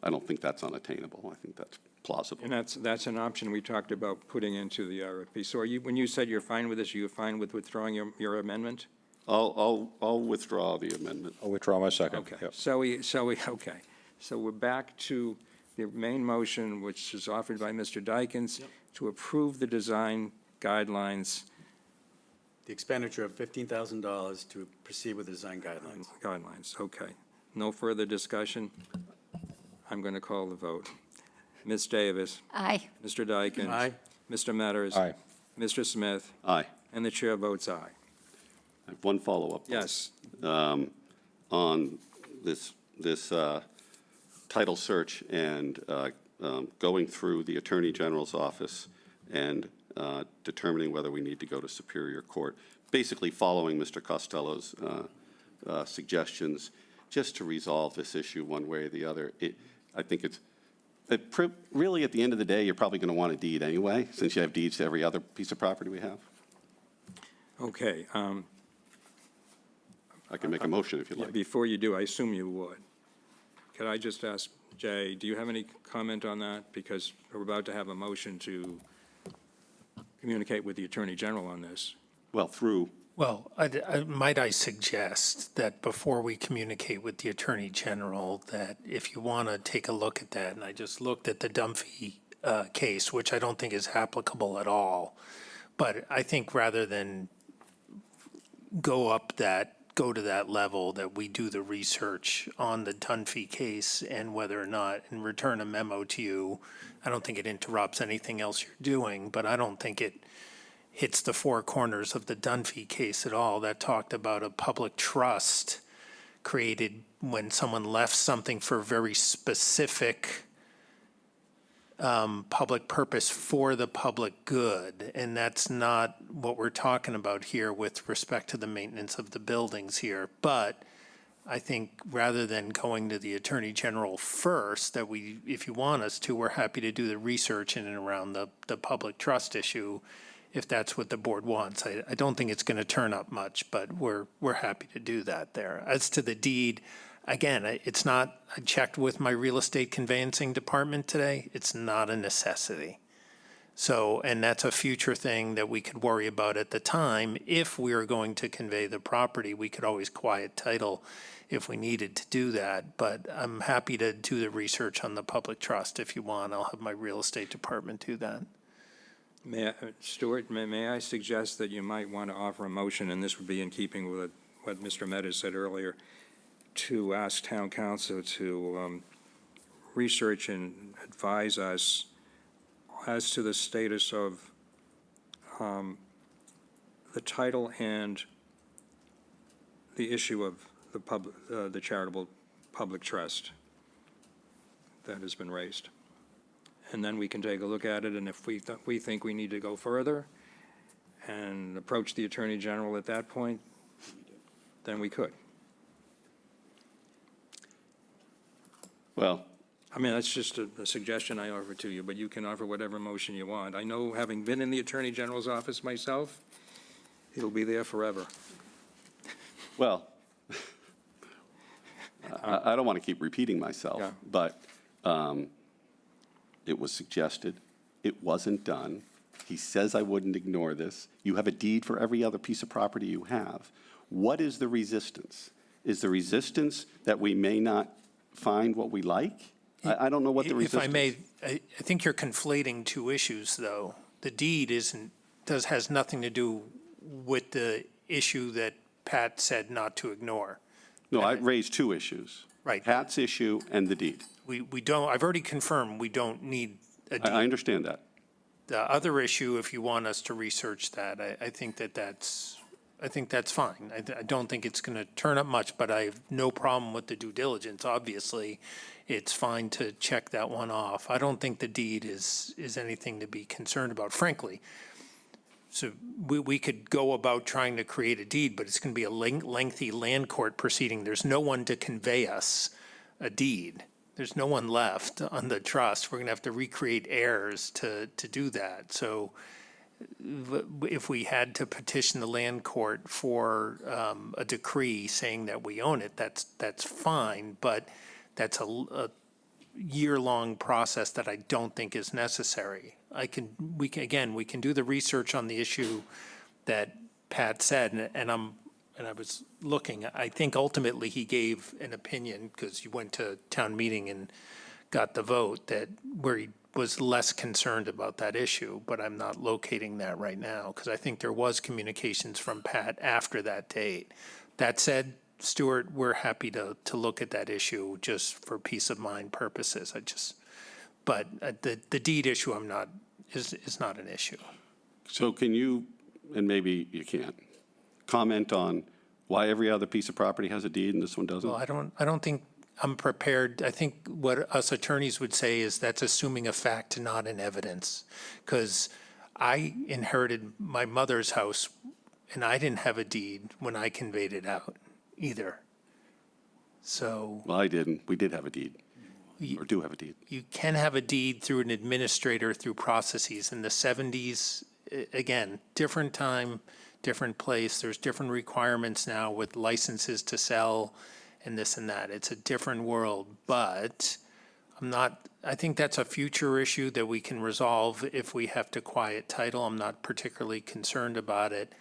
S4: I don't think that's unattainable. I think that's plausible.
S1: And that's an option we talked about putting into the RFP. So when you said you're fine with this, are you fine with withdrawing your amendment?
S4: I'll withdraw the amendment.
S8: I'll withdraw my second.
S1: Okay,
S8: Yep.
S1: so we're back to the main motion, which is offered by Mr. Dykens, to approve the design guidelines.
S2: The expenditure of $15,000 to proceed with the design guidelines.
S1: Guidelines, okay. No further discussion? I'm going to call the vote. Ms. Davis?
S7: Aye.
S1: Mr. Dykens?
S2: Aye.
S1: Mr. Metters?
S8: Aye.
S1: Mr. Smith?
S4: Aye.
S1: And the chair votes aye.
S4: I have one follow-up.
S1: Yes.
S4: On this title search and going through the Attorney General's office and determining whether we need to go to Superior Court, basically following Mr. Costello's suggestions, just to resolve this issue one way or the other. I think really, at the end of the day, you're probably going to want a deed anyway, since you have deeds to every other piece of property we have.
S1: Okay.
S4: I can make a motion if you like.
S1: Before you do, I assume you would. Could I just ask, Jay, do you have any comment on that? Because we're about to have a motion to communicate with the Attorney General on this.
S4: Well,
S21: Well, might I suggest that before we communicate with the Attorney General, that if you want to take a look at that, and I just looked at the Dunphy case, which I don't think is applicable at all, but I think rather than go to that level, that we do the research on the Dunphy case and whether or not, and return a memo to you. I don't think it interrupts anything else you're doing, but I don't think it hits the 4 corners of the Dunphy case at all. That talked about a public trust created when someone left something for a very specific public purpose for the public good. And that's not what we're talking about here with respect to the maintenance of the buildings here. But I think rather than going to the Attorney General first, that if you want us to, we're happy to do the research in and around the public trust issue, if that's what the board wants. I don't think it's going to turn up much, but we're happy to do that there. As to the deed, again, it's not, I checked with my real estate conveyancing department today, it's not a necessity. So, and that's a future thing that we could worry about at the time. If we are going to convey the property, we could always quiet title if we needed to do that. But I'm happy to do the research on the public trust if you want. I'll have my real estate department do that.
S1: Stuart, may I suggest that you might want to offer a motion, and this would be in keeping with what Mr. Metters said earlier, to ask town council to research and advise us as to the status of the title and the issue of the charitable public trust that has been raised. And then we can take a look at it, and if we think we need to go further and approach the Attorney General at that point, then we could.
S4: well,
S1: I mean, that's just a suggestion I offer to you, but you can offer whatever motion you want. I know, having been in the Attorney General's office myself, it'll be there forever.
S4: well, I don't want to keep repeating myself,
S1: Yeah.
S4: but it was suggested, it wasn't done. He says I wouldn't ignore this. You have a deed for every other piece of property you have. What is the resistance? Is the resistance that we may not find what we like? I don't know what the resistance is.
S21: If I may, I think you're conflating 2 issues, though. The deed has nothing to do with the issue that Pat said not to ignore.
S4: No, I raised 2 issues.
S21: Right.
S4: Pat's issue and the deed.
S21: We don't, I've already confirmed we don't need a deed.
S4: I understand that.
S21: The other issue, if you want us to research that, I think that's I think that's fine. I don't think it's going to turn up much, but I have no problem with the due diligence. Obviously, it's fine to check that one off. I don't think the deed is anything to be concerned about, frankly. So we could go about trying to create a deed, but it's going to be a lengthy land court proceeding. There's no one to convey us a deed. There's no one left on the trust. We're going to have to recreate heirs to do that. So if we had to petition the land court for a decree saying that we own it, that's fine, but that's a year-long process that I don't think is necessary. We can do the research on the issue that Pat said, and I was looking, I think ultimately he gave an opinion, because you went to town meeting and got the vote, that where he was less concerned about that issue, but I'm not locating that right now, because I think there was communications from Pat after that date. That said, Stuart, we're happy to look at that issue just for peace of mind purposes. But the deed issue is not an issue.
S4: So can you, and maybe you can't, comment on why every other piece of property has a deed and this one doesn't?
S21: Well, I don't think I'm prepared. I think what us attorneys would say is that's assuming a fact, not an evidence. Because I inherited my mother's house, and I didn't have a deed when I conveyed it out either. So
S4: Well, I didn't. We did have a deed, or do have a deed.
S21: you can have a deed through an administrator through processes. In the 70s, again, different time, different place. There's different requirements now with licenses to sell and this and that. It's a different world, but I think that's a future issue that we can resolve if we have to quiet title. I'm not particularly concerned about it.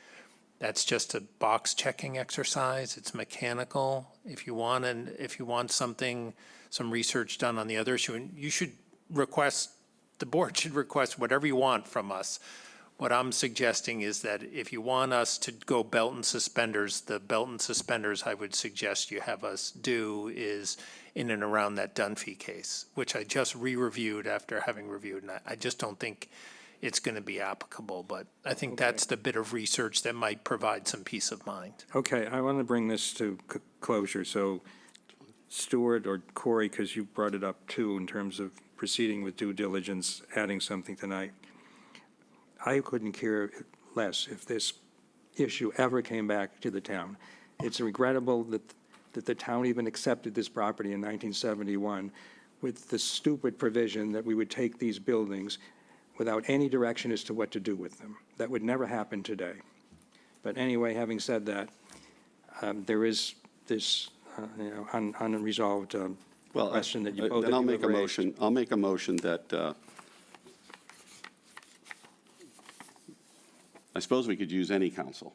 S21: That's just a box checking exercise. It's mechanical. If you want some research done on the other issue, and the board should request whatever you want from us. What I'm suggesting is that if you want us to go belt and suspenders, the belt and suspenders I would suggest you have us do is in and around that Dunphy case, which I just re-reviewed after having reviewed, and I just don't think it's going to be applicable, but I think that's the bit of research that might provide some peace of mind.
S1: Okay, I want to bring this to closure. So Stuart or Corey, because you brought it up too in terms of proceeding with due diligence, adding something tonight. I couldn't care less if this issue ever came back to the town. It's regrettable that the town even accepted this property in 1971 with the stupid provision that we would take these buildings without any direction as to what to do with them. That would never happen today. But anyway, having said that, there is this unresolved question that you both
S4: Then I'll
S1: of you
S4: make
S1: have
S4: a
S1: raised.
S4: motion. I'll make a motion that I suppose we could use any counsel.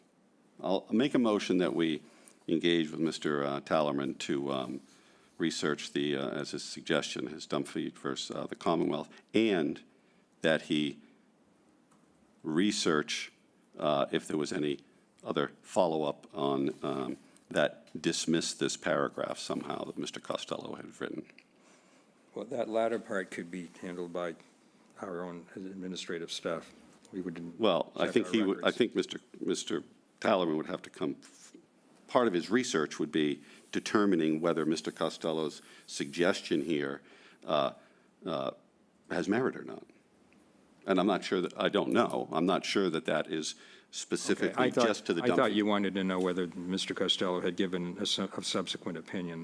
S4: I'll make a motion that we engage with Mr. Tallerman to research as his suggestion, his Dunphy versus the Commonwealth, and that he research if there was any other follow-up on that dismissed this paragraph somehow that Mr. Costello had written.
S1: Well, that latter part could be handled by our own administrative staff. We would.
S4: Well, I
S1: check
S4: think
S1: our records.
S4: Mr. Tallerman would have to come, part of his research would be determining whether Mr. Costello's suggestion here has merit or not. And I'm not sure I don't know. I'm not sure that is specifically just to the Dunphy.
S1: I thought you wanted to know whether Mr. Costello had given a subsequent opinion.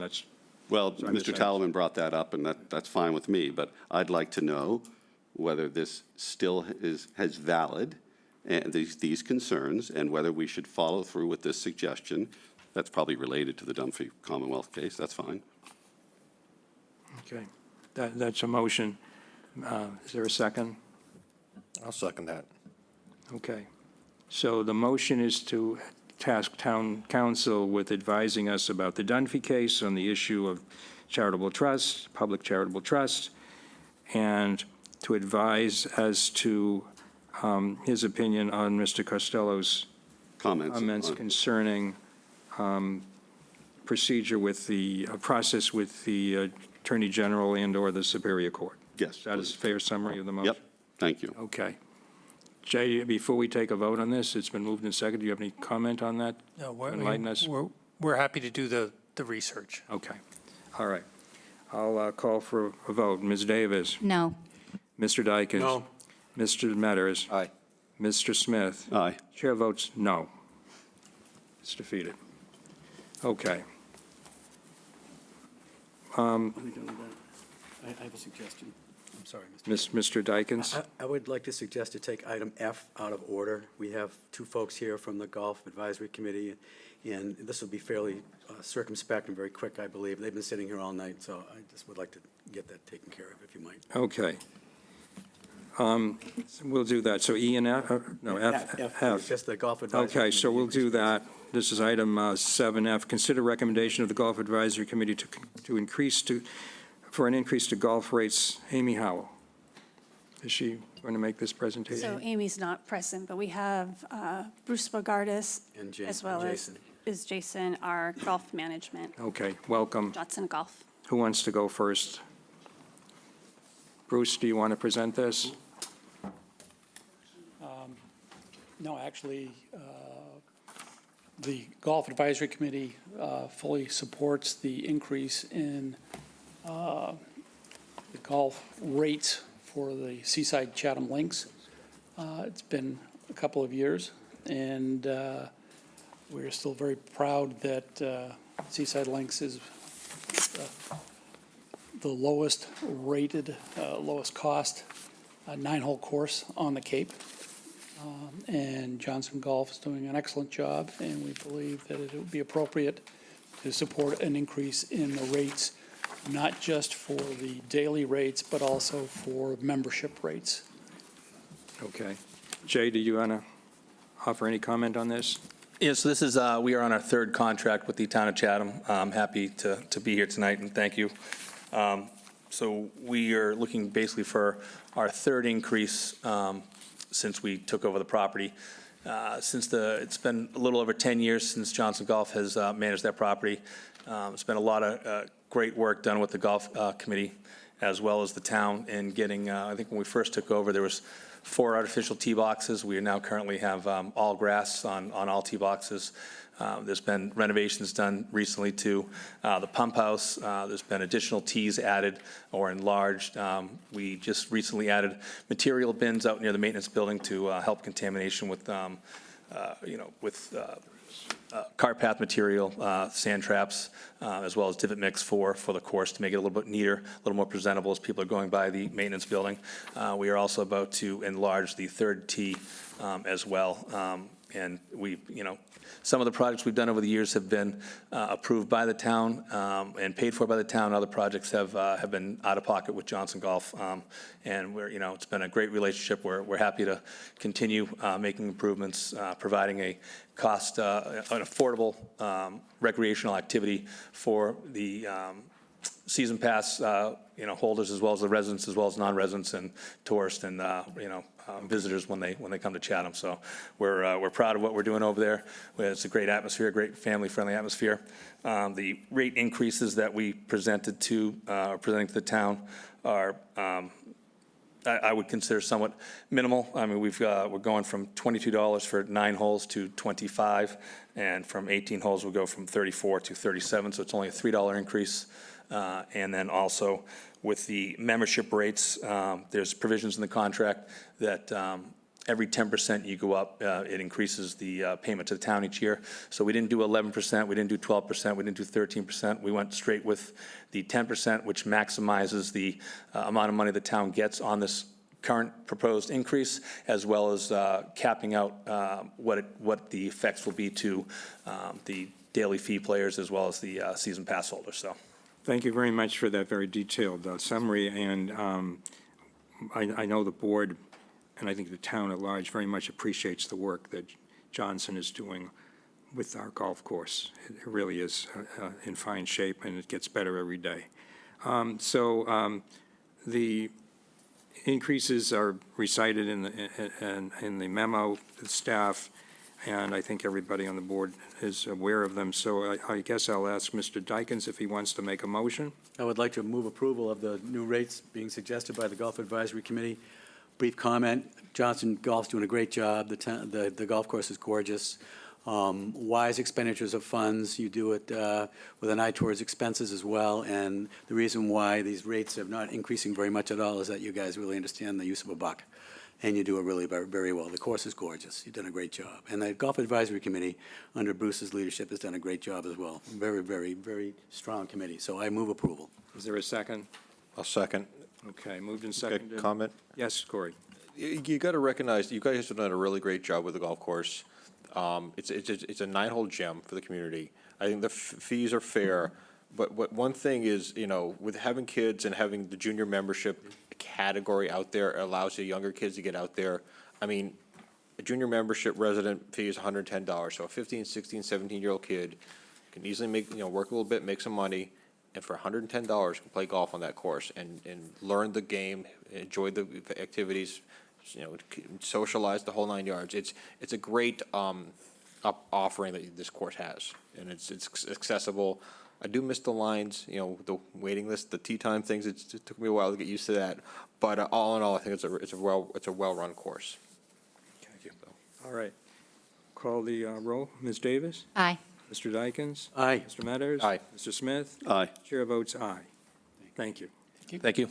S4: Well, Mr. Tallerman brought that up, and that's fine with me, but I'd like to know whether this still has valid and these concerns, and whether we should follow through with this suggestion. That's probably related to the Dunphy Commonwealth case. That's fine.
S1: Okay, that's a motion. Is there a second?
S8: I'll second that.
S1: Okay. So the motion is to task town council with advising us about the Dunphy case on the issue of charitable trust, public charitable trust, and to advise as to his opinion on Mr. Costello's comments concerning procedure with the process with the Attorney General and/or the Superior Court.
S4: Yes.
S1: That is a fair summary of the motion?
S4: Yep. Thank you.
S1: Okay. Jay, before we take a vote on this, it's been moved and seconded. Do you have any comment on that?
S21: No,
S1: Enlighten us.
S21: we're happy to do the research.
S1: Okay. All right. I'll call for a vote. Ms. Davis?
S7: No.
S1: Mr. Dykens?
S2: No.
S1: Mr. Metters?
S8: Aye.
S1: Mr. Smith?
S4: Aye.
S1: Chair votes no. It's defeated. Okay.
S2: Are we done with that? I have a suggestion. I'm sorry, Mr.
S1: Mr. Dykens?
S2: I would like to suggest to take item F out of order. We have two folks here from the Golf Advisory Committee, and this will be fairly circumspect and very quick, I believe. They've been sitting here all night, so I just would like to get that taken care of, if you might.
S1: Okay. We'll do that. So E and F, no, F.
S2: Just the Golf Advisory.
S1: Okay, so we'll do that. This is item 7F. Consider recommendation of the Golf Advisory Committee for an increase to golf rates. Amy Howell. Is she going to make this presentation?
S3: So Amy's not present, but we have Bruce Bogardus,
S2: And
S3: as well as Jason, our golf management,
S1: Okay, welcome.
S3: Johnson Golf.
S1: Who wants to go first? Bruce, do you want to present this?
S17: No, actually, the Golf Advisory Committee fully supports the increase in the golf rates for the Seaside Chatham Links. It's been a couple of years, and we're still very proud that Seaside Links is the lowest rated, lowest cost 9-hole course on the Cape. And Johnson Golf is doing an excellent job, and we believe that it would be appropriate to support an increase in the rates, not just for the daily rates, but also for membership rates.
S1: Okay. Jay, do you want to offer any comment on this?
S10: Yes, this is, we are on our third contract with the town of Chatham. I'm happy to be here tonight, and thank you. So we are looking basically for our third increase since we took over the property. It's been a little over 10 years since Johnson Golf has managed that property. It's been a lot of great work done with the golf committee as well as the town in getting, I think when we first took over, there was 4 artificial tee boxes. We now currently have all grass on all tee boxes. There's been renovations done recently to the pump house. There's been additional tees added or enlarged. We just recently added material bins out near the maintenance building to help contamination with, cart path material, sand traps, as well as divot mix for the course to make it a little bit neater, a little more presentable as people are going by the maintenance building. We are also about to enlarge the third tee as well. And we, some of the projects we've done over the years have been approved by the town and paid for by the town. Other projects have been out of pocket with Johnson Golf. And it's been a great relationship. We're happy to continue making improvements, providing an affordable recreational activity for the season pass, holders as well as the residents, as well as non-residents and tourists and, visitors when they come to Chatham. So we're proud of what we're doing over there. It's a great atmosphere, a great family-friendly atmosphere. The rate increases that we presenting to the town are, I would consider somewhat minimal. I mean, we're going from $22 for 9 holes to $25, and from 18 holes, we'll go from 34 to 37, so it's only a $3 increase. And then also with the membership rates, there's provisions in the contract that every 10% you go up, it increases the payment to the town each year. So we didn't do 11%, we didn't do 12%, we didn't do 13%. We went straight with the 10%, which maximizes the amount of money the town gets on this current proposed increase, as well as capping out what the effects will be to the daily fee players as well as the season pass holders. So.
S1: Thank you very much for that very detailed summary, and I know the board, and I think the town at large very much appreciates the work that Johnson is doing with our golf course. It really is in fine shape, and it gets better every day. The increases are recited in the memo to the staff, and I think everybody on the board is aware of them. So I guess I'll ask Mr. Dykens if he wants to make a motion.
S2: I would like to move approval of the new rates being suggested by the Golf Advisory Committee brief comment. Johnson Golf's doing a great job. The golf course is gorgeous. Wise expenditures of funds. You do it with an eye towards expenses as well. And the reason why these rates are not increasing very much at all is that you guys really understand the use of a buck. And you do it really very, very well. The course is gorgeous. You've done a great job. And the Golf Advisory Committee, under Bruce's leadership, has done a great job as well. Very, very, very strong committee. So I move approval.
S1: Is there a second?
S8: I'll second.
S1: Okay, moved and
S8: Got
S1: seconded.
S8: comment?
S1: Yes, Corey.
S8: You got to recognize, you guys have done a really great job with the golf course. It's a 9-hole gem for the community. I think the fees are fair, but one thing is, with having kids and having the junior membership category out there allows the younger kids to get out there. I mean, a junior membership resident fee is $110, so a 15, 16, 17-year-old kid can easily make, work a little bit, make some money, and for $110 can play golf on that course and learn the game, enjoy the activities, socialize the whole 9 yards. It's a great offering that this course has, and it's accessible. I do miss the lines, the waiting list, the tee time things. It took me a while to get used to that, but all in all, I think it's a well-run course.
S1: Thank you. All right. Call the roll. Ms. Davis?
S7: Aye.
S1: Mr. Dykens?
S2: Aye.
S1: Mr. Metters?
S8: Aye.
S1: Mr. Smith?
S4: Aye.
S1: Chair votes aye. Thank you.
S10: Thank you.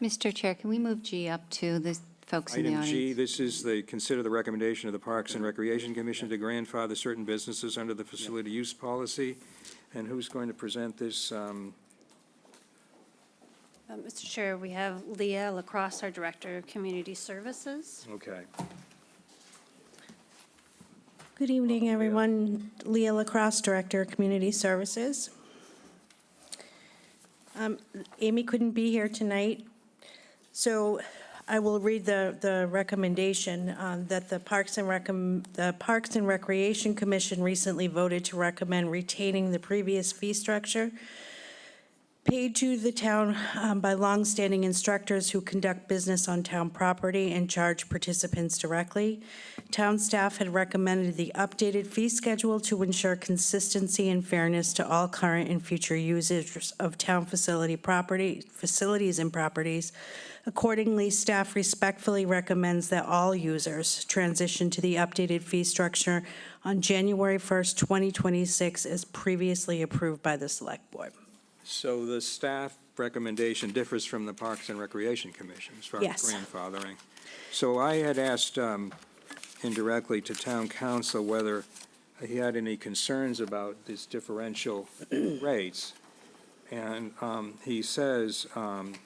S7: Mr. Chair, can we move G up to the folks in the
S1: Item
S7: audience?
S1: G, this is consider the recommendation of the Parks and Recreation Commission to grandfather certain businesses under the facility use policy. And who's going to present this?
S3: Mr. Chair, we have Leah Lacrosse, our Director of Community Services.
S1: Okay.
S11: Good evening, everyone. Leah Lacrosse, Director of Community Services. Amy couldn't be here tonight, so I will read the recommendation that the Parks and Recreation Commission recently voted to recommend retaining the previous fee structure paid to the town by longstanding instructors who conduct business on town property and charge participants directly. Town staff had recommended the updated fee schedule to ensure consistency and fairness to all current and future users of town facilities and properties. Accordingly, staff respectfully recommends that all users transition to the updated fee structure on January 1st, 2026, as previously approved by the Select Board.
S1: So the staff recommendation differs from the Parks and Recreation Commission as far as
S11: Yes.
S1: grandfathering. So I had asked indirectly to town council whether he had any concerns about these differential rates. And he says, in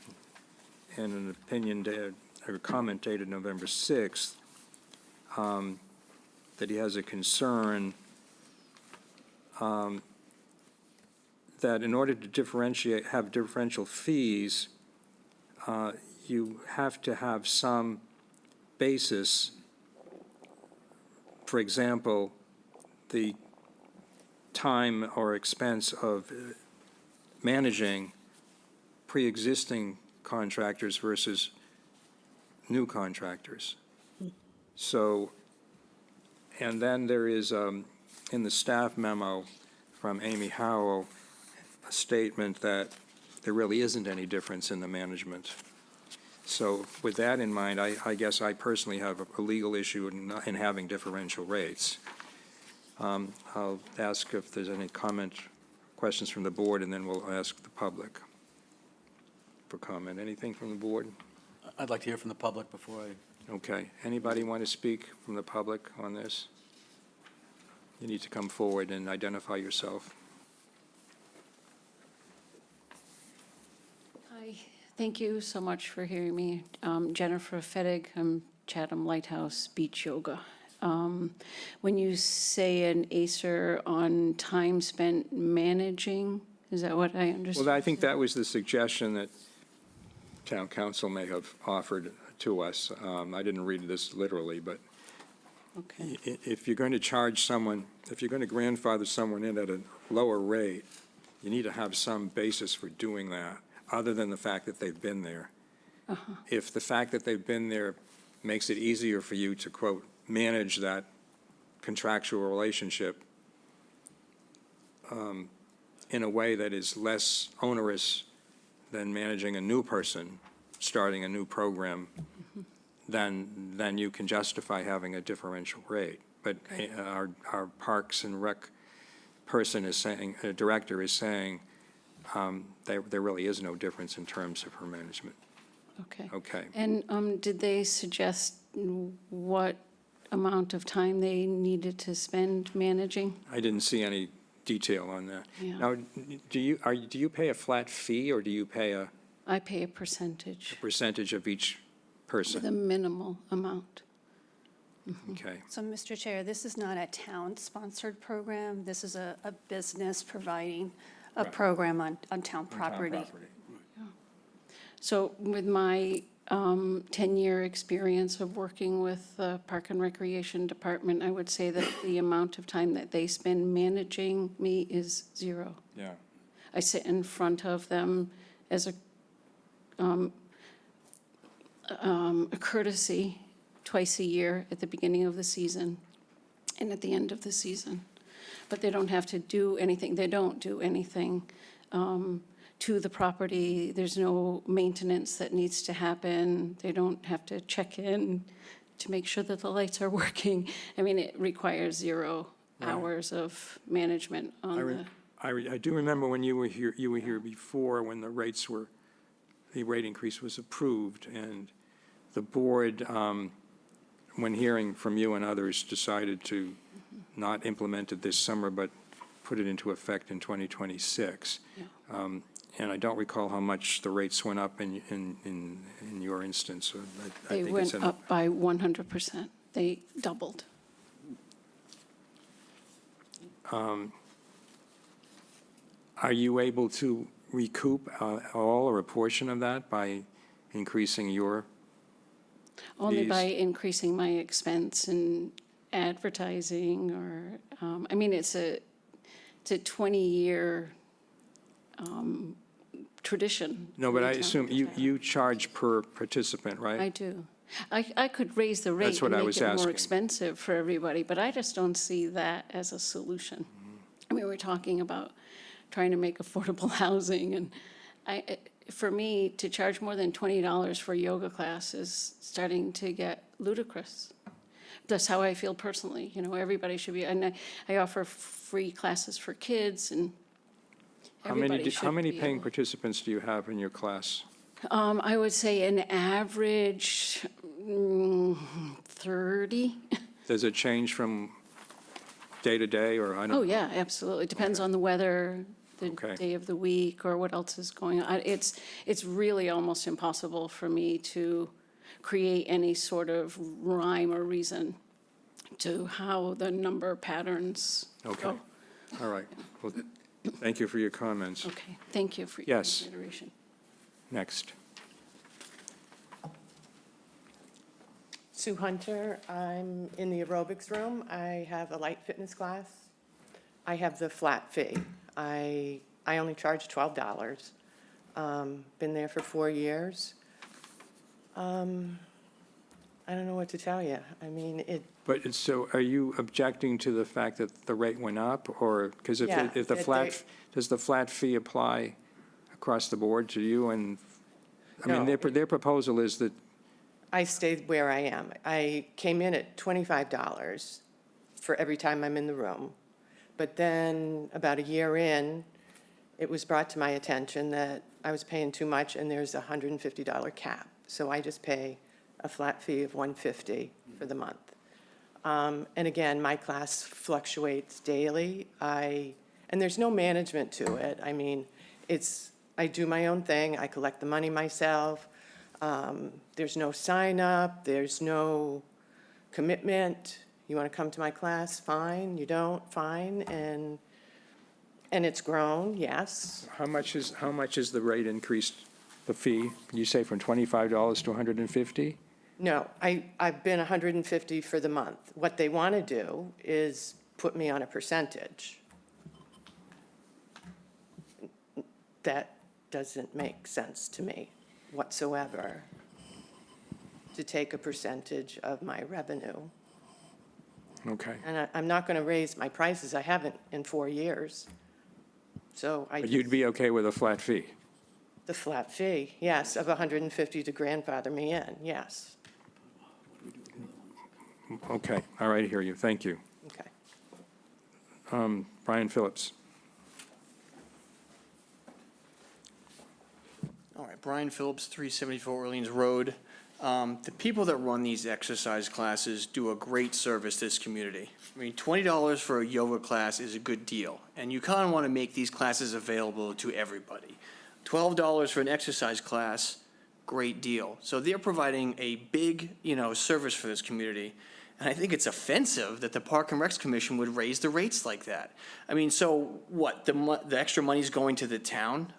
S1: an opinion, or comment dated November 6th, that he has a concern that in order to have differential fees, you have to have some basis. For example, the time or expense of managing pre-existing contractors versus new contractors. So, and then there is, in the staff memo from Amy Howell, a statement that there really isn't any difference in the management. So with that in mind, I guess I personally have a legal issue in having differential rates. I'll ask if there's any questions from the board, and then we'll ask the public for comment. Anything from the board?
S2: I'd like to hear from the public before I...
S1: Okay. Anybody want to speak from the public on this? You need to come forward and identify yourself.
S12: Hi, thank you so much for hearing me. Jennifer Fettig, I'm Chatham Lighthouse Beach Yoga. When you say an ACER on time spent managing, is that what I understand?
S1: Well, I think that was the suggestion that town council may have offered to us. I didn't read this literally, but
S12: Okay.
S1: if you're going to charge someone, if you're going to grandfather someone in at a lower rate, you need to have some basis for doing that, other than the fact that they've been there. If the fact that they've been there makes it easier for you to, quote, manage that contractual relationship in a way that is less onerous than managing a new person, starting a new program, then you can justify having a differential rate. But our Parks and Rec person is saying, director is saying, there really is no difference in terms of her management.
S12: Okay.
S1: Okay.
S12: And did they suggest what amount of time they needed to spend managing?
S1: I didn't see any detail on that.
S12: Yeah.
S1: Now, do you pay a flat fee, or do you pay a
S12: I pay a percentage
S1: percentage of each person?
S12: with a minimal amount.
S1: Okay.
S3: So, Mr. Chair, this is not a town-sponsored program. This is a business providing a program on town property.
S12: So with my 10-year experience of working with the Park and Recreation Department, I would say that the amount of time that they spend managing me is 0.
S1: Yeah.
S12: I sit in front of them as a courtesy twice a year at the beginning of the season and at the end of the season. But they don't have to do anything. They don't do anything to the property. There's no maintenance that needs to happen. They don't have to check in to make sure that the lights are working. I mean, it requires 0 hours of management on the.
S1: I do remember when you were here before, when the rate increase was approved, and the board, when hearing from you and others, decided to not implement it this summer, but put it into effect in 2026.
S12: Yeah.
S1: And I don't recall how much the rates went up in your instance. So I
S12: They
S1: think
S12: went
S1: it's in-
S12: up by 100%. They doubled.
S1: Are you able to recoup all or a portion of that by increasing your
S12: Only
S1: fees?
S12: by increasing my expense in advertising or, I mean, it's a 20-year tradition.
S1: No, but I
S12: in town.
S1: assume you charge per participant, right?
S12: I do. I could raise the rate
S1: That's what
S12: and
S1: I
S12: make
S1: was
S12: it more
S1: asking.
S12: expensive for everybody, but I just don't see that as a solution. I mean, we're talking about trying to make affordable housing, and for me, to charge more than $20 for a yoga class is starting to get ludicrous. That's how I feel personally. You know, everybody should be, and I offer free classes for kids, and everybody should
S1: How many
S12: be
S1: paying
S12: able-
S1: participants do you have in your class?
S12: I would say an average 30.
S1: Does it change from day to day, or I don't?
S12: Oh, yeah, absolutely. Depends on the weather, the
S1: Okay.
S12: day of the week, or what else is going on. It's really almost impossible for me to create any sort of rhyme or reason to how the number patterns
S1: Okay,
S12: go.
S1: all right. Well, thank you for your comments.
S12: Okay, thank you for your
S1: Yes.
S12: consideration.
S1: Next.
S6: Sue Hunter, I'm in the aerobics room. I have a light fitness class. I have the flat fee. I only charge $12. Been there for 4 years. I don't know what to tell you. I mean,
S1: But so are you objecting to the fact that the rate went up, or, because
S6: Yeah,
S1: if the
S6: that
S1: flat, does the flat fee apply across the board to you? And, I mean,
S6: No.
S1: their proposal is that,
S6: I stayed where I am. I came in at $25 for every time I'm in the room. But then, about a year in, it was brought to my attention that I was paying too much, and there's a $150 cap. So I just pay a flat fee of $150 for the month. And again, my class fluctuates daily. And there's no management to it. I mean, I do my own thing. I collect the money myself. There's no sign up. There's no commitment. You want to come to my class? Fine. You don't? Fine. And it's grown, yes.
S1: how much is the rate increased, the fee? You say from $25 to $150?
S6: No, I've been 150 for the month. What they want to do is put me on a percentage. That doesn't make sense to me whatsoever, to take a percentage of my revenue.
S1: Okay.
S6: And I'm not going to raise my prices. I haven't in 4 years. So
S1: But you'd be okay with a flat fee?
S6: The flat fee, yes, of 150 to grandfather me in, yes.
S1: Okay, all right, I hear you, thank you.
S6: Okay.
S1: Brian Phillips.
S9: All right, Brian Phillips, 374 Orleans Road. The people that run these exercise classes do a great service to this community. I mean, $20 for a yoga class is a good deal, and you kind of want to make these classes available to everybody. $12 for an exercise class, great deal. So they're providing a big, service for this community. And I think it's offensive that the Park and Recs Commission would raise the rates like that. I mean, so what, the extra money's going to the town,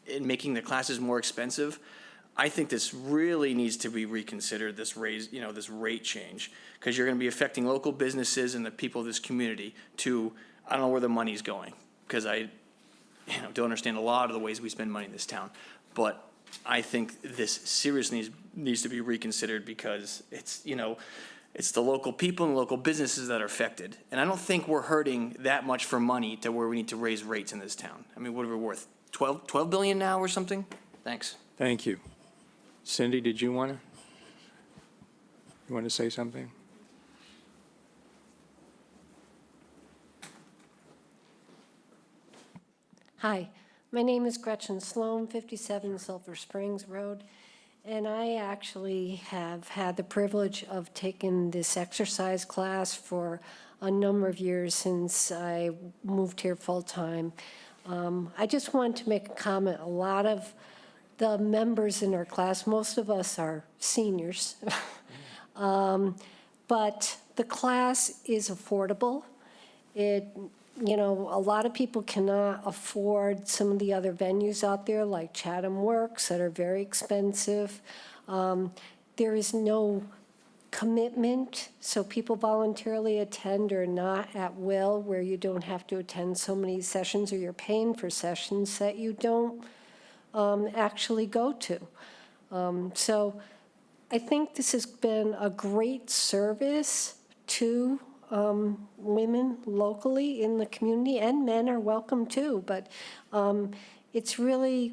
S9: in making the classes more expensive? I think this really needs to be reconsidered, this raise, this rate change, because you're going to be affecting local businesses and the people of this community to, I don't know where the money's going, because I don't understand a lot of the ways we spend money in this town. But I think this seriously needs to be reconsidered, because it's, it's the local people and local businesses that are affected. And I don't think we're hurting that much for money to where we need to raise rates in this town. I mean, what are we worth? 12 billion now or something? Thanks.
S1: Thank you. Cindy, did you want to say something?
S15: Hi, my name is Gretchen Sloan, 57 Sulphur Springs Road, and I actually have had the privilege of taking this exercise class for a number of years since I moved here full-time. I just wanted to make a comment. A lot of the members in our class, most of us are seniors, but the class is affordable. A lot of people cannot afford some of the other venues out there, like Chatham Works, that are very expensive. There is no commitment, so people voluntarily attend or not at will, where you don't have to attend so many sessions, or you're paying for sessions that you don't actually go to. So I think this has been a great service to women locally in the community, and men are welcome too, but it's really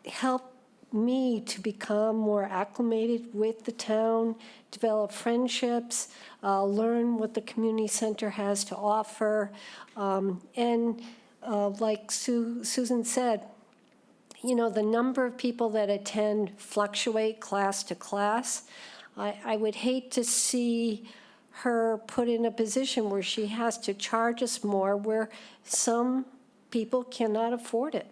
S15: helped me to become more acclimated with the town, develop friendships, learn what the community center has to offer, and like Susan said, the number of people that attend fluctuate class to class. I would hate to see her put in a position where she has to charge us more, where some people cannot afford it.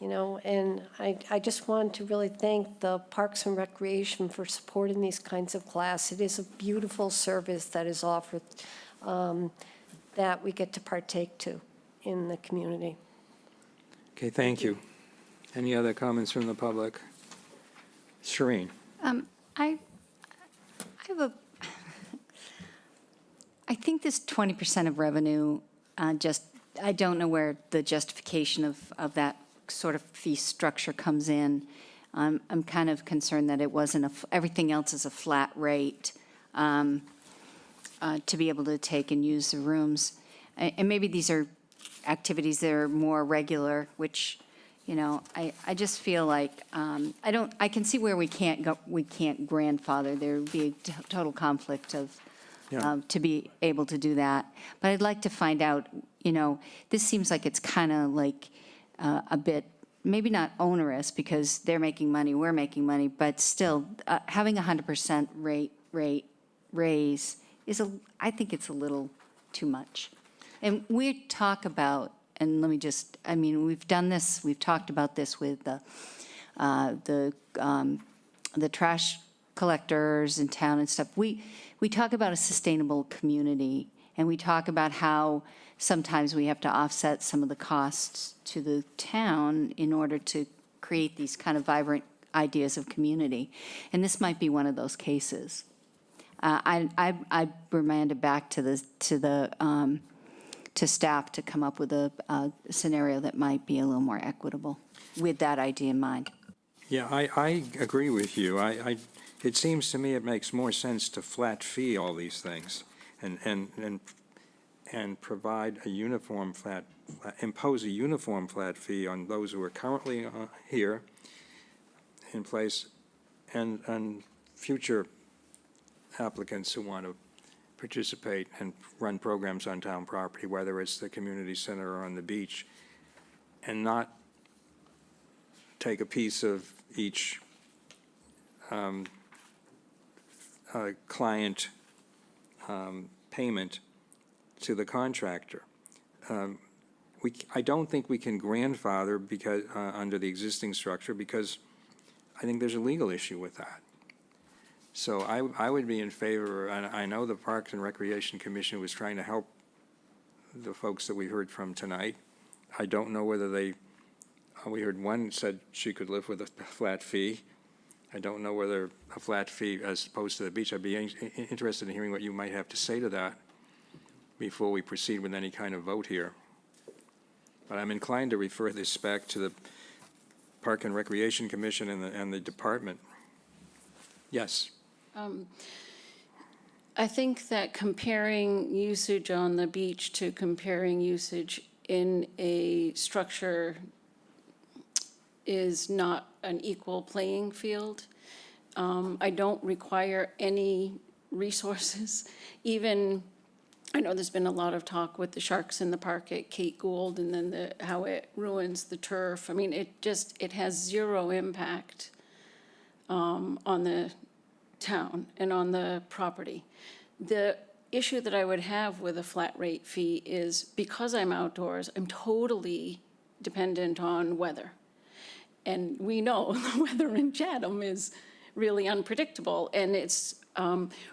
S15: And I just want to really thank the Parks and Recreation for supporting these kinds of classes. It is a beautiful service that is offered that we get to partake to in the community.
S1: Okay, thank you. Any other comments from the public? Shereen?
S7: I think this 20% of revenue, I don't know where the justification of that sort of fee structure comes in. I'm kind of concerned that it wasn't, everything else is a flat rate to be able to take and use the rooms. And maybe these are activities that are more regular, which, I just feel like, I can see where we can't grandfather. There would be a total conflict of, to be able to do that. But I'd like to find out, this seems like it's kind of like a bit, maybe not onerous, because they're making money, we're making money, but still, having 100% rate raise is, I think it's a little too much. And we talk about, and let me just, we've done this, we've talked about this with the trash collectors in town and stuff. We talk about a sustainable community, and we talk about how sometimes we have to offset some of the costs to the town in order to create these kind of vibrant ideas of community. And this might be one of those cases. I remanded back to staff to come up with a scenario that might be a little more equitable with that idea in mind.
S1: Yeah, I agree with you. It seems to me it makes more sense to flat fee all these things and and provide a uniform impose a uniform flat fee on those who are currently here in place and future applicants who want to participate and run programs on town property, whether it's the community center or on the beach, and not take a piece of each client payment to the contractor. I don't think we can grandfather because, under the existing structure, because I think there's a legal issue with that. So I would be in favor, and I know the Parks and Recreation Commission was trying to help the folks that we heard from tonight. I don't know whether we heard one said she could live with a flat fee. I don't know whether a flat fee as opposed to the beach. I'd be interested in hearing what you might have to say to that before we proceed with any kind of vote here. But I'm inclined to refer this back to the Park and Recreation Commission and the department. Yes.
S12: I think that comparing usage on the beach to comparing usage in a structure is not an equal playing field. I don't require any resources. Even, I know there's been a lot of talk with the sharks in the park at Cape Gould and then how it ruins the turf. I mean, it has zero impact on the town and on the property. The issue that I would have with a flat rate fee is because I'm outdoors, I'm totally dependent on weather. And we know the weather in Chatham is really unpredictable. And it's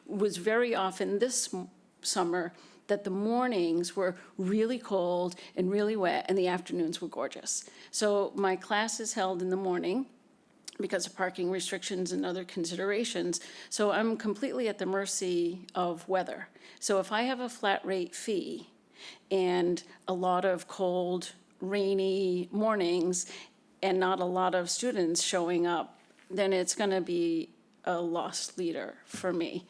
S12: was very often this summer that the mornings were really cold and really wet and the afternoons were gorgeous. So my class is held in the morning because of parking restrictions and other considerations. So I'm completely at the mercy of weather. So if I have a flat rate fee and a lot of cold, rainy mornings and not a lot of students showing up, then it's going to be a lost leader for me.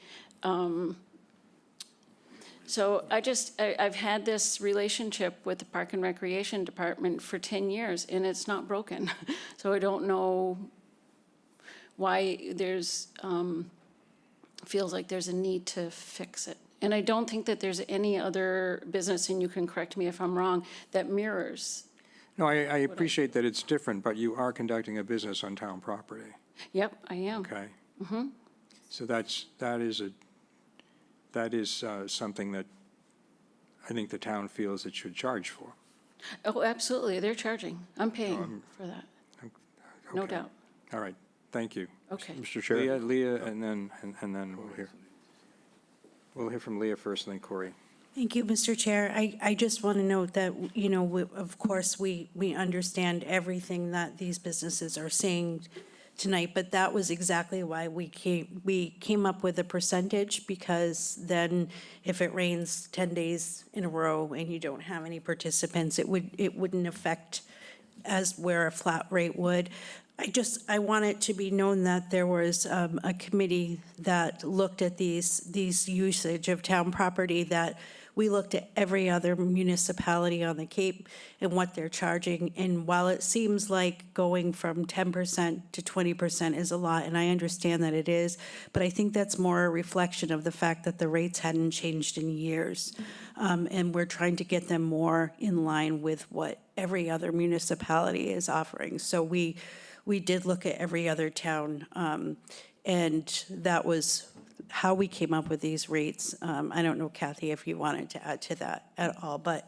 S12: So I've had this relationship with the Park and Recreation Department for 10 years, and it's not broken. So I don't know why feels like there's a need to fix it. And I don't think that there's any other business, and you can correct me if I'm wrong, that mirrors.
S1: No, I appreciate that it's different, but you are conducting a business on town property.
S12: Yep, I am.
S1: Okay. So that is something that I think the town feels it should charge for.
S12: Oh, absolutely, they're charging. I'm paying for that, no
S1: Okay.
S12: doubt.
S1: All right, thank you.
S12: Okay.
S8: Mr. Chair?
S1: Leah, and then we'll hear from Leah first, and then Corey.
S11: Thank you, Mr. Chair. I just want to note that, of course, we understand everything that these businesses are saying tonight, but that was exactly why we came up with a percentage, because then if it rains 10 days in a row and you don't have any participants, it wouldn't affect as where a flat rate would. I want it to be known that there was a committee that looked at these usage of town property, that we looked at every other municipality on the Cape and what they're charging. And while it seems like going from 10% to 20% is a lot, and I understand that it is, but I think that's more a reflection of the fact that the rates hadn't changed in years. And we're trying to get them more in line with what every other municipality is offering. So we did look at every other town, and that was how we came up with these rates. I don't know, Kathy, if you wanted to add to that at all, but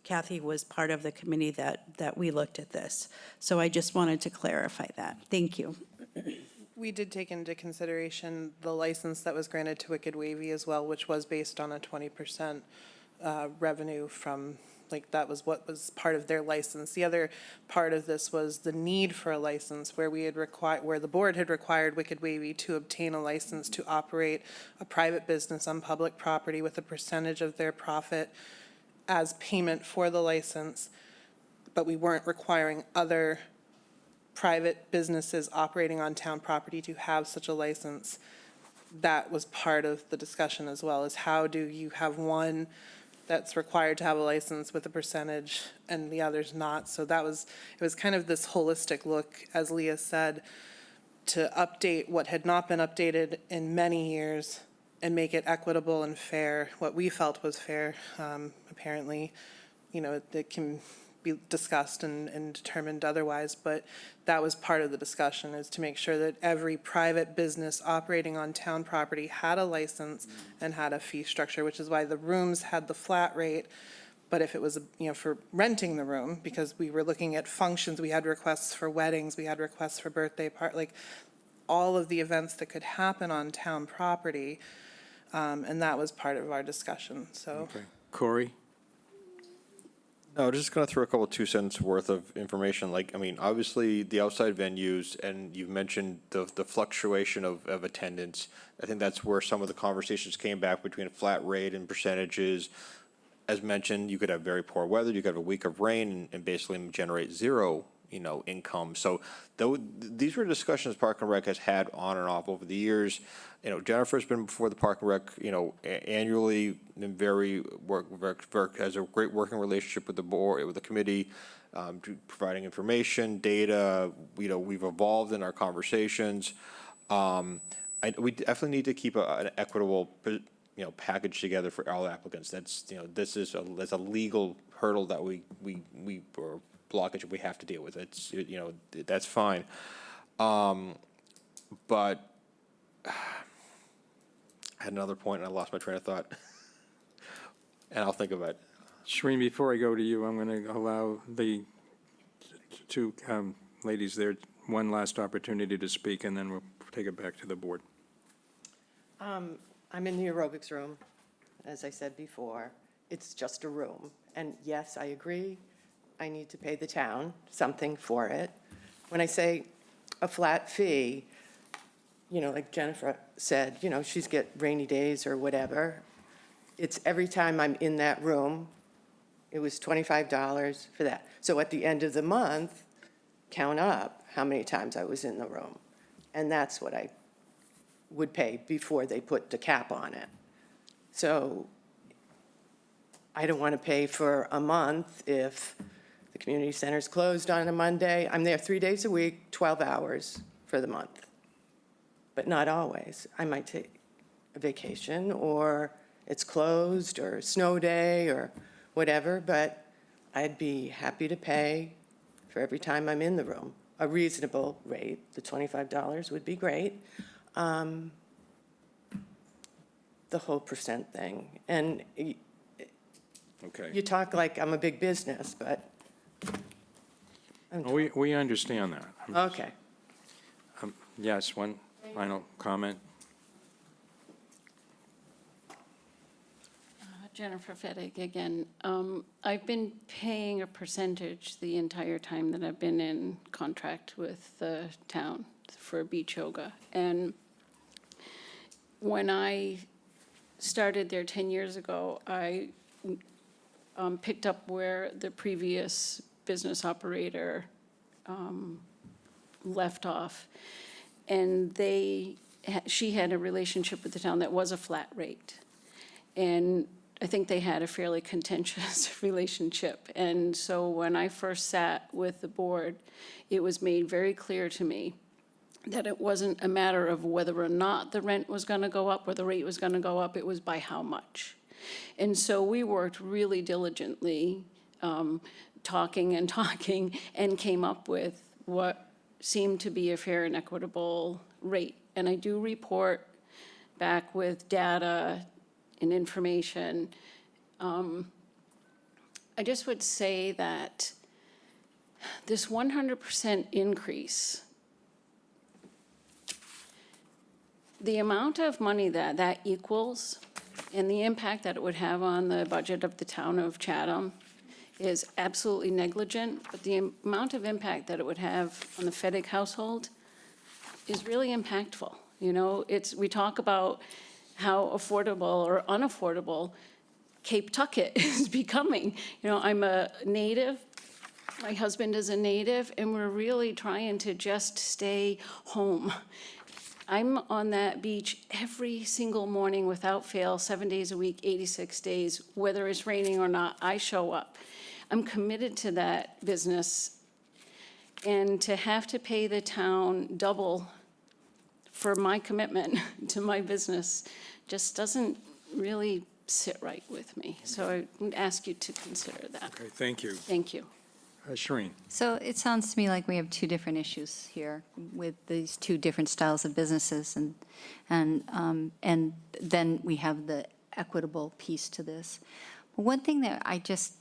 S11: Kathy was part of the committee that we looked at this. So I just wanted to clarify that. Thank you.
S16: We did take into consideration the license that was granted to Wicked Wavy as well, which was based on a 20% revenue from, that was what was part of their license. The other part of this was the need for a license, where where the board had required Wicked Wavy to obtain a license to operate a private business on public property with a percentage of their profit as payment for the license, but we weren't requiring other private businesses operating on town property to have such a license. that was part of the discussion as well, is how do you have one that's required to have a license with a percentage and the others not? So it was kind of this holistic look, as Leah said, to update what had not been updated in many years and make it equitable and fair, what we felt was fair. Apparently, it can be discussed and determined otherwise, but that was part of the discussion, is to make sure that every private business operating on town property had a license and had a fee structure, which is why the rooms had the flat rate. But if it was, for renting the room, because we were looking at functions, we had requests for weddings, we had requests for birthday all of the events that could happen on town property, and that was part of our discussion, so.
S1: Okay. Corey?
S8: No, just going to throw a couple 2 cents worth of information. Obviously, the outside venues, and you've mentioned the fluctuation of attendance. I think that's where some of the conversations came back between a flat rate and percentages. As mentioned, you could have very poor weather, you could have a week of rain and basically generate zero, income. So these were discussions Park and Rec has had on and off over the years. Jennifer's been before the Park and Rec, annually, and has a great working relationship with the board, with the committee, providing information, data. We've evolved in our conversations. We definitely need to keep an equitable, package together for all applicants. That's, this is that's a legal hurdle that we or blockage we have to deal with. It's, that's fine. But I had another point and I lost my train of thought. And I'll think about it.
S1: Shereen, before I go to you, I'm going to allow the two ladies there one last opportunity to speak, and then we'll take it back to the board.
S6: I'm in the aerobics room, as I said before. It's just a room. And yes, I agree, I need to pay the town something for it. When I say a flat fee, like Jennifer said, she's get rainy days or whatever. It's every time I'm in that room, it was $25 for that. So at the end of the month, count up how many times I was in the room. And that's what I would pay before they put the cap on it. So I don't want to pay for a month if the community center's closed on a Monday. I'm there 3 days a week, 12 hours for the month. But not always. I might take a vacation, or it's closed, or a snow day, or whatever, but I'd be happy to pay for every time I'm in the room. A reasonable rate, the $25 would be great. The whole percent thing. And
S1: Okay.
S6: you talk like I'm a big business, but.
S1: We understand that.
S6: Okay.
S1: Yes, one final comment.
S12: Jennifer Fettig again. I've been paying a percentage the entire time that I've been in contract with the town for beach yoga. And when I started there 10 years ago, I picked up where the previous business operator left off. And she had a relationship with the town that was a flat rate. And I think they had a fairly contentious relationship. And so when I first sat with the board, it was made very clear to me that it wasn't a matter of whether or not the rent was going to go up or the rate was going to go up, it was by how much. And so we worked really diligently, talking and came up with what seemed to be a fair and equitable rate. And I do report back with data and information. I just would say that this 100% increase, the amount of money that equals and the impact that it would have on the budget of the town of Chatham is absolutely negligent, but the amount of impact that it would have on the Fettig household is really impactful. We talk about how affordable or unaffordable Cape Tucket is becoming. I'm a native, my husband is a native, and we're really trying to just stay home. I'm on that beach every single morning without fail, 7 days a week, 86 days, whether it's raining or not, I show up. I'm committed to that business. And to have to pay the town double for my commitment to my business just doesn't really sit right with me. So I would ask you to consider that.
S1: Okay, thank you.
S12: Thank you.
S1: Shereen?
S7: So it sounds to me like we have two different issues here with these two different styles of businesses, and then we have the equitable piece to this. But one thing that I just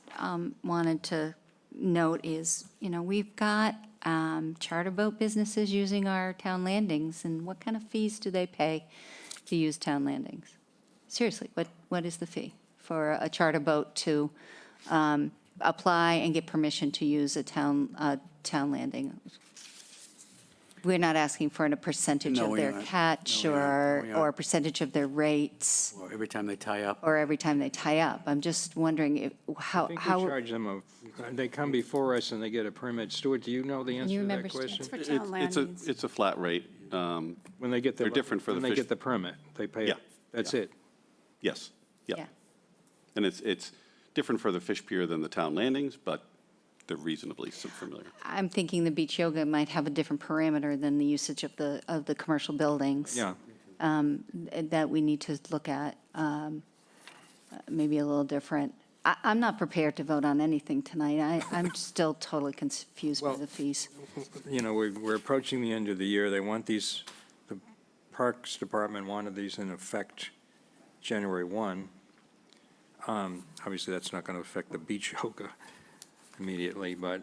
S7: wanted to note is, we've got charter boat businesses using our town landings, and what kind of fees do they pay to use town landings? Seriously, what is the fee for a charter boat to apply and get permission to use a town landing? We're not asking for a percentage
S2: No,
S7: of
S2: we
S7: their
S2: aren't.
S7: catch
S2: No, we aren't. No, we
S7: or a
S2: aren't.
S7: percentage of their rates,
S2: Or every time they tie up.
S7: or every time they tie up. I'm just wondering
S1: I think we charge them they come before us and they get a permit. Stuart, do you know the answer to
S7: remember,
S1: that
S7: Stuart?
S1: question?
S3: For town landings.
S4: It's a flat rate.
S1: When they get
S4: They're different for the
S1: when they
S4: fish-
S1: get the permit, they pay
S4: Yeah,
S1: it. That's
S4: yeah.
S1: it.
S4: Yes,
S7: Yeah.
S4: yeah. And it's different for the fish pier than the town landings, but they're reasonably familiar.
S7: I'm thinking the beach yoga might have a different parameter than the usage of the commercial buildings.
S1: Yeah.
S7: That we need to look at, maybe a little different. I'm not prepared to vote on anything tonight. I'm still totally confused by
S1: Well,
S7: the fees.
S1: We're approaching the end of the year. They want these, the Parks Department wanted these in effect January 1. Obviously, that's not going to affect the beach yoga immediately, but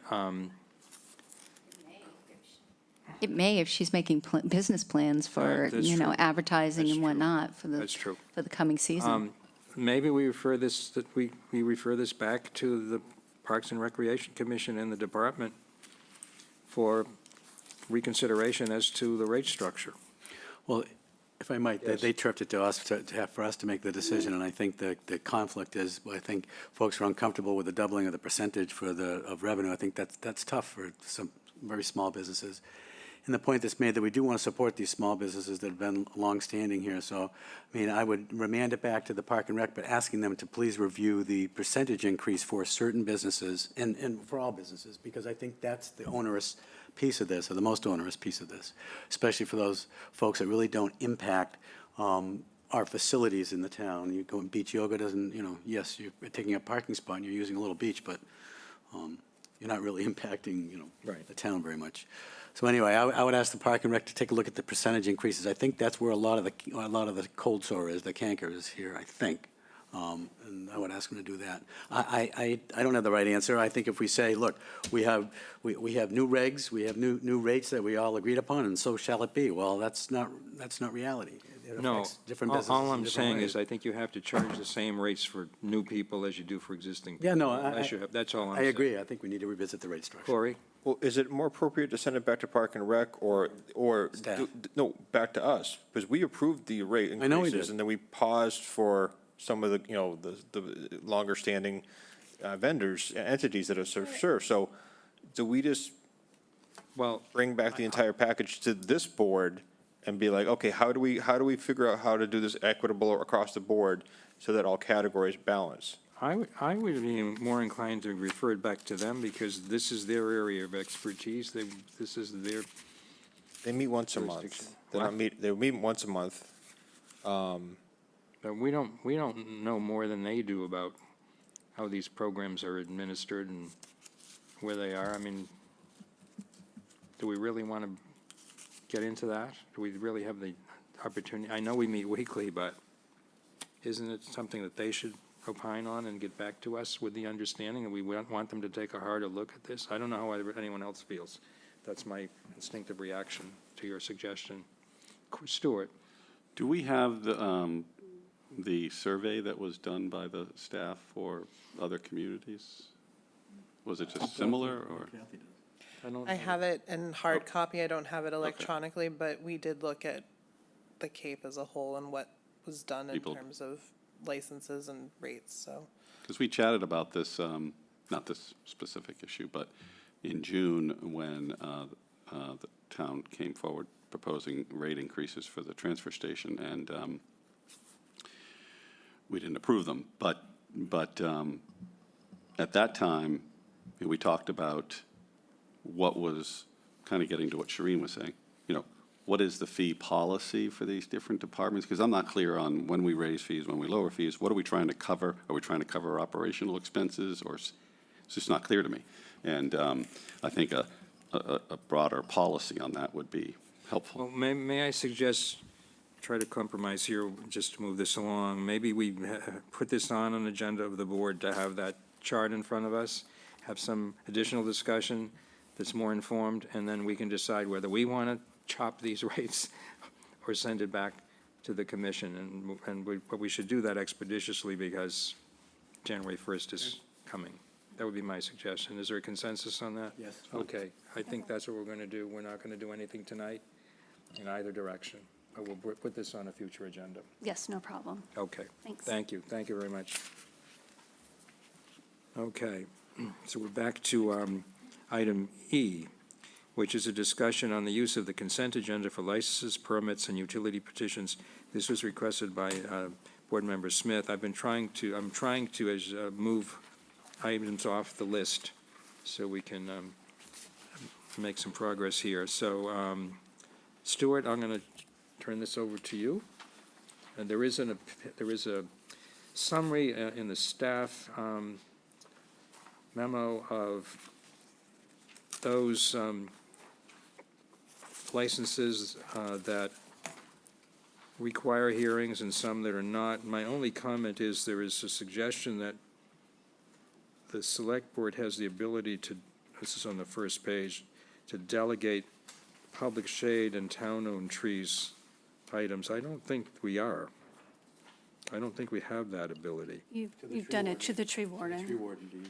S7: It may if she's making business plans for,
S1: that's true.
S7: advertising
S1: That's
S7: and
S1: true.
S7: whatnot for
S1: that's true.
S7: for the coming season.
S1: Maybe we refer this, that we refer this back to the Parks and Recreation Commission and the department for reconsideration as to the rate structure.
S2: Well, if I might,
S1: Yes.
S2: they tripped it to us for us to make the decision, and I think the conflict is, I think folks are uncomfortable with the doubling of the percentage of revenue. I think that's tough for some very small businesses. And the point that's made that we do want to support these small businesses that have been longstanding here. So, I mean, I would remand it back to the Park and Rec, but asking them to please review the percentage increase for certain businesses and for all businesses, because I think that's the onerous piece of this, or the most onerous piece of this, especially for those folks that really don't impact our facilities in the town. You go, beach yoga doesn't, yes, you're taking a parking spot and you're using a little beach, but you're not really impacting,
S1: Right.
S2: the town very much. So anyway, I would ask the Park and Rec to take a look at the percentage increases. I think that's where a lot of the cold sore is, the canker is here, I think. And I would ask them to do that. I don't have the right answer. I think if we say, look, we have new regs, we have new rates that we all agreed upon, and so shall it be. Well, that's not reality. It
S1: No,
S2: affects different
S1: all
S2: businesses in
S1: I'm
S2: different
S1: saying
S2: ways.
S1: is I think you have to charge the same rates for new people as you do for existing people.
S2: Yeah, no,
S1: That's all I'm
S2: I
S1: saying.
S2: agree. I think we need to revisit the rate structure.
S1: Corey?
S8: Well, is it more appropriate to send it back to Park and Rec or?
S2: Staff.
S8: No, back to us, because we approved the rate increases.
S2: I know we did.
S8: And then we paused for some of the, the longer standing vendors, entities that are served. So do we just
S1: Well,
S8: bring back the entire package to this board and be like, okay, how do we figure out how to do this equitable across the board so that all categories balance?
S1: I would be more inclined to refer it back to them because this is their area of expertise. This is their,
S8: They meet once a
S1: Jurisdiction.
S8: month. They meet once a month.
S1: but we don't know more than they do about how these programs are administered and where they are. I mean, do we really want to get into that? Do we really have the opportunity? I know we meet weekly, but isn't it something that they should opine on and get back to us with the understanding that we want them to take a harder look at this? I don't know how anyone else feels. That's my instinctive reaction to your suggestion. Stuart?
S4: Do we have the survey that was done by the staff for other communities? Was it just similar, or?
S16: I have it in hard copy. I don't have it electronically, but we did look at the Cape as a whole and what was done in
S4: People-
S16: terms of licenses and rates, so.
S4: Because we chatted about this, not this specific issue, but in June when the town came forward proposing rate increases for the transfer station, and we didn't approve them. But at that time, we talked about what was kind of getting to what Shireen was saying. What is the fee policy for these different departments? Because I'm not clear on when we raise fees, when we lower fees. What are we trying to cover? Are we trying to cover operational expenses, or it's just not clear to me? And I think a broader policy on that would be helpful.
S1: Well, may I suggest, try to compromise here, just to move this along. Maybe we put this on an agenda of the board to have that chart in front of us, have some additional discussion that's more informed, and then we can decide whether we want to chop these rates or send it back to the commission. But we should do that expeditiously because January 1st is coming. That would be my suggestion. Is there a consensus on that?
S2: Yes.
S1: Okay, I think that's what we're going to do. We're not going to do anything tonight in either direction. But we'll put this on a future agenda.
S3: Yes, no problem.
S1: Okay.
S3: Thanks.
S1: Thank you. Thank you very much. Okay, so we're back to item E, which is a discussion on the use of the consent agenda for licenses, permits, and utility petitions. This was requested by Board Member Smith. I'm trying to move items off the list so we can make some progress here. So, Stuart, I'm going to turn this over to you. And there is a summary in the staff memo of those licenses that require hearings and some that are not. My only comment is there is a suggestion that the select board has the ability to, this is on the first page, to delegate public shade and town-owned trees items. I don't think we are. I don't think we have that ability.
S3: You've done it to the tree warden.
S2: Tree warden, do you?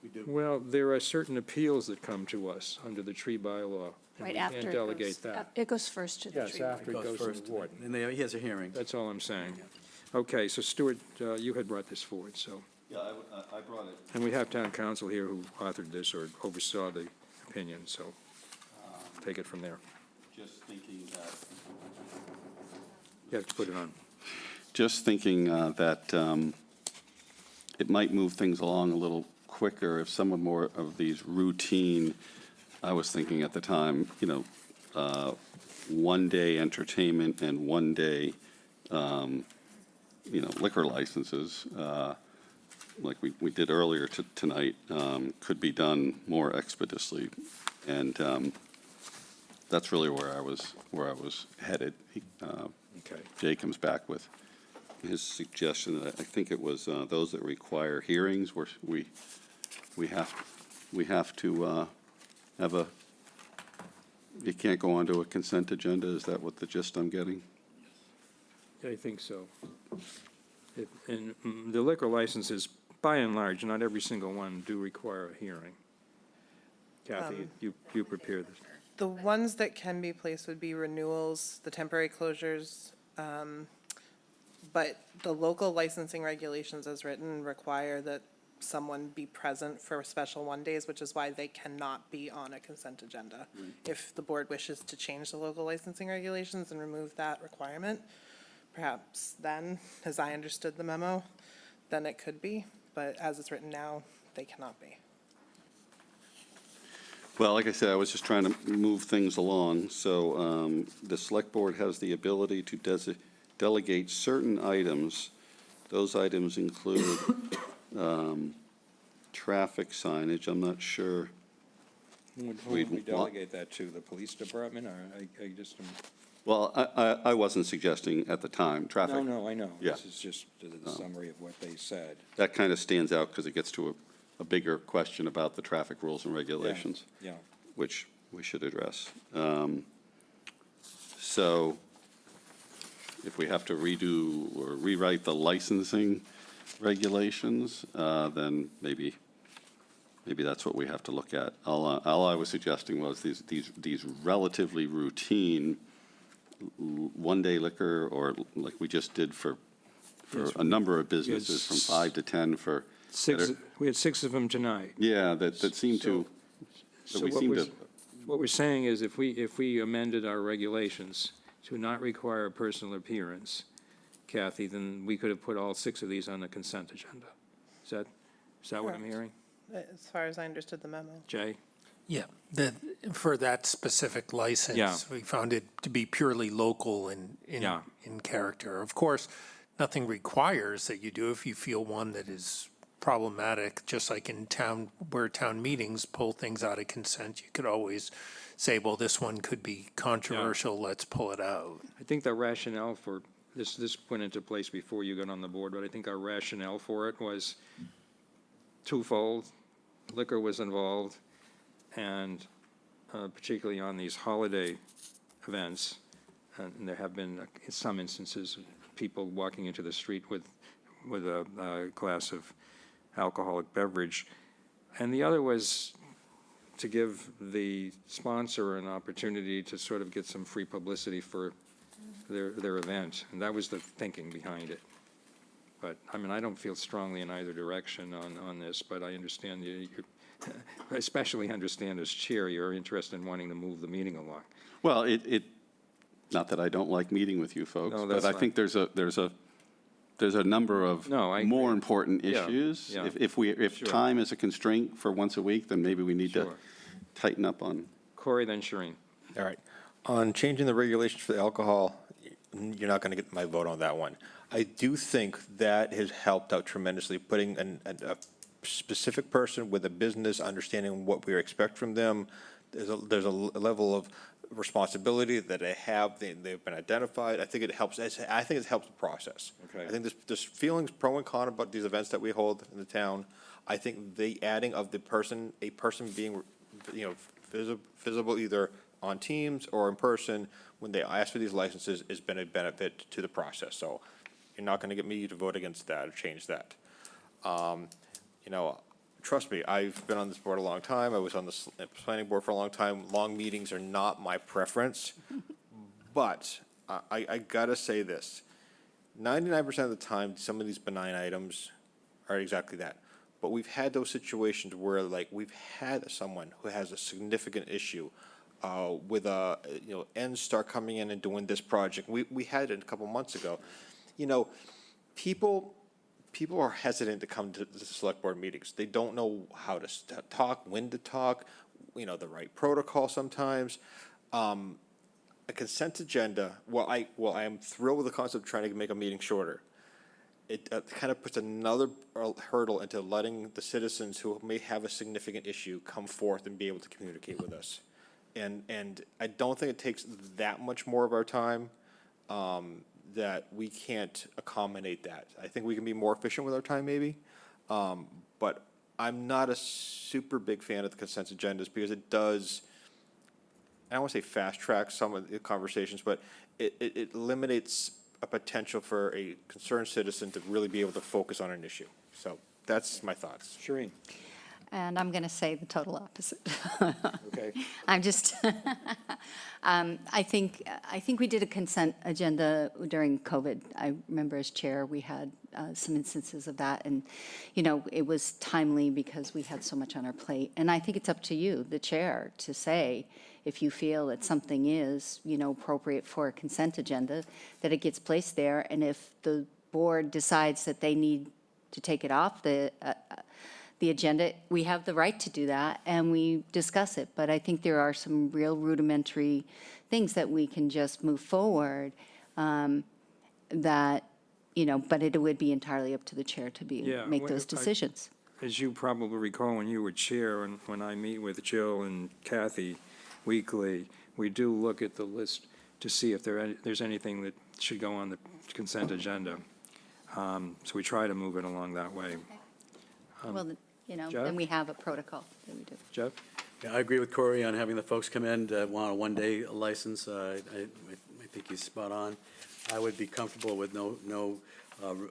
S2: We do.
S1: Well, there are certain appeals that come to us under the tree bylaw. And
S3: Right
S1: we
S3: after
S1: can't
S3: it
S1: delegate
S3: goes,
S1: that.
S3: it goes first to the
S1: Yes,
S3: tree warden.
S1: after it goes to the warden.
S2: And he has a hearing.
S1: That's all I'm saying. Okay, so Stuart, you had brought this forward, so.
S4: Yeah, I brought it.
S1: And we have town council here who authored this or oversaw the opinion, so take it from there.
S4: Just thinking that.
S1: You have to put it on.
S4: Just thinking that it might move things along a little quicker if some more of these routine, I was thinking at the time, one-day entertainment and one-day, liquor licenses, like we did earlier tonight, could be done more expeditiously. And that's really where I was headed.
S1: Okay.
S4: Jay comes back with his suggestion. I think it was those that require hearings where we have to have a, you can't go onto a consent agenda. Is that what the gist I'm getting?
S1: I think so. And the liquor licenses, by and large, not every single one do require a hearing. Kathy, you prepared this.
S16: The ones that can be placed would be renewals, the temporary closures, but the local licensing regulations as written require that someone be present for special one-days, which is why they cannot be on a consent agenda. If the board wishes to change the local licensing regulations and remove that requirement, perhaps then, as I understood the memo, then it could be, but as it's written now, they cannot be.
S4: Well, like I said, I was just trying to move things along. So the select board has the ability to delegate certain items. Those items include traffic signage. I'm not sure.
S1: Who would we delegate that to, the police department, or I just?
S4: Well, I wasn't suggesting at the time, traffic.
S1: No, I know.
S4: Yeah.
S1: This is just the summary of what they said.
S4: That kind of stands out because it gets to a bigger question about the traffic rules and regulations.
S1: Yeah.
S4: Which we should address. So if we have to redo or rewrite the licensing regulations, then maybe that's what we have to look at. All I was suggesting was these relatively routine one-day liquor, or like we just did for a number of businesses from 5 to 10 for.
S1: We had 6 of them tonight.
S4: Yeah, that seem to, that we seem to
S1: What we're saying is if we amended our regulations to not require a personal appearance, Kathy, then we could have put all 6 of these on the consent agenda. Is that what I'm
S16: Correct.
S1: hearing?
S16: As far as I understood the memo.
S1: Jay?
S21: Yeah, for that specific license,
S1: Yeah.
S21: we found it to be purely local
S1: Yeah.
S21: in character. Of course, nothing requires that you do if you feel one that is problematic, just like in town, where town meetings pull things out of consent, you could always say, well, this one could be controversial, let's pull it out.
S1: I think the rationale for, this went into place before you got on the board, but I think our rationale for it was twofold. Liquor was involved, and particularly on these holiday events, and there have been, in some instances, people walking into the street with a glass of alcoholic beverage. And the other was to give the sponsor an opportunity to sort of get some free publicity for their event, and that was the thinking behind it. But, I mean, I don't feel strongly in either direction on this, but I understand I especially understand as chair, you're interested in wanting to move the meeting along.
S4: Well, not that I don't like meeting with you folks,
S1: No,
S4: but
S1: that's
S4: I
S1: fine.
S4: think there's a number of
S1: No, I
S4: more
S1: agree.
S4: important
S1: Yeah,
S4: issues.
S1: yeah.
S4: If
S1: Sure.
S4: time is a constraint for once a week, then maybe we need to
S1: Sure.
S4: tighten up on.
S1: Corey, then Shereen.
S8: All right. On changing the regulations for the alcohol, you're not going to get my vote on that one. I do think that has helped out tremendously, putting a specific person with a business, understanding what we expect from them. There's a level of responsibility that they have. They've been identified. I think it helps. I think it helps the process.
S1: Okay.
S8: I think there's feelings pro and con about these events that we hold in the town. I think the adding of a person being, visible either on Teams or in person when they ask for these licenses has been a benefit to the process. So you're not going to get me to vote against that or change that. Trust me, I've been on this board a long time. I was on the planning board for a long time. Long meetings are not my preference. But I gotta say this, 99% of the time, some of these benign items are exactly that. But we've had those situations where, like, we've had someone who has a significant issue with NSTAR coming in and doing this project. We had it a couple months ago. People are hesitant to come to the select board meetings. They don't know how to talk, when to talk, the right protocol sometimes. A consent agenda, I am thrilled with the concept of trying to make a meeting shorter. It kind of puts another hurdle into letting the citizens who may have a significant issue come forth and be able to communicate with us. And I don't think it takes that much more of our time that we can't accommodate that. I think we can be more efficient with our time maybe, but I'm not a super big fan of the consent agendas because it does, I don't want to say fast track some of the conversations, but it eliminates a potential for a concerned citizen to really be able to focus on an issue. So that's my thoughts.
S1: Shereen.
S7: And I'm going to say the total opposite.
S1: Okay.
S7: I'm just, I think we did a consent agenda during COVID. I remember as chair, we had some instances of that, and, it was timely because we had so much on our plate. And I think it's up to you, the chair, to say if you feel that something is, appropriate for a consent agenda, that it gets placed there, and if the board decides that they need to take it off the agenda, we have the right to do that, and we discuss it. But I think there are some real rudimentary things that we can just move forward but it would be entirely up to the chair to make
S1: well,
S7: those decisions.
S1: As you probably recall, when you were chair, and when I meet with Jill and Kathy weekly, we do look at the list to see if there's anything that should go on the consent agenda. So we try to move it along that way.
S7: Well,
S1: Jeff?
S7: then we have a protocol that we do.
S1: Jeff?
S2: Yeah, I agree with Corey on having the folks come in to want a one-day license. I think he's spot on. I would be comfortable with no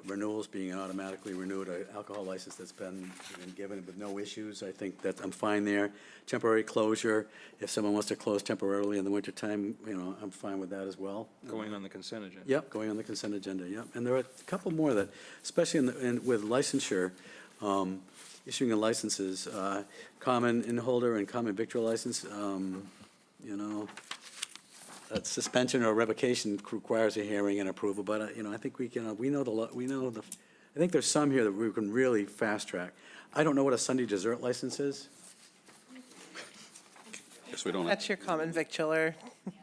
S2: renewals being automatically renewed, an alcohol license that's been given with no issues. I think that I'm fine there. Temporary closure, if someone wants to close temporarily in the wintertime, I'm fine with that as well.
S1: Going on the consent agenda.
S2: Yep, going on the consent agenda, yep. And there are a couple more that, especially with licensure, issuing of licenses, common in holder and common victual license, you know, that suspension or revocation requires a hearing and approval, but, you know, I think we can, we know I think there's some here that we can really fast track. I don't know what a Sunday dessert license is.
S4: Guess we don't.
S16: That's your common victular.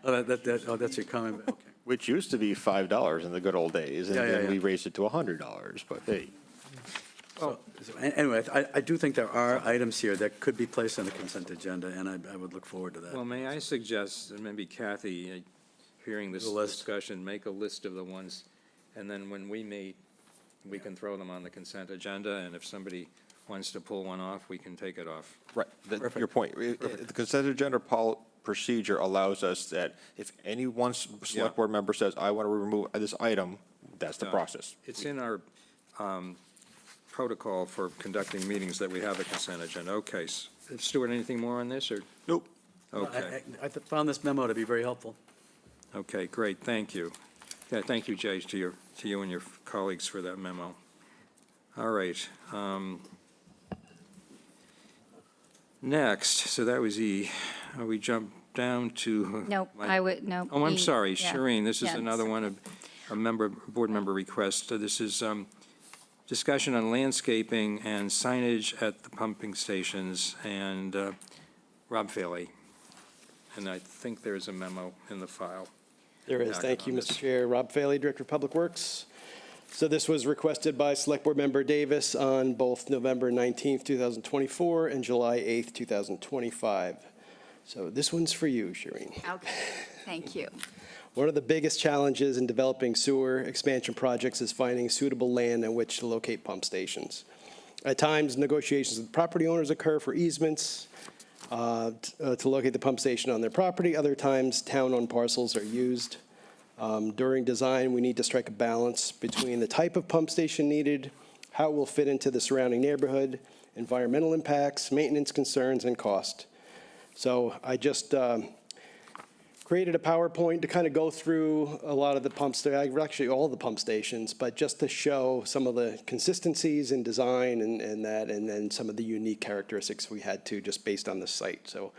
S2: Oh, that's your comment, okay.
S8: Which used to be $5 in the good old days, and
S2: Yeah, yeah,
S8: then
S2: yeah.
S8: we raised it to $100, but hey.
S2: So, anyway, I do think there are items here that could be placed on the consent agenda, and I would look forward to that.
S1: Well, may I suggest, and maybe Kathy, hearing this
S2: The list.
S1: discussion, make a list of the ones, and then when we meet, we can throw them on the consent agenda, and if somebody wants to pull one off, we can take it off.
S8: Right, your point. The consent agenda procedure allows us that if any one select board member says, I want to remove this item, that's the process.
S1: It's in our protocol for conducting meetings that we have a consent agenda. Okay, Stuart, anything more on this, or?
S8: Nope.
S1: Okay,
S2: I found this memo to be very helpful.
S1: okay, great, thank you. Yeah, thank you, Jay, to you and your colleagues for that memo. All right. Next, so that was E. We jump down to.
S7: Nope, nope.
S1: Oh, I'm
S7: E,
S1: sorry,
S7: yeah.
S1: Shireen, this is
S7: Yeah,
S1: another one, board member request. This is discussion on landscaping and signage at the pumping stations, and Rob Faley. And I think there's a memo in the file.
S18: There is. Thank you, Mr. Chair. Rob Faley, Director of Public Works. So this was requested by Select Board Member Davis on both November 19th, 2024 and July 8th, 2025. So this one's for you, Shireen.
S7: Okay, thank you.
S18: One of the biggest challenges in developing sewer expansion projects is finding suitable land on which to locate pump stations. At times, negotiations with property owners occur for easements to locate the pump station on their property. Other times, town-owned parcels are used. During design, we need to strike a balance between the type of pump station needed, how it will fit into the surrounding neighborhood, environmental impacts, maintenance concerns, and cost. So I just created a PowerPoint to kind of go through a lot of the pumps, actually all the pump stations, but just to show some of the consistencies in design and then some of the unique characteristics we had to just based on the site. So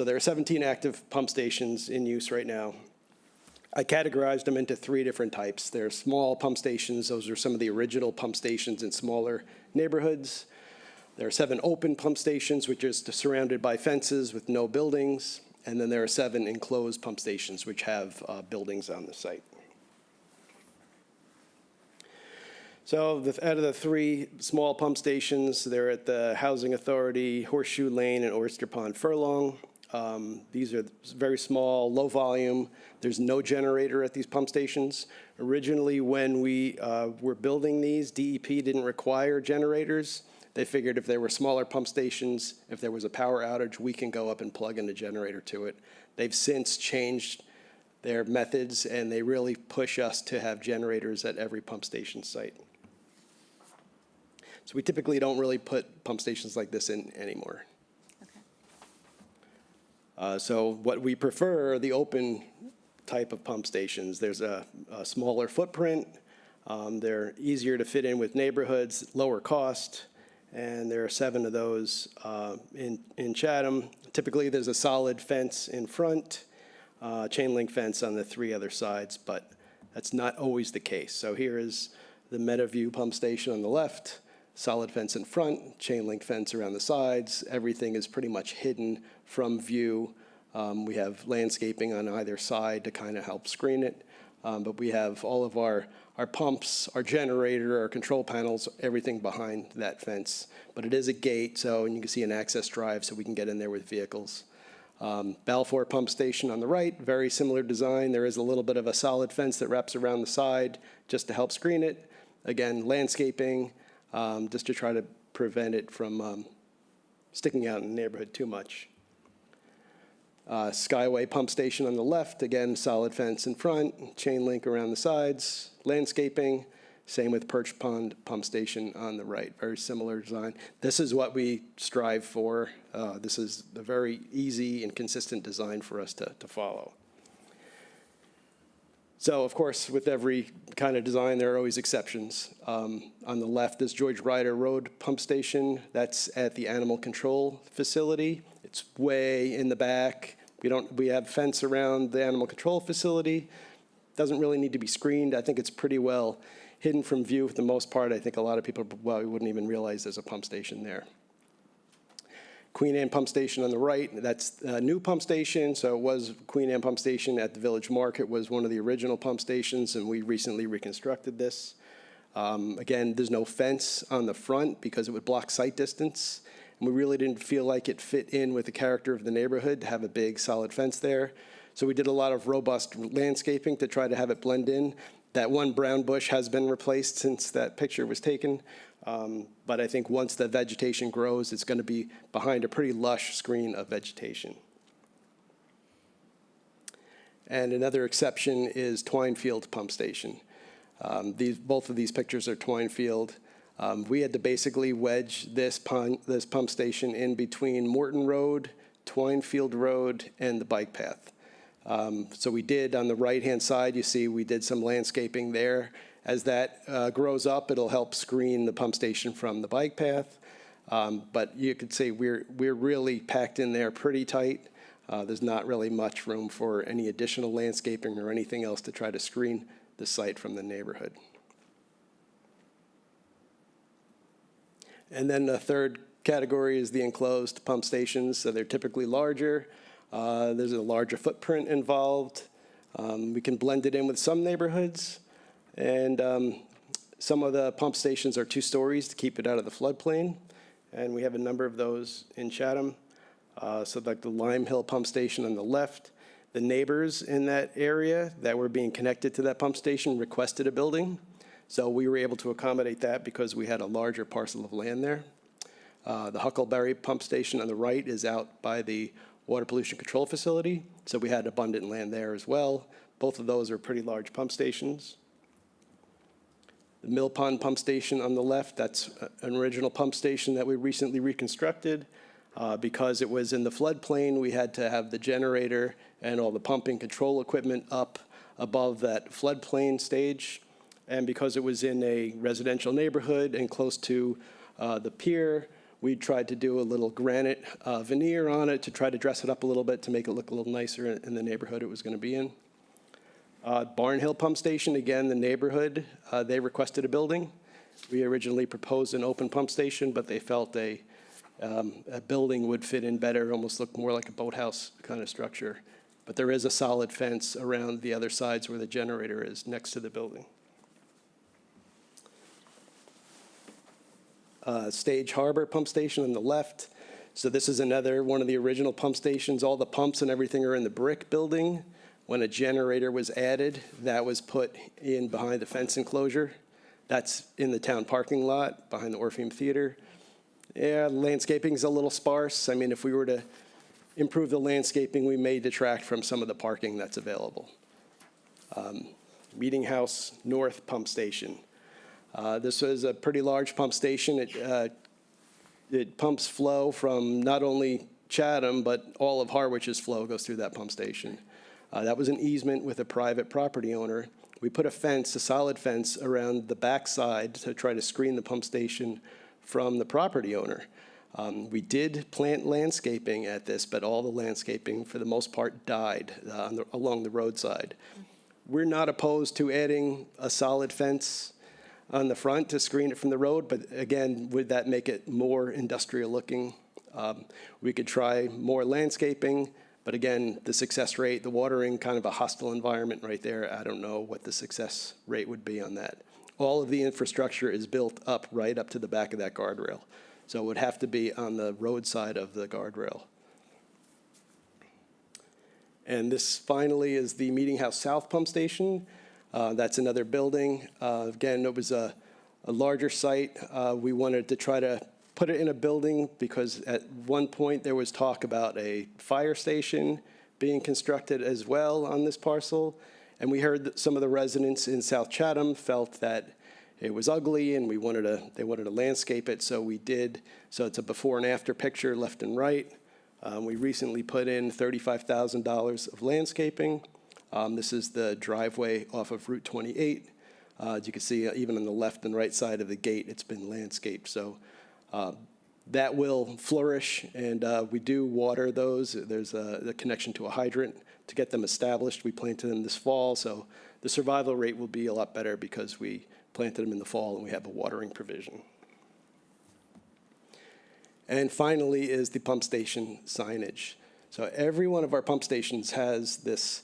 S18: there are 17 active pump stations in use right now. I categorized them into 3 different types. There are small pump stations. Those are some of the original pump stations in smaller neighborhoods. There are 7 open pump stations, which is surrounded by fences with no buildings. And then there are 7 enclosed pump stations, which have buildings on the site. So out of the 3 small pump stations, they're at the Housing Authority, Horseshoe Lane, and Oyster Pond Furlong. These are very small, low volume. There's no generator at these pump stations. Originally, when we were building these, DEP didn't require generators. They figured if there were smaller pump stations, if there was a power outage, we can go up and plug in a generator to it. They've since changed their methods, and they really push us to have generators at every pump station site. So we typically don't really put pump stations like this in anymore. So what we prefer are the open type of pump stations. There's a smaller footprint. They're easier to fit in with neighborhoods, lower cost, and there are 7 of those in Chatham. Typically, there's a solid fence in front, chain link fence on the 3 other sides, but that's not always the case. So here is the Meadowview pump station on the left, solid fence in front, chain link fence around the sides. Everything is pretty much hidden from view. We have landscaping on either side to kind of help screen it. But we have all of our pumps, our generator, our control panels, everything behind that fence. But it is a gate, so and you can see an access drive so we can get in there with vehicles. Balfour Pump Station on the right, very similar design. There is a little bit of a solid fence that wraps around the side just to help screen it. Again, landscaping, just to try to prevent it from sticking out in the neighborhood too much. Skyway Pump Station on the left, again, solid fence in front, chain link around the sides, landscaping. Same with Perch Pond Pump Station on the right, very similar design. This is what we strive for. This is a very easy and consistent design for us to follow. So, of course, with every kind of design, there are always exceptions. On the left is George Ryder Road Pump Station. That's at the Animal Control Facility. It's way in the back, We have fence around the animal control facility. Doesn't really need to be screened. I think it's pretty well hidden from view for the most part. I think a lot of people probably wouldn't even realize there's a pump station there. Queen Anne Pump Station on the right, that's a new pump station. So it was Queen Anne Pump Station at the Village Market, was one of the original pump stations, and we recently reconstructed this. Again, there's no fence on the front because it would block sight distance. And we really didn't feel like it fit in with the character of the neighborhood to have a big solid fence there. So we did a lot of robust landscaping to try to have it blend in. That one brown bush has been replaced since that picture was taken. But I think once the vegetation grows, it's going to be behind a pretty lush screen of vegetation. And another exception is Twinefield Pump Station. Both of these pictures are Twinefield. We had to basically wedge this pump station in between Morton Road, Twinefield Road, and the bike path. So we did, on the right-hand side, you see we did some landscaping there. As that grows up, it'll help screen the pump station from the bike path. But you could say we're really packed in there pretty tight. There's not really much room for any additional landscaping or anything else to try to screen the site from the neighborhood. And then the third category is the enclosed pump stations. So they're typically larger. There's a larger footprint involved. We can blend it in with some neighborhoods. And some of the pump stations are 2 stories to keep it out of the floodplain. And we have a number of those in Chatham. So like the Lime Hill Pump Station on the left, the neighbors in that area that were being connected to that pump station requested a building. So we were able to accommodate that because we had a larger parcel of land there. The Huckleberry Pump Station on the right is out by the Water Pollution Control Facility. So we had abundant land there as well. Both of those are pretty large pump stations. The Mill Pond Pump Station on the left, that's an original pump station that we recently reconstructed. Because it was in the floodplain, we had to have the generator and all the pumping control equipment up above that floodplain stage. And because it was in a residential neighborhood and close to the pier, we tried to do a little granite veneer on it to try to dress it up a little bit to make it look a little nicer in the neighborhood it was going to be in. Barn Hill Pump Station, again, the neighborhood, they requested a building. We originally proposed an open pump station, but they felt a building would fit in better, almost look more like a boathouse kind of structure. But there is a solid fence around the other sides where the generator is, next to the building. Stage Harbor Pump Station on the left. So this is another one of the original pump stations. All the pumps and everything are in the brick building. When a generator was added, that was put in behind the fence enclosure. That's in the town parking lot behind the Orpheum Theater. Yeah, landscaping's a little sparse. I mean, if we were to improve the landscaping, we may detract from some of the parking that's available. Meeting House North Pump Station. This is a pretty large pump station. It pumps flow from not only Chatham, but all of Harwich's flow goes through that pump station. That was an easement with a private property owner. We put a fence, a solid fence, around the backside to try to screen the pump station from the property owner. We did plant landscaping at this, but all the landscaping, for the most part, died along the roadside. We're not opposed to adding a solid fence on the front to screen it from the road, but again, would that make it more industrial looking? We could try more landscaping, but again, the success rate, the watering, kind of a hostile environment right there. I don't know what the success rate would be on that. All of the infrastructure is built up right up to the back of that guardrail. So it would have to be on the roadside of the guardrail. And this finally is the Meeting House South Pump Station. That's another building. Again, it was a larger site. We wanted to try to put it in a building because at one point there was talk about a fire station being constructed as well on this parcel. And we heard that some of the residents in South Chatham felt that it was ugly and they wanted to landscape it, so we did. So it's a before and after picture, left and right. We recently put in $35,000 of landscaping. This is the driveway off of Route 28. As you can see, even on the left and right side of the gate, it's been landscaped. So That will flourish, and we do water those. There's a connection to a hydrant to get them established. We planted them this fall, so the survival rate will be a lot better because we planted them in the fall and we have a watering provision. And finally is the pump station signage. So every one of our pump stations has this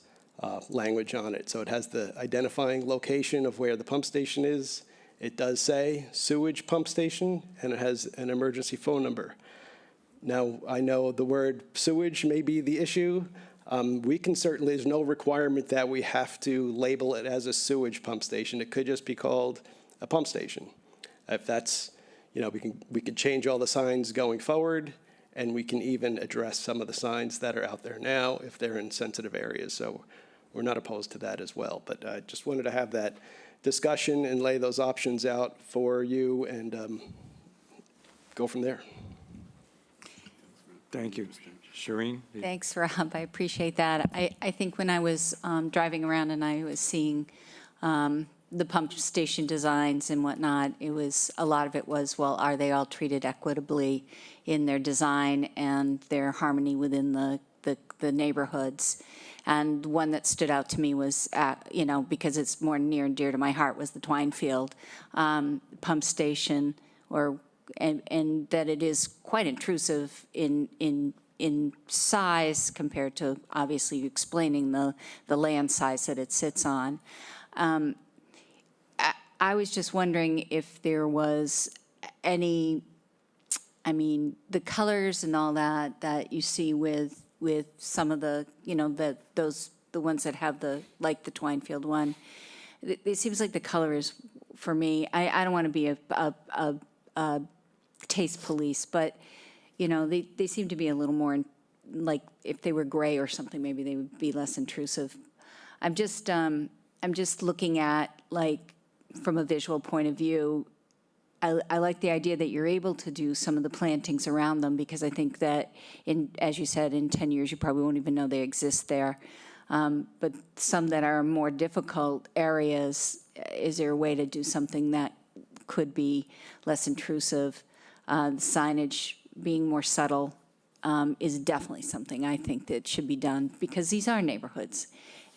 S18: language on it. So it has the identifying location of where the pump station is. It does say sewage pump station, and it has an emergency phone number. Now, I know the word sewage may be the issue. We can certainly, there's no requirement that we have to label it as a sewage pump station. It could just be called a pump station. If that's, you know, we could change all the signs going forward, and we can even address some of the signs that are out there now if they're in sensitive areas. So we're not opposed to that as well. But I just wanted to have that discussion and lay those options out for you and go from there.
S1: Thank you. Shireen?
S7: Thanks, Rob. I appreciate that. I think when I was driving around and I was seeing the pump station designs and whatnot, a lot of it was, well, are they all treated equitably in their design and their harmony within the neighborhoods? And one that stood out to me was, you know, because it's more near and dear to my heart, was the Twinefield pump station, and that it is quite intrusive in size compared to obviously explaining the land size that it sits on. I was just wondering if there was any, I mean, the colors and all that you see with some of the, you know, the ones that have like the Twinefield one, it seems like the color is, for me, I don't want to be a taste police, but, you know, they seem to be a little more, like, if they were gray or something, maybe they would be less intrusive. I'm just looking at, like, from a visual point of view, I like the idea that you're able to do some of the plantings around them, because I think that, as you said, in 10 years, you probably won't even know they exist there. But some that are more difficult areas, is there a way to do something that could be less intrusive? Signage being more subtle is definitely something I think that should be done, because these are neighborhoods.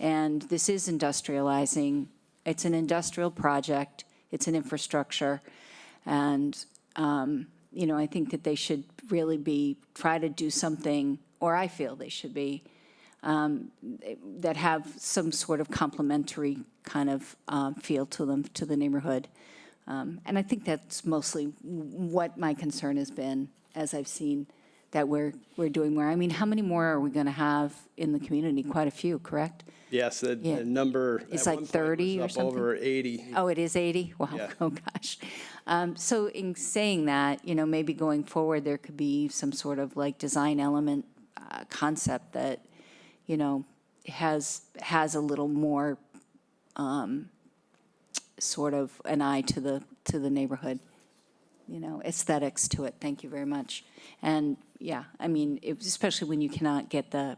S7: And this is industrializing. It's an industrial project. It's an infrastructure. And, you know, I think that they should really try to do something, or I feel they should be, that have some sort of complementary kind of feel to them, to the neighborhood. And I think that's mostly what my concern has been, as I've seen that we're doing more. I mean, how many more are we going to have in the community? Quite a few, correct?
S18: Yes, the number
S7: It's
S18: at
S7: like
S18: one point
S7: 30 or
S18: was up
S7: something?
S18: over 80.
S7: Oh, it is 80? Wow,
S18: Yeah.
S7: oh gosh. So in saying that, you know, maybe going forward, there could be some sort of like design element concept that, you know, has a little more sort of an eye to the neighborhood, you know, aesthetics to it. Thank you very much. And yeah, I mean, especially when you cannot get the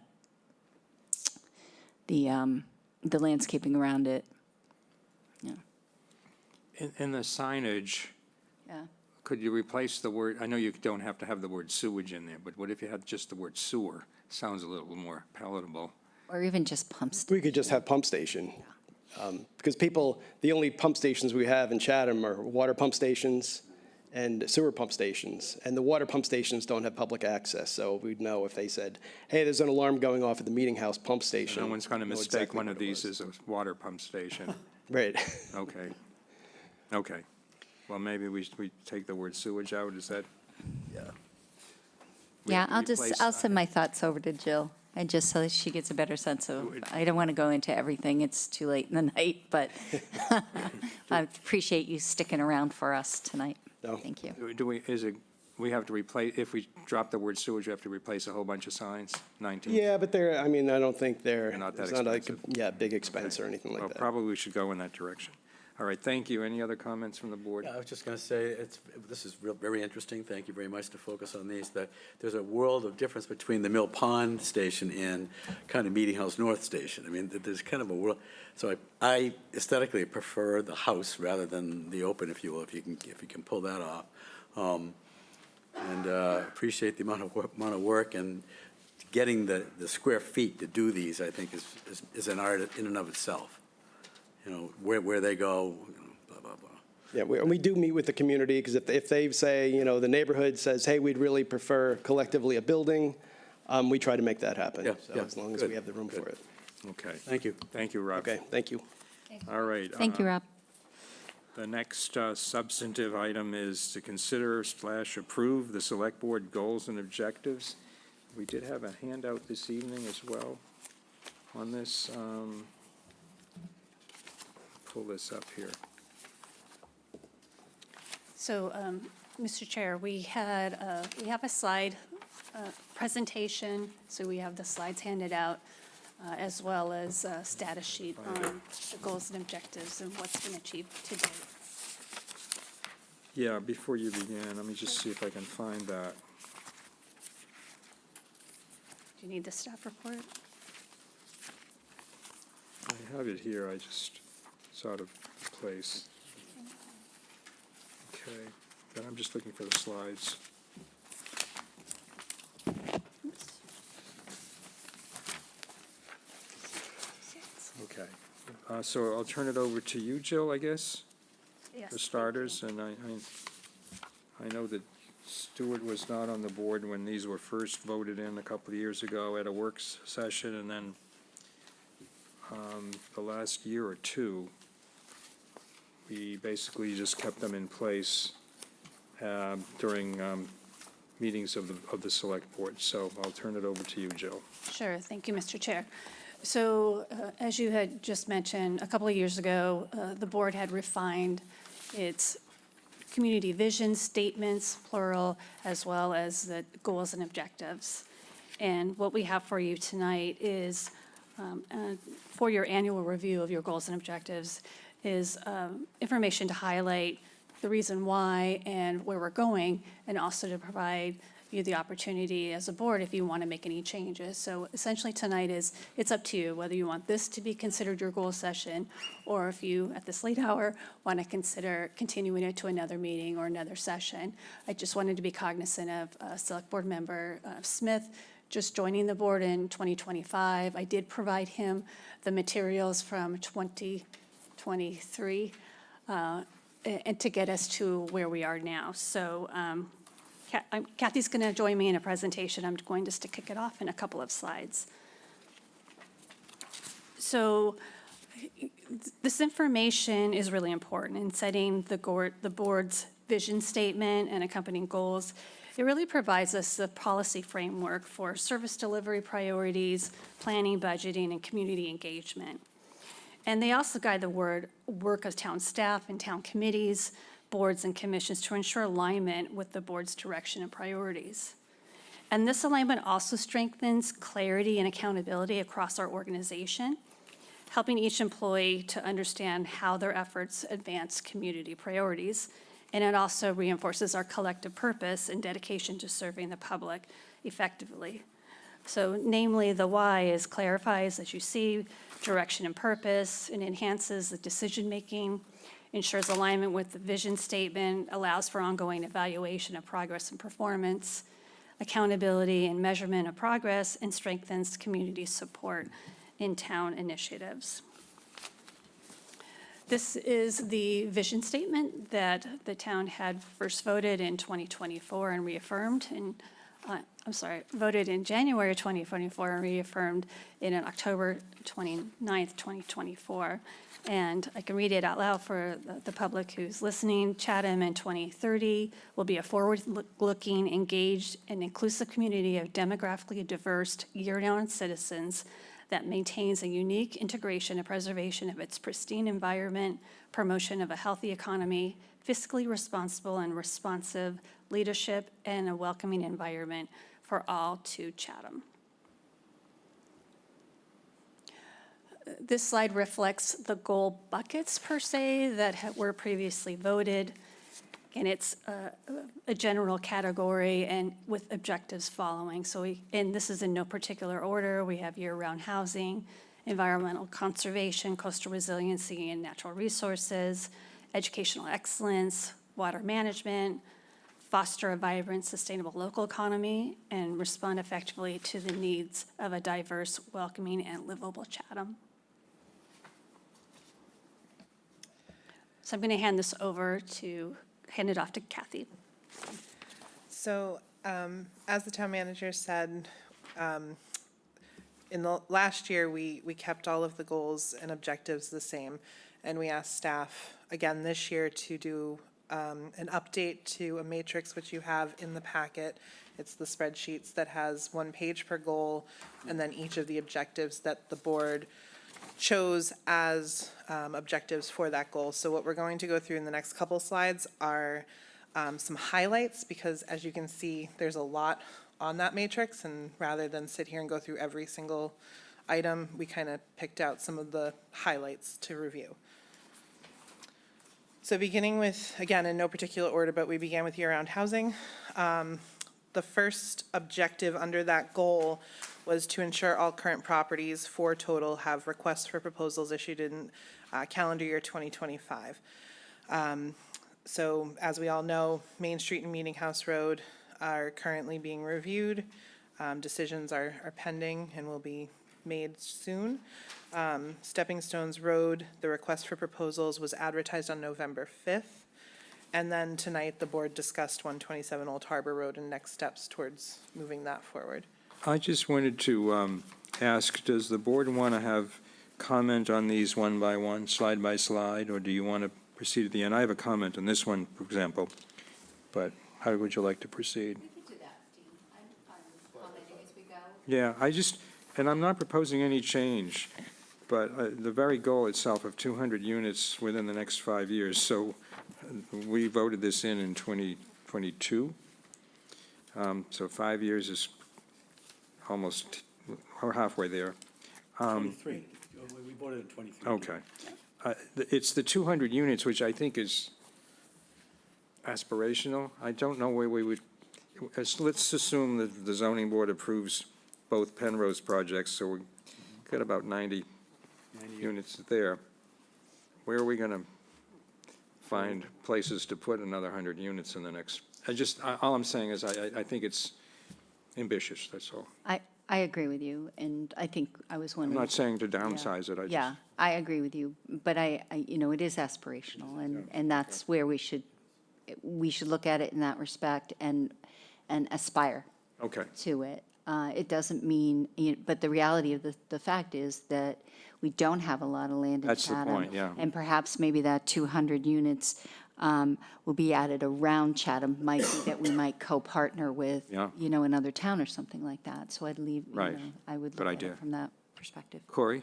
S7: landscaping around it. Yeah.
S1: In the signage,
S7: Yeah.
S1: could you replace the word, I know you don't have to have the word sewage in there, but what if you had just the word sewer? Sounds a little more palatable.
S7: Or even just pump station.
S18: We could just have pump station. Because the only pump stations we have in Chatham are water pump stations and sewer pump stations. And the water pump stations don't have public access, so we'd know if they said, hey, there's an alarm going off at the Meeting House pump station.
S1: No one's going to
S18: know
S1: mistake
S18: exactly
S1: one
S18: what
S1: of
S18: it
S1: these
S18: was.
S1: as a water pump station.
S18: Right.
S1: Okay. Okay. Well, maybe we take the word sewage out, is that?
S18: Yeah.
S7: Yeah, I'll send my thoughts over to Jill, and just so that she gets a better sense of, I don't want to go into everything, it's too late in the night, but I appreciate you sticking around for us tonight.
S18: No.
S7: Thank you.
S1: We have to replace, if we drop the word sewage, we have to replace a whole bunch of signs, 19?
S18: Yeah, but I don't think
S1: They're not that
S18: it's not like,
S1: expensive.
S18: big expense or anything like
S1: Well,
S18: that.
S1: probably we should go in that direction. All right, thank you. Any other comments from the board?
S2: Yeah, I was just going to say, this is very interesting. Thank you very much to focus on these. That there's a world of difference between the Mill Pond Station and kind of Meeting House North Station. I mean, there's kind of a world. So I aesthetically prefer the house rather than the open, if you will, if you can pull that off. and appreciate the amount of work, and getting the square feet to do these, I think, is an art in and of itself. You know, where they go, you know, blah, blah, blah.
S18: Yeah, we do meet with the community, because if they say, you know, the neighborhood says, hey, we'd really prefer collectively a building, we try to make that happen.
S2: Yeah,
S18: So
S2: yeah,
S18: as long as
S2: good,
S18: we have the room
S2: good.
S18: for it.
S1: Okay.
S2: Thank you.
S1: Thank you, Rob.
S18: Okay, thank you.
S1: All right.
S7: Thank you, Rob.
S1: The next substantive item is to consider/approve the Select Board goals and objectives. We did have a handout this evening as well on this. Pull this up here.
S3: So, Mr. Chair, we have a slide presentation, so we have the slides handed out, as well as a status sheet on the goals and objectives and what's been achieved to date.
S1: Yeah, before you begin, let me just see if I can find that.
S3: Do you need the staff report?
S1: I have it here, I just, it's out of place. Okay, then I'm just looking for the slides. Okay, so I'll turn it over to you, Jill, I guess,
S3: Yes.
S1: for starters, and I know that Stuart was not on the board when these were first voted in a couple of years ago at a works session, and then the last year or two, we basically just kept them in place during meetings of the Select Board. So I'll turn it over to you, Jill.
S3: Sure, thank you, Mr. Chair. So, as you had just mentioned, a couple of years ago, the board had refined its community vision statements, plural, as well as the goals and objectives. And what we have for you tonight is, for your annual review of your goals and objectives, is information to highlight the reason why and where we're going, and also to provide you the opportunity as a board if you want to make any changes. So essentially tonight it's up to you whether you want this to be considered your goal session, or if you, at this late hour, want to consider continuing it to another meeting or another session. I just wanted to be cognizant of Select Board Member Smith just joining the board in 2025. I did provide him the materials from 2023 and to get us to where we are now. So Kathy's going to join me in a presentation. I'm going just to kick it off in a couple of slides. So this information is really important in setting the board's vision statement and accompanying goals. It really provides us the policy framework for service delivery priorities, planning, budgeting, and community engagement. And they also guide the work of town staff and town committees, boards and commissions to ensure alignment with the board's direction and priorities. And this alignment also strengthens clarity and accountability across our organization, helping each employee to understand how their efforts advance community priorities. And it also reinforces our collective purpose and dedication to serving the public effectively. So namely, the why clarifies, as you see, direction and purpose, and enhances the decision-making, ensures alignment with the vision statement, allows for ongoing evaluation of progress and performance, accountability and measurement of progress, and strengthens community support in town initiatives. This is the vision statement that the town had first voted in 2024 and reaffirmed voted in January 2024 and reaffirmed in October 29th, 2024. And I can read it out loud for the public who's listening. Chatham in 2030 will be a forward-looking, engaged, and inclusive community of demographically diverse, year-round citizens that maintains a unique integration and preservation of its pristine environment, promotion of a healthy economy, fiscally responsible and responsive leadership, and a welcoming environment for all to Chatham. This slide reflects the goal buckets per se that were previously voted. And it's a general category and with objectives following. So and this is in no particular order. We have year-round housing, environmental conservation, coastal resiliency and natural resources, educational excellence, water management, foster a vibrant, sustainable local economy, and respond effectively to the needs of a diverse, welcoming, and livable Chatham. So I'm going to hand it off to Kathy.
S16: So, as the town manager said, in the last year, we kept all of the goals and objectives the same. And we asked staff again this year to do an update to a matrix which you have in the packet. It's the spreadsheets that has 1 page per goal, and then each of the objectives that the board chose as objectives for that goal. So what we're going to go through in the next couple slides are some highlights, because as you can see, there's a lot on that matrix, and rather than sit here and go through every single item, we kind of picked out some of the highlights to review. So beginning with, again, in no particular order, but we began with year-round housing. The first objective under that goal was to ensure all current properties, 4 total, have requests for proposals issued in calendar year 2025. So as we all know, Main Street and Meeting House Road are currently being reviewed. Decisions are pending and will be made soon. Stepping Stones Road, the request for proposals was advertised on November 5th. And then tonight, the board discussed 127 Old Harbor Road and next steps towards moving that forward.
S1: I just wanted to ask, does the board want to have comment on these one by one, slide by slide, or do you want to proceed at the end? I have a comment on this one, for example, but how would you like to proceed?
S7: We can do that, Dean. I'm fine with commenting as we go.
S1: Yeah, and I'm not proposing any change, but the very goal itself of 200 units within the next 5 years, so we voted this in 2022. So 5 years is almost, or halfway there.
S2: 23. We voted in 23.
S1: Okay. It's the 200 units, which I think is aspirational. I don't know where we would, let's assume that the zoning board approves both Penrose projects, so we got about 90 units there. Where are we going to find places to put another 100 units in the next? All I'm saying is I think it's ambitious, that's all.
S7: I agree with you, and I think I was
S1: I'm
S7: wondering.
S1: not saying to downsize it,
S7: Yeah, I agree with you, but it is aspirational, and that's where we should look at it in that respect and aspire
S1: Okay.
S7: to it. It doesn't mean, but the reality of the fact is that we don't have a lot of land in Chatham.
S1: That's the point, yeah.
S7: And perhaps maybe that 200 units will be added around Chatham, might be that we might co-partner with,
S1: Yeah.
S7: another town or something like that. So I'd leave,
S1: Right.
S7: I would
S1: Good
S7: look at
S1: idea.
S7: it from that perspective.
S1: Corey?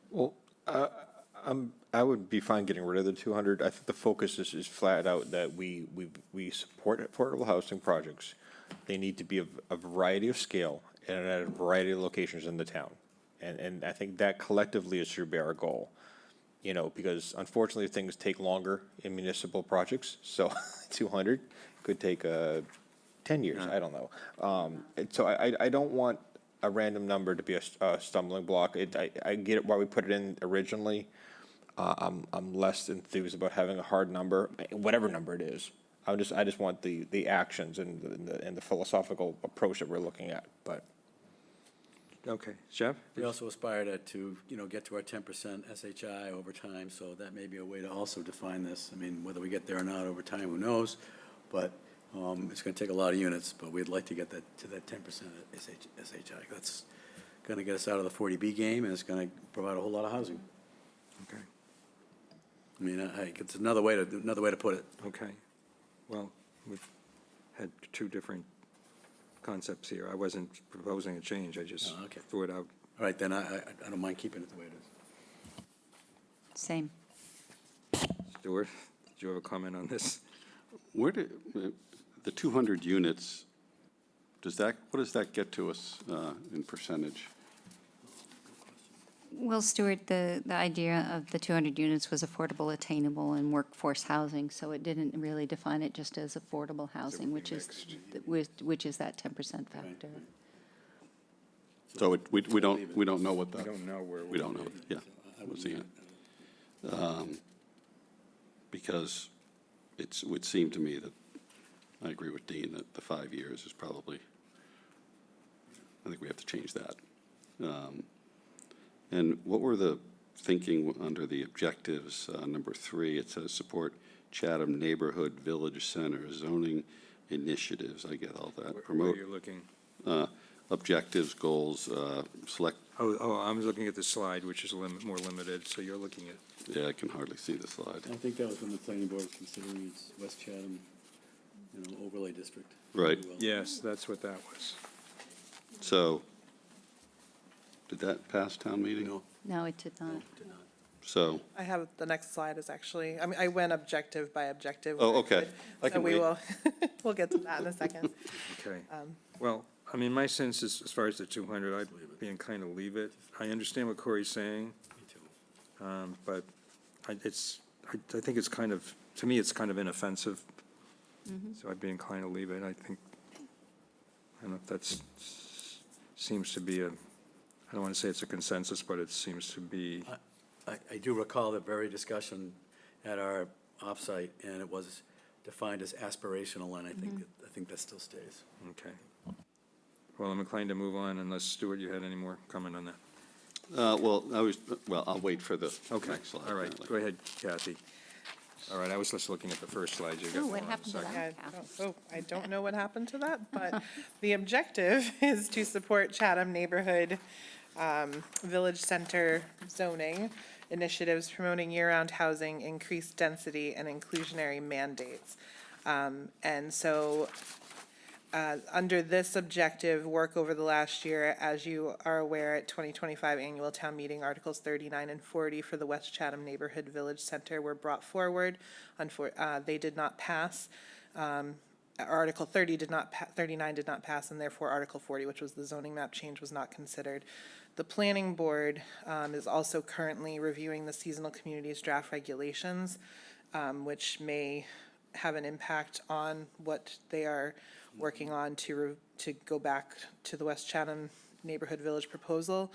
S8: Well, I would be fine getting rid of the 200. I think the focus is flat out that we support affordable housing projects. They need to be of a variety of scale and at a variety of locations in the town. And I think that collectively should be our goal, because unfortunately things take longer in municipal projects. So 200 could take 10 years, I don't know. And so I don't want a random number to be a stumbling block. I get it why we put it in originally. I'm less enthused about having a hard number, whatever number it is. I just want the actions and the philosophical approach that we're looking at, but.
S1: Okay. Jeff?
S2: We also aspire to get to our 10% SHI over time, so that may be a way to also define this. I mean, whether we get there or not over time, who knows? But it's going to take a lot of units, but we'd like to get to that 10% SHI. That's going to get us out of the 40B game, and it's going to provide a whole lot of housing.
S1: Okay.
S2: I mean, it's another way to put it.
S1: Okay. Well, we've had 2 different concepts here. I wasn't proposing a change, I just threw it out.
S2: All right, then I don't mind keeping it the way it is.
S7: Same.
S1: Stuart, did you have a comment on this?
S4: Where the 200 units, what does that get to us in percentage?
S7: Well, Stuart, the idea of the 200 units was affordable, attainable, and workforce housing, so it didn't really define it just as affordable housing, which is that 10% factor.
S4: So we don't know what that.
S1: We don't know where
S4: we don't know. Yeah, we'll see it. Because it would seem to me that I agree with Dean that the 5 years is probably, I think we have to change that. And what were the thinking under the objectives, number 3, it says support Chatham Neighborhood Village Center zoning initiatives, I get all that.
S1: Where
S4: Promote
S1: are you looking?
S4: objectives, goals, select,
S1: Oh, I'm looking at the slide, which is more limited, so you're looking at,
S4: yeah, I can hardly see the slide.
S2: I think that was when the planning board was considering its West Chatham, overlay district.
S4: Right.
S2: if you will.
S1: yes, that's what that was.
S4: So, did that pass town meeting?
S2: No,
S7: No, it did not.
S2: did not.
S4: So,
S16: I have, the next slide is actually, I mean, I went objective by objective.
S4: Oh,
S16: where I
S4: okay.
S16: could,
S4: I
S16: so
S4: can
S16: we
S4: wait.
S16: will, we'll get to that in a second.
S1: Okay. Well, I mean, my sense is, as far as the 200, I'd be inclined to leave it. I understand what Corey's saying,
S2: Me too.
S1: but I think it's kind of, to me, it's kind of inoffensive. So I'd be inclined to leave it. I think, I don't know if that's, seems to be I don't want to say it's a consensus, but it seems to be,
S2: I do recall the very discussion at our offsite, and it was defined as aspirational, and I think that still stays.
S1: okay. Well, I'm inclined to move on unless, Stuart, you had any more comment on that?
S4: I'll wait for the
S1: Okay,
S4: next slide.
S1: all right,
S4: apparently.
S1: go ahead, Kathy. All right, I was just looking at the first slide. You got
S7: Oh,
S1: more
S7: what
S1: on the
S7: happened to
S1: second.
S7: that?
S16: Yeah, I don't know what happened to that, but the objective is to support Chatham neighborhood, village center zoning initiatives promoting year-round housing, increased density, and inclusionary mandates. And so, under this objective, work over the last year, as you are aware, at 2025 annual town meeting, Articles 39 and 40 for the West Chatham Neighborhood Village Center were brought forward. They did not pass. Article 39 did not pass, and therefore Article 40, which was the zoning map change, was not considered. The planning board is also currently reviewing the seasonal communities draft regulations, which may have an impact on what they are working on to go back to the West Chatham Neighborhood Village proposal.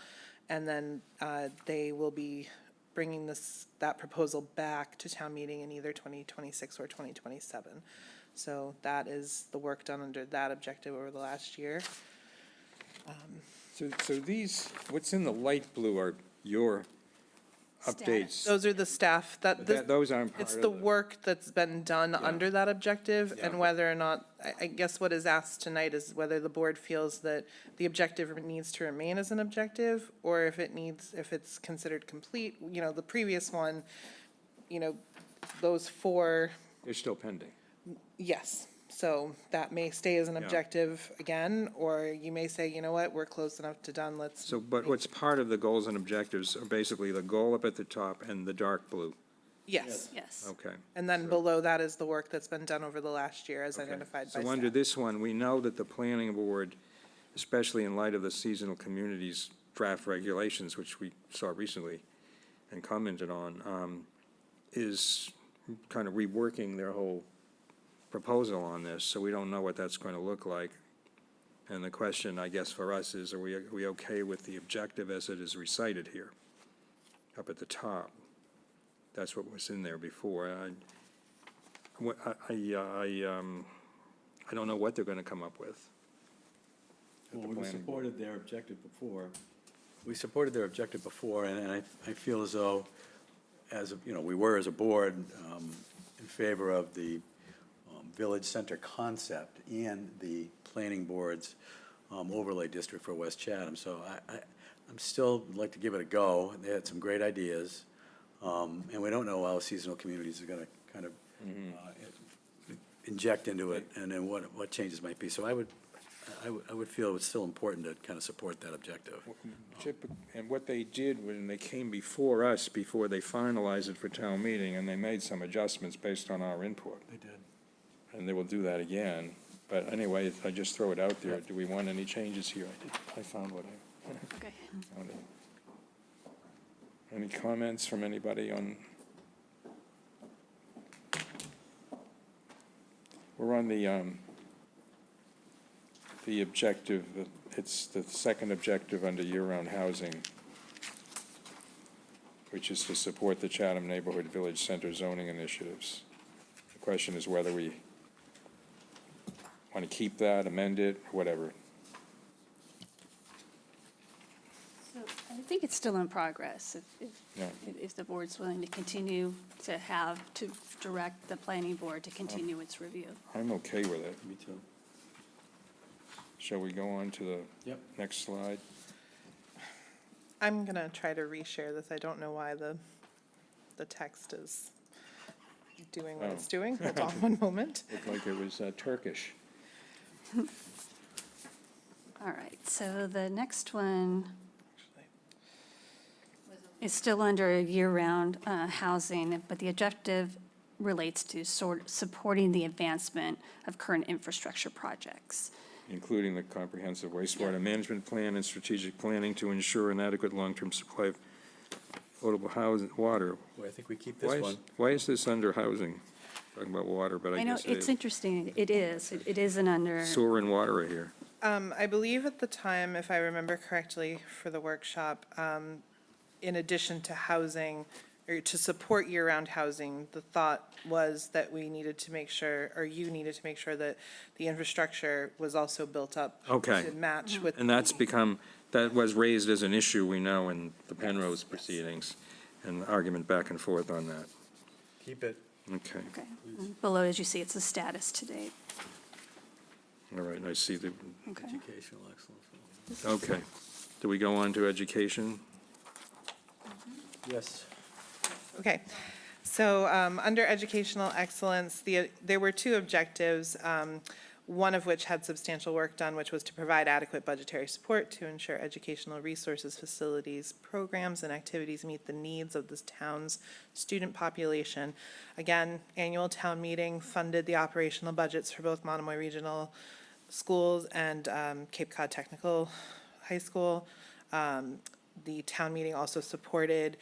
S16: And then they will be bringing that proposal back to town meeting in either 2026 or 2027. So that is the work done under that objective over the last year.
S1: So these, what's in the light blue are your updates?
S16: Those are the staff,
S1: Those aren't part
S16: it's
S1: of
S16: the
S1: it.
S16: work that's been done under that objective,
S1: Yeah.
S16: and whether or not, I guess what is asked tonight is whether the board feels that the objective needs to remain as an objective, or if it's considered complete. The previous one, those 4,
S1: They're still pending.
S16: yes. So that may stay as an
S1: Yeah.
S16: objective again, or you may say, you know what, we're close enough to done, let's.
S1: So, but what's part of the goals and objectives are basically the goal up at the top and the dark blue.
S16: Yes.
S3: Yes.
S1: Okay.
S16: And then below that is the work that's been done over the last year as
S1: Okay.
S16: identified by
S1: So under
S16: staff.
S1: this one, we know that the planning board, especially in light of the seasonal communities draft regulations, which we saw recently and commented on, is kind of reworking their whole proposal on this, so we don't know what that's going to look like. And the question, I guess, for us is, are we okay with the objective as it is recited here, up at the top? That's what was in there before. I don't know what they're going to come up with. at the
S2: Well, we
S1: planning board.
S2: supported their objective before. We supported their objective before, and I feel as though, we were as a board in favor of the village center concept and the planning board's overlay district for West Chatham. So I'm still like to give it a go. They had some great ideas, and we don't know how seasonal communities are going to kind of inject into it, and then what changes might be. So I would feel it's still important to kind of support that objective.
S1: And what they did when they came before us, before they finalized it for town meeting, and they made some adjustments based on our input.
S2: They did.
S1: And they will do that again. But anyway, I just throw it out there. Do we want any changes here? I found what I
S3: Okay.
S1: found. Any comments from anybody on? We're on the objective, it's the second objective under year-round housing, which is to support the Chatham Neighborhood Village Center zoning initiatives. The question is whether we Want to keep that, amend it, whatever?
S3: So I think it's still in progress.
S1: Yeah.
S3: If the board's willing to continue to direct the planning board to continue its review.
S1: I'm okay with it. Me too. Shall we go on to the next slide?
S16: I'm gonna try to reshare this. I don't know why the text is doing what it's doing. Hold on one moment.
S1: Looked like it was Turkish.
S3: All right, so the next one is still under year-round housing, but the objective relates to supporting the advancement of current infrastructure projects.
S1: Including the comprehensive wastewater management plan and strategic planning to ensure an adequate long-term supply of potable water.
S2: Well, I think we keep
S1: Why
S2: this
S1: is-
S2: one.
S1: Why is this under housing? Talking about water, but I
S3: I know,
S1: guess it
S3: it's
S1: is.
S3: interesting, it is, it is an under.
S1: Sewer and water are here.
S16: I believe at the time, if I remember correctly, for the workshop, in addition to housing, or to support year-round housing, the thought was that we needed to make sure, or you needed to make sure that the infrastructure was also built up
S1: Okay.
S16: to match with.
S1: And that's become, that was raised as an issue, we know, in the Penrose proceedings, and argument back and forth on that.
S2: Keep it.
S1: Okay,
S3: Okay. Below, as you see, it's the status to date.
S1: all right, I see the,
S3: Okay.
S2: Educational excellence.
S1: okay. Do we go on to education?
S2: Yes.
S16: Okay, so under educational excellence, there were two objectives, one of which had substantial work done, which was to provide adequate budgetary support to ensure educational resources, facilities, programs, and activities meet the needs of this town's student population. Again, annual town meeting funded the operational budgets for both Monomoy Regional Schools and Cape Cod Technical High School. The town meeting also supported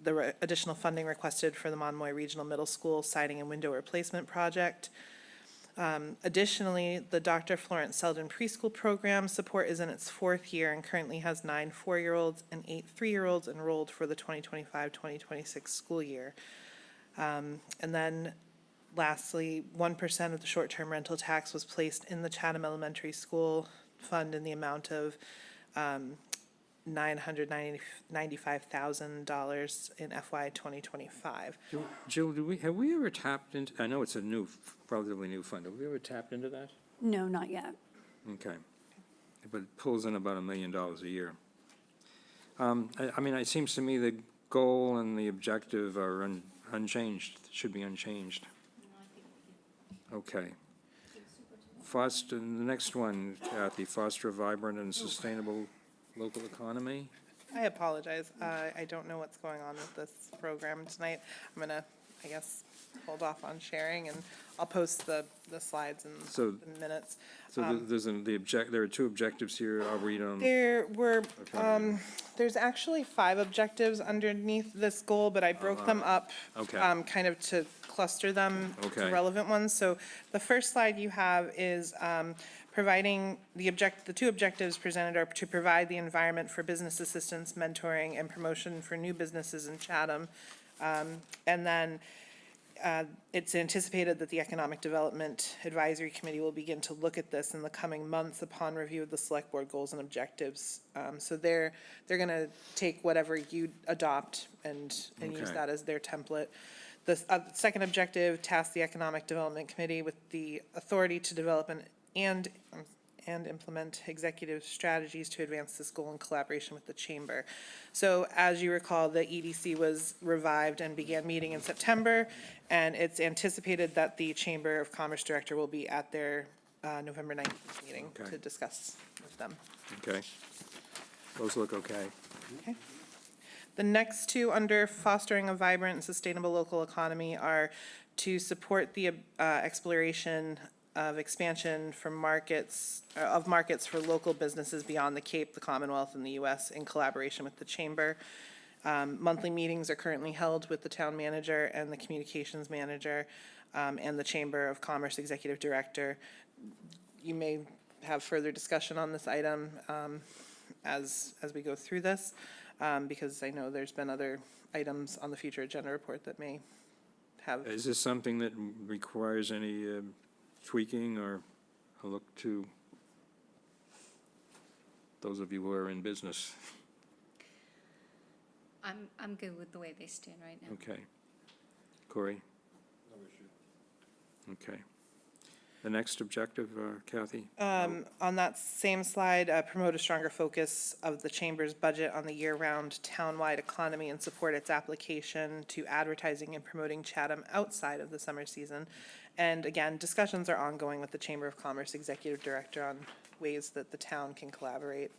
S16: the additional funding requested for the Monomoy Regional Middle School siding and window replacement project. Additionally, the Dr. Florence Selden preschool program support is in its fourth year and currently has 9 4-year-olds and 8 3-year-olds enrolled for the 2025-2026 school year. And then lastly, 1% of the short-term rental tax was placed in the Chatham Elementary School fund in the amount of $995,000 in FY 2025.
S1: Jill, have we ever tapped into, I know it's a new, relatively new fund, have we ever tapped into that?
S3: No, not yet.
S1: Okay. But it pulls in about $1 million a year. I mean, it seems to me the goal and the objective are unchanged, should be unchanged. Okay. Foster, the next one, Kathy, foster a vibrant and sustainable local economy.
S16: I apologize. I don't know what's going on with this program tonight. I'm gonna, I guess, hold off on sharing, and I'll post the slides in
S1: So-
S16: the minutes.
S1: So there are two objectives here, I'll read them.
S16: There were,
S1: Okay.
S16: there's actually 5 objectives underneath this goal, but I broke them up.
S1: Okay.
S16: Kind of to cluster them to
S1: Okay.
S16: relevant ones. So the first slide you have is providing the two objectives presented are to provide the environment for business assistance, mentoring, and promotion for new businesses in Chatham. And then it's anticipated that the Economic Development Advisory Committee will begin to look at this in the coming months upon review of the Select Board goals and objectives. So they're gonna take whatever you adopt and use
S1: Okay.
S16: that as their template. The second objective, task the Economic Development Committee with the authority to develop and implement executive strategies to advance this goal in collaboration with the Chamber. So as you recall, the EDC was revived and began meeting in September, and it's anticipated that the Chamber of Commerce Director will be at their November 19th meeting
S1: Okay.
S16: to discuss with them.
S1: Okay. Those look okay.
S16: Okay. The next two under fostering a vibrant and sustainable local economy are to support the exploration of expansion from markets for local businesses beyond the Cape, the Commonwealth, and the U.S. in collaboration with the Chamber. Monthly meetings are currently held with the town manager and the communications manager and the Chamber of Commerce Executive Director. You may have further discussion on this item as we go through this, because I know there's been other items on the future agenda report that may have.
S1: Is this something that requires any tweaking or I look to those of you who are in business.
S7: I'm good with the way they stand right now.
S1: Okay. Corey?
S2: No issue.
S1: Okay. The next objective, Kathy?
S16: On that same slide, promote a stronger focus of the chamber's budget on the year-round townwide economy and support its application to advertising and promoting Chatham outside of the summer season. And again, discussions are ongoing with the Chamber of Commerce Executive Director on ways that the town can collaborate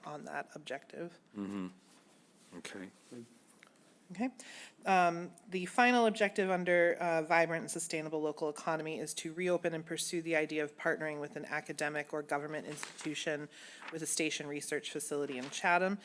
S16: on that objective.
S1: Mm-hmm. Okay.
S16: Okay. The final objective under vibrant and sustainable local economy is to reopen and pursue the idea of partnering with an academic or government institution with a station research facility in Chatham.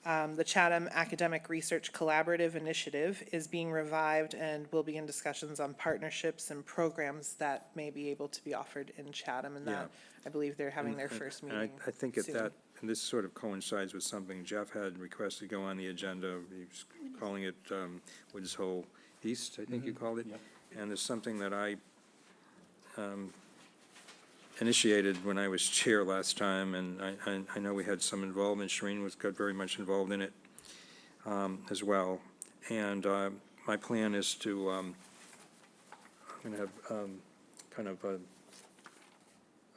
S16: The Chatham Academic Research Collaborative Initiative is being revived and will begin discussions on partnerships and programs that may be able to be offered in Chatham. And that, I believe they're having their first
S1: And
S16: meeting
S1: I think at
S16: soon.
S1: that, and this sort of coincides with something Jeff had requested go on the agenda. He was calling it Woods Hole East, I think you called it. And there's something that I initiated when I was chair last time, and I know we had some involvement. Shereen got very much involved in it as well. And my plan is to, I'm going to have kind of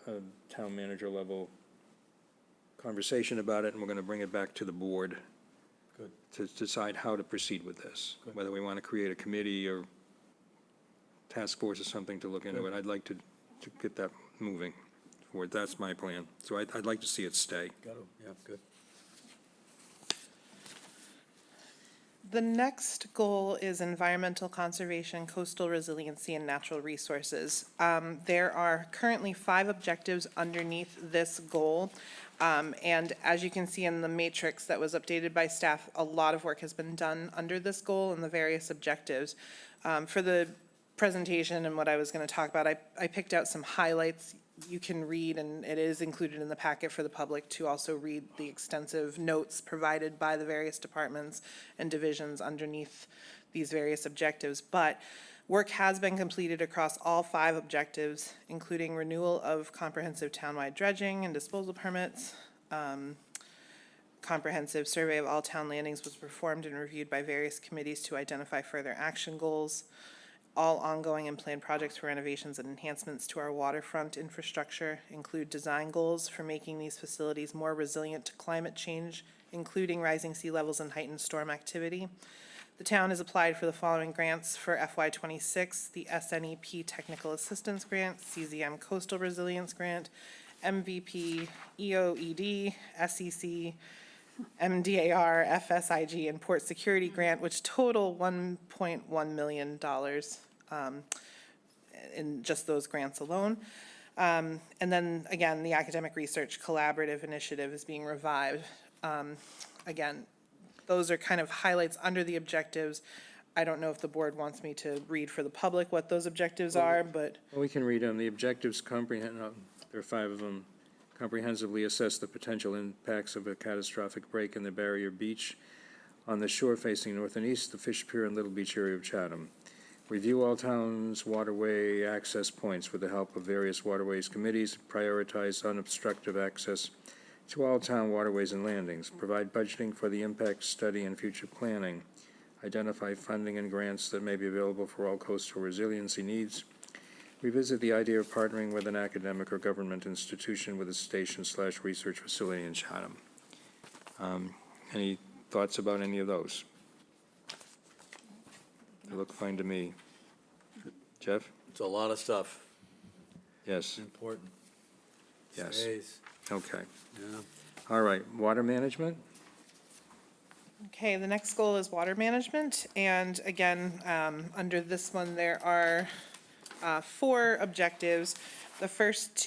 S1: a town manager level conversation about it, and we're going to bring it back to the board to decide how to proceed with this, whether we want to create a committee or task force or something to look into it. I'd like to get that moving forward. That's my plan. So I'd like to see it stay.
S2: Got it, yeah, good.
S16: The next goal is environmental conservation, coastal resiliency, and natural resources. There are currently 5 objectives underneath this goal. And as you can see in the matrix that was updated by staff, a lot of work has been done under this goal and the various objectives. For the presentation and what I was going to talk about, I picked out some highlights you can read, and it is included in the packet for the public to also read the extensive notes provided by the various departments and divisions underneath these various objectives. But work has been completed across all 5 objectives, including renewal of comprehensive townwide dredging and disposal permits. Comprehensive survey of all town landings was performed and reviewed by various committees to identify further action goals. All ongoing and planned projects for renovations and enhancements to our waterfront infrastructure include design goals for making these facilities more resilient to climate change, including rising sea levels and heightened storm activity. The town has applied for the following grants for FY26, the SNEP Technical Assistance Grant, CZM Coastal Resilience Grant, MVP, EOED, SEC, MDAR, FSIG, and Port Security Grant, which total $1.1 million in just those grants alone. And then, again, the Academic Research Collaborative Initiative is being revived. Again, those are kind of highlights under the objectives. I don't know if the board wants me to read for the public what those objectives are, but.
S1: Well, we can read them. The objectives comprehend, there are 5 of them. Comprehensively assess the potential impacts of a catastrophic break in the barrier beach on the shore facing north and east, the Fish Pier and Little Beach area of Chatham. Review all towns' waterway access points with the help of various waterways committees. Prioritize unobstructed access to all town waterways and landings. Provide budgeting for the impact study and future planning. Identify funding and grants that may be available for all coastal resiliency needs. Revisit the idea of partnering with an academic or government institution with a station/research facility in Chatham. Any thoughts about any of those? They look fine to me. Jeff?
S2: It's a lot of stuff.
S1: Yes.
S2: Important.
S1: Yes.
S2: Stays.
S1: Okay.
S2: Yeah.
S1: All right. Water management?
S16: Okay, the next goal is water management. And again, under this one, there are 4 objectives. The first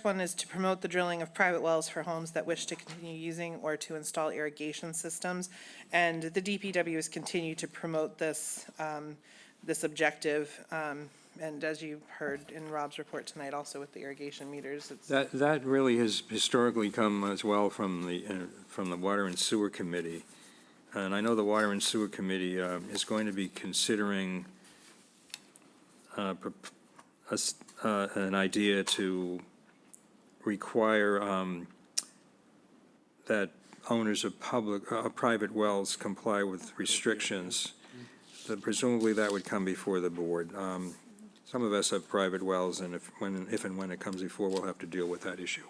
S16: one is to promote the drilling of private wells for homes that wish to continue using or to install irrigation systems. And the DPW has continued to promote this, this objective. And as you heard in Rob's report tonight, also with the irrigation meters, it's.
S1: That really has historically come as well from the Water and Sewer Committee. And I know the Water and Sewer Committee is going to be considering an idea to require that owners of private wells comply with restrictions. That presumably that would come before the board. Some of us have private wells, and if and when it comes before, we'll have to deal with that issue.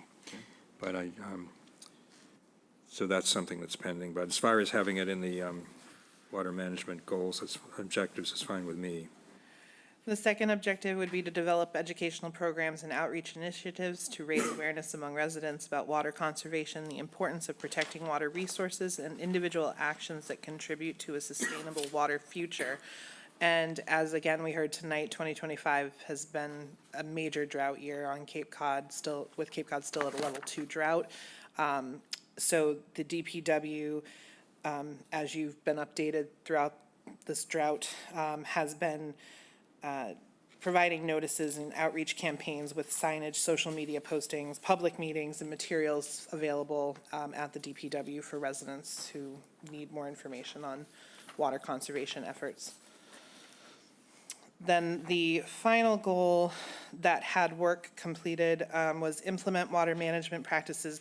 S1: But so that's something that's pending. But as far as having it in the water management goals, objectives, is fine with me.
S16: The second objective would be to develop educational programs and outreach initiatives to raise awareness among residents about water conservation, the importance of protecting water resources, and individual actions that contribute to a sustainable water future. And as again we heard tonight, 2025 has been a major drought year on Cape Cod, with Cape Cod still at a level 2 drought. So the DPW, as you've been updated throughout this drought, has been providing notices and outreach campaigns with signage, social media postings, public meetings, and materials available at the DPW for residents who need more information on water conservation efforts. Then the final goal that had work completed was implement water management practices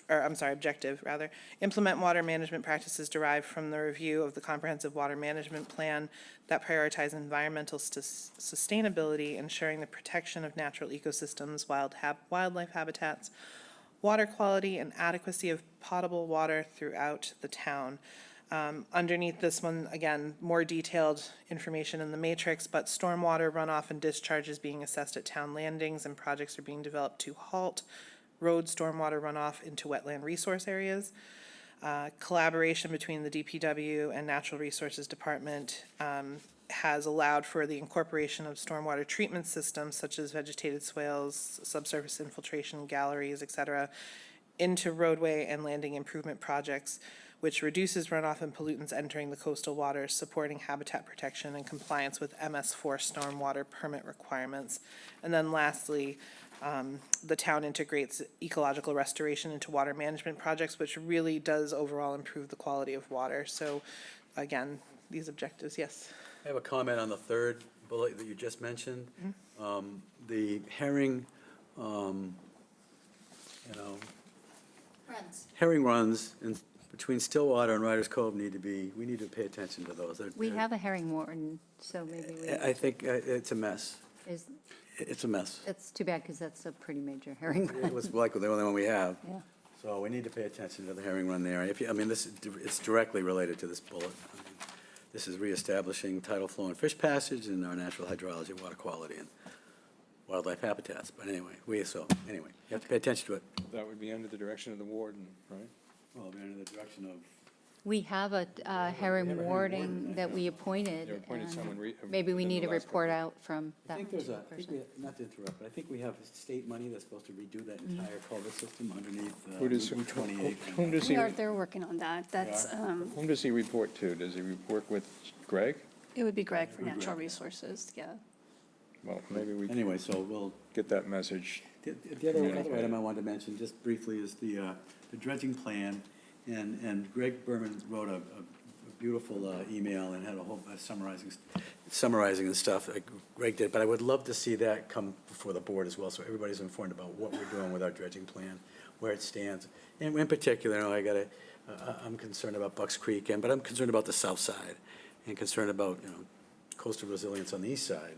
S16: objective rather, implement water management practices derived from the review of the comprehensive water management plan that prioritize environmental sustainability, ensuring the protection of natural ecosystems, wildlife habitats, water quality, and adequacy of potable water throughout the town. Underneath this one, again, more detailed information in the matrix, but stormwater runoff and discharge is being assessed at town landings, and projects are being developed to halt road stormwater runoff into wetland resource areas. Collaboration between the DPW and Natural Resources Department has allowed for the incorporation of stormwater treatment systems such as vegetated swales, subsurface infiltration galleries, et cetera, into roadway and landing improvement projects, which reduces runoff and pollutants entering the coastal waters, supporting habitat protection and compliance with MS4 stormwater permit requirements. And then lastly, the town integrates ecological restoration into water management projects, which really does overall improve the quality of water. So again, these objectives, yes.
S2: I have a comment on the third bullet that you just mentioned. The herring, herring runs between Stillwater and Riders Cove we need to pay attention to those.
S7: We have a herring warden, so maybe we.
S2: I think it's a mess. It's a mess.
S7: That's too bad, because that's a pretty major herring.
S2: It was like the only one we have.
S7: Yeah.
S2: So we need to pay attention to the herring run there. It's directly related to this bullet. This is reestablishing tidal flow and fish passage and our natural hydrology, water quality, and wildlife habitats. But anyway, you have to pay attention to it.
S1: That would be under the direction of the warden, right?
S2: Well, it'll be under the direction of.
S7: We have a herring warden that we appointed.
S1: They appointed
S7: and
S1: someone
S7: maybe we
S1: within
S7: need
S1: the
S7: a
S1: last
S7: report out from
S2: I
S7: that
S2: think
S7: particular
S2: there's
S7: person.
S2: not to interrupt, but I think we have state money that's supposed to redo that entire culvert system underneath Route 28.
S1: Whom does he,
S3: They're working on that. That's,
S1: whom does he report to? Does he work with Greg?
S3: it would be Greg for Natural Resources, yeah.
S1: Well, maybe we can
S2: Anyway, so we'll.
S1: get that message.
S2: The other item I wanted to mention, just briefly, is the dredging plan, and Greg Berman wrote a beautiful email and had a whole summarizing and stuff, like Greg did, but I would love to see that come before the board as well, so everybody's informed about what we're doing with our dredging plan, where it stands. And in particular, I'm concerned about Bucks Creek, but I'm concerned about the south side, and concerned about, coastal resilience on the east side.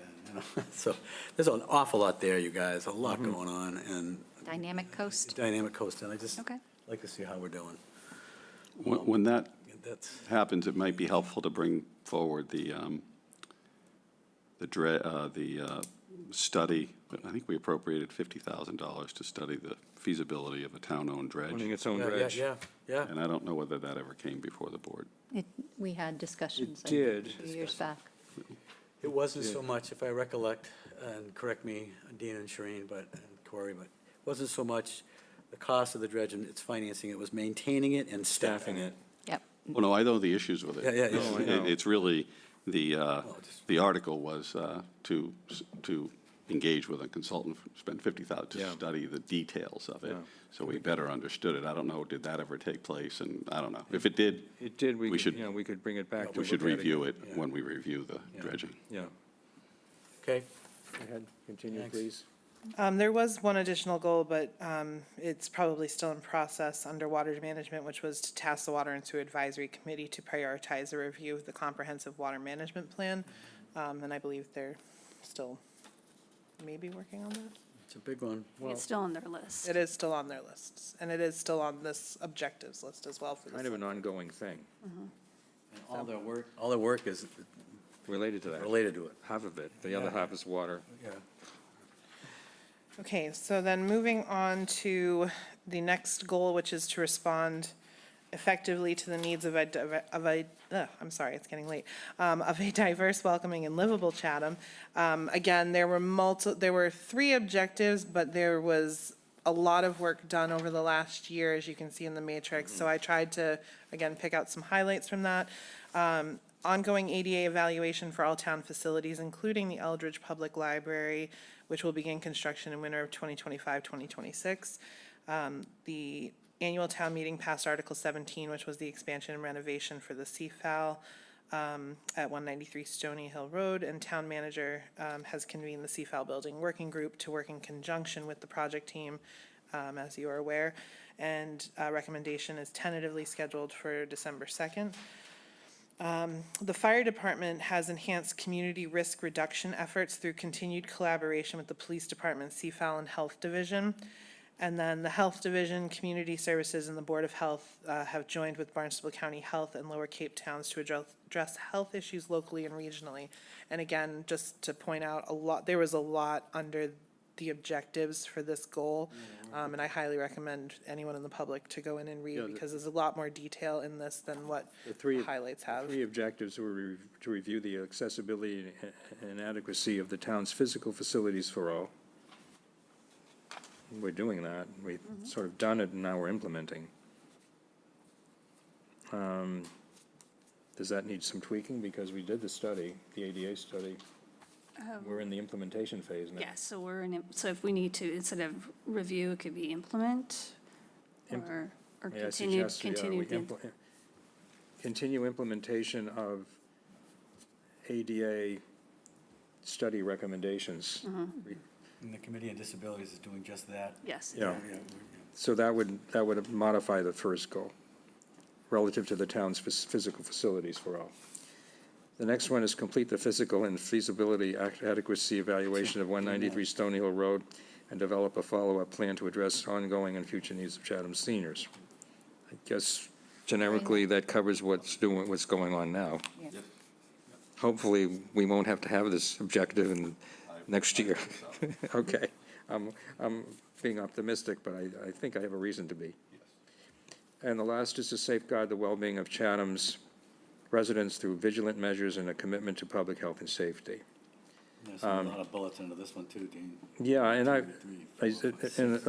S2: So there's an awful lot there, you guys, a lot going on, and
S7: Dynamic coast?
S2: dynamic coast, and I just
S7: Okay.
S2: like to see how we're doing.
S4: When that
S2: That's,
S4: happens, it might be helpful to bring forward the study. I think we appropriated $50,000 to study the feasibility of a town-owned dredge.
S1: Owning its own
S2: yeah,
S1: dredge.
S2: yeah.
S4: And I don't know whether that ever came before the board.
S7: We had discussions.
S1: It did.
S7: A few years back.
S2: It wasn't so much, if I recollect, and correct me, Dean and Shereen, and Corey, but it wasn't so much the cost of the dredge and its financing, it was maintaining it and staffing it.
S7: Yep.
S4: Well, no, I know the issues with it.
S2: Yeah,
S1: No, I know.
S4: It's really, the article was to engage with a consultant, spend $50,000 to
S1: Yeah.
S4: study the details of it,
S1: Yeah.
S4: so we better understood it. I don't know, did that ever take place? And I don't know. If it did,
S1: It did,
S4: We
S1: we
S4: should-
S1: could, we could bring it back to
S4: we should
S1: look at
S4: review
S1: again.
S4: it when we review the dredging.
S1: Yeah.
S2: Okay,
S1: Go ahead, continue,
S2: Thanks.
S1: please.
S16: There was one additional goal, but it's probably still in process under water management, which was to task the Water and Sewer Advisory Committee to prioritize a review of the comprehensive water management plan. And I believe they're still maybe working on that.
S2: It's a big one.
S3: It's still on their list.
S16: It is still on their lists, and it is still on this objectives list as well for this.
S1: Kind of an ongoing thing
S2: And all their work is
S1: related to that.
S2: related to it.
S1: Half of it. The other half is water.
S2: Yeah.
S16: Okay, so then moving on to the next goal, which is to respond effectively to the needs of I'm sorry, it's getting late, of a diverse, welcoming, and livable Chatham. Again, there were 3 objectives, but there was a lot of work done over the last year, as you can see in the matrix. So I tried to, again, pick out some highlights from that. Ongoing ADA evaluation for all town facilities, including the Eldridge Public Library, which will begin construction in winter of 2025-2026. The annual town meeting passed Article 17, which was the expansion and renovation for the CFAL at 193 Stony Hill Road, and town manager has convened the CFAL building working group to work in conjunction with the project team, as you are aware, and recommendation is tentatively scheduled for December 2nd. The fire department has enhanced community risk reduction efforts through continued collaboration with the police department, CFAL, and health division. And then the Health Division, Community Services, and the Board of Health have joined with Barnstable County Health and Lower Cape Towns to address health issues locally and regionally. And again, just to point out, there was a lot under the objectives for this goal. And I highly recommend anyone in the public to go in and read, because there's a lot more detail in this than what the highlights have.
S1: 3 objectives were to review the accessibility and adequacy of the town's physical facilities for all. We're doing that. We've sort of done it, and now we're implementing. Does that need some tweaking? Because we did the study, the ADA study. We're in the implementation phase now.
S3: Yeah, so so if we need to, instead of review, it could be implement or
S1: May I
S3: continue.
S1: suggest, we continue implementation of ADA study recommendations.
S2: And the Committee on Disabilities is doing just that.
S3: Yes.
S1: Yeah. So that would modify the first goal relative to the town's physical facilities for all. The next one is complete the physical and feasibility adequacy evaluation of 193 Stony Hill Road and develop a follow-up plan to address ongoing and future needs of Chatham seniors. I guess generically that covers what's going on now.
S7: Yeah.
S1: Hopefully, we won't have to have this objective in next year. Okay, I'm being optimistic, but I think I have a reason to be. And the last is to safeguard the well-being of Chatham's residents through vigilant measures and a commitment to public health and safety.
S2: There's a lot of bullets into this one too, Dean.
S1: Yeah, and I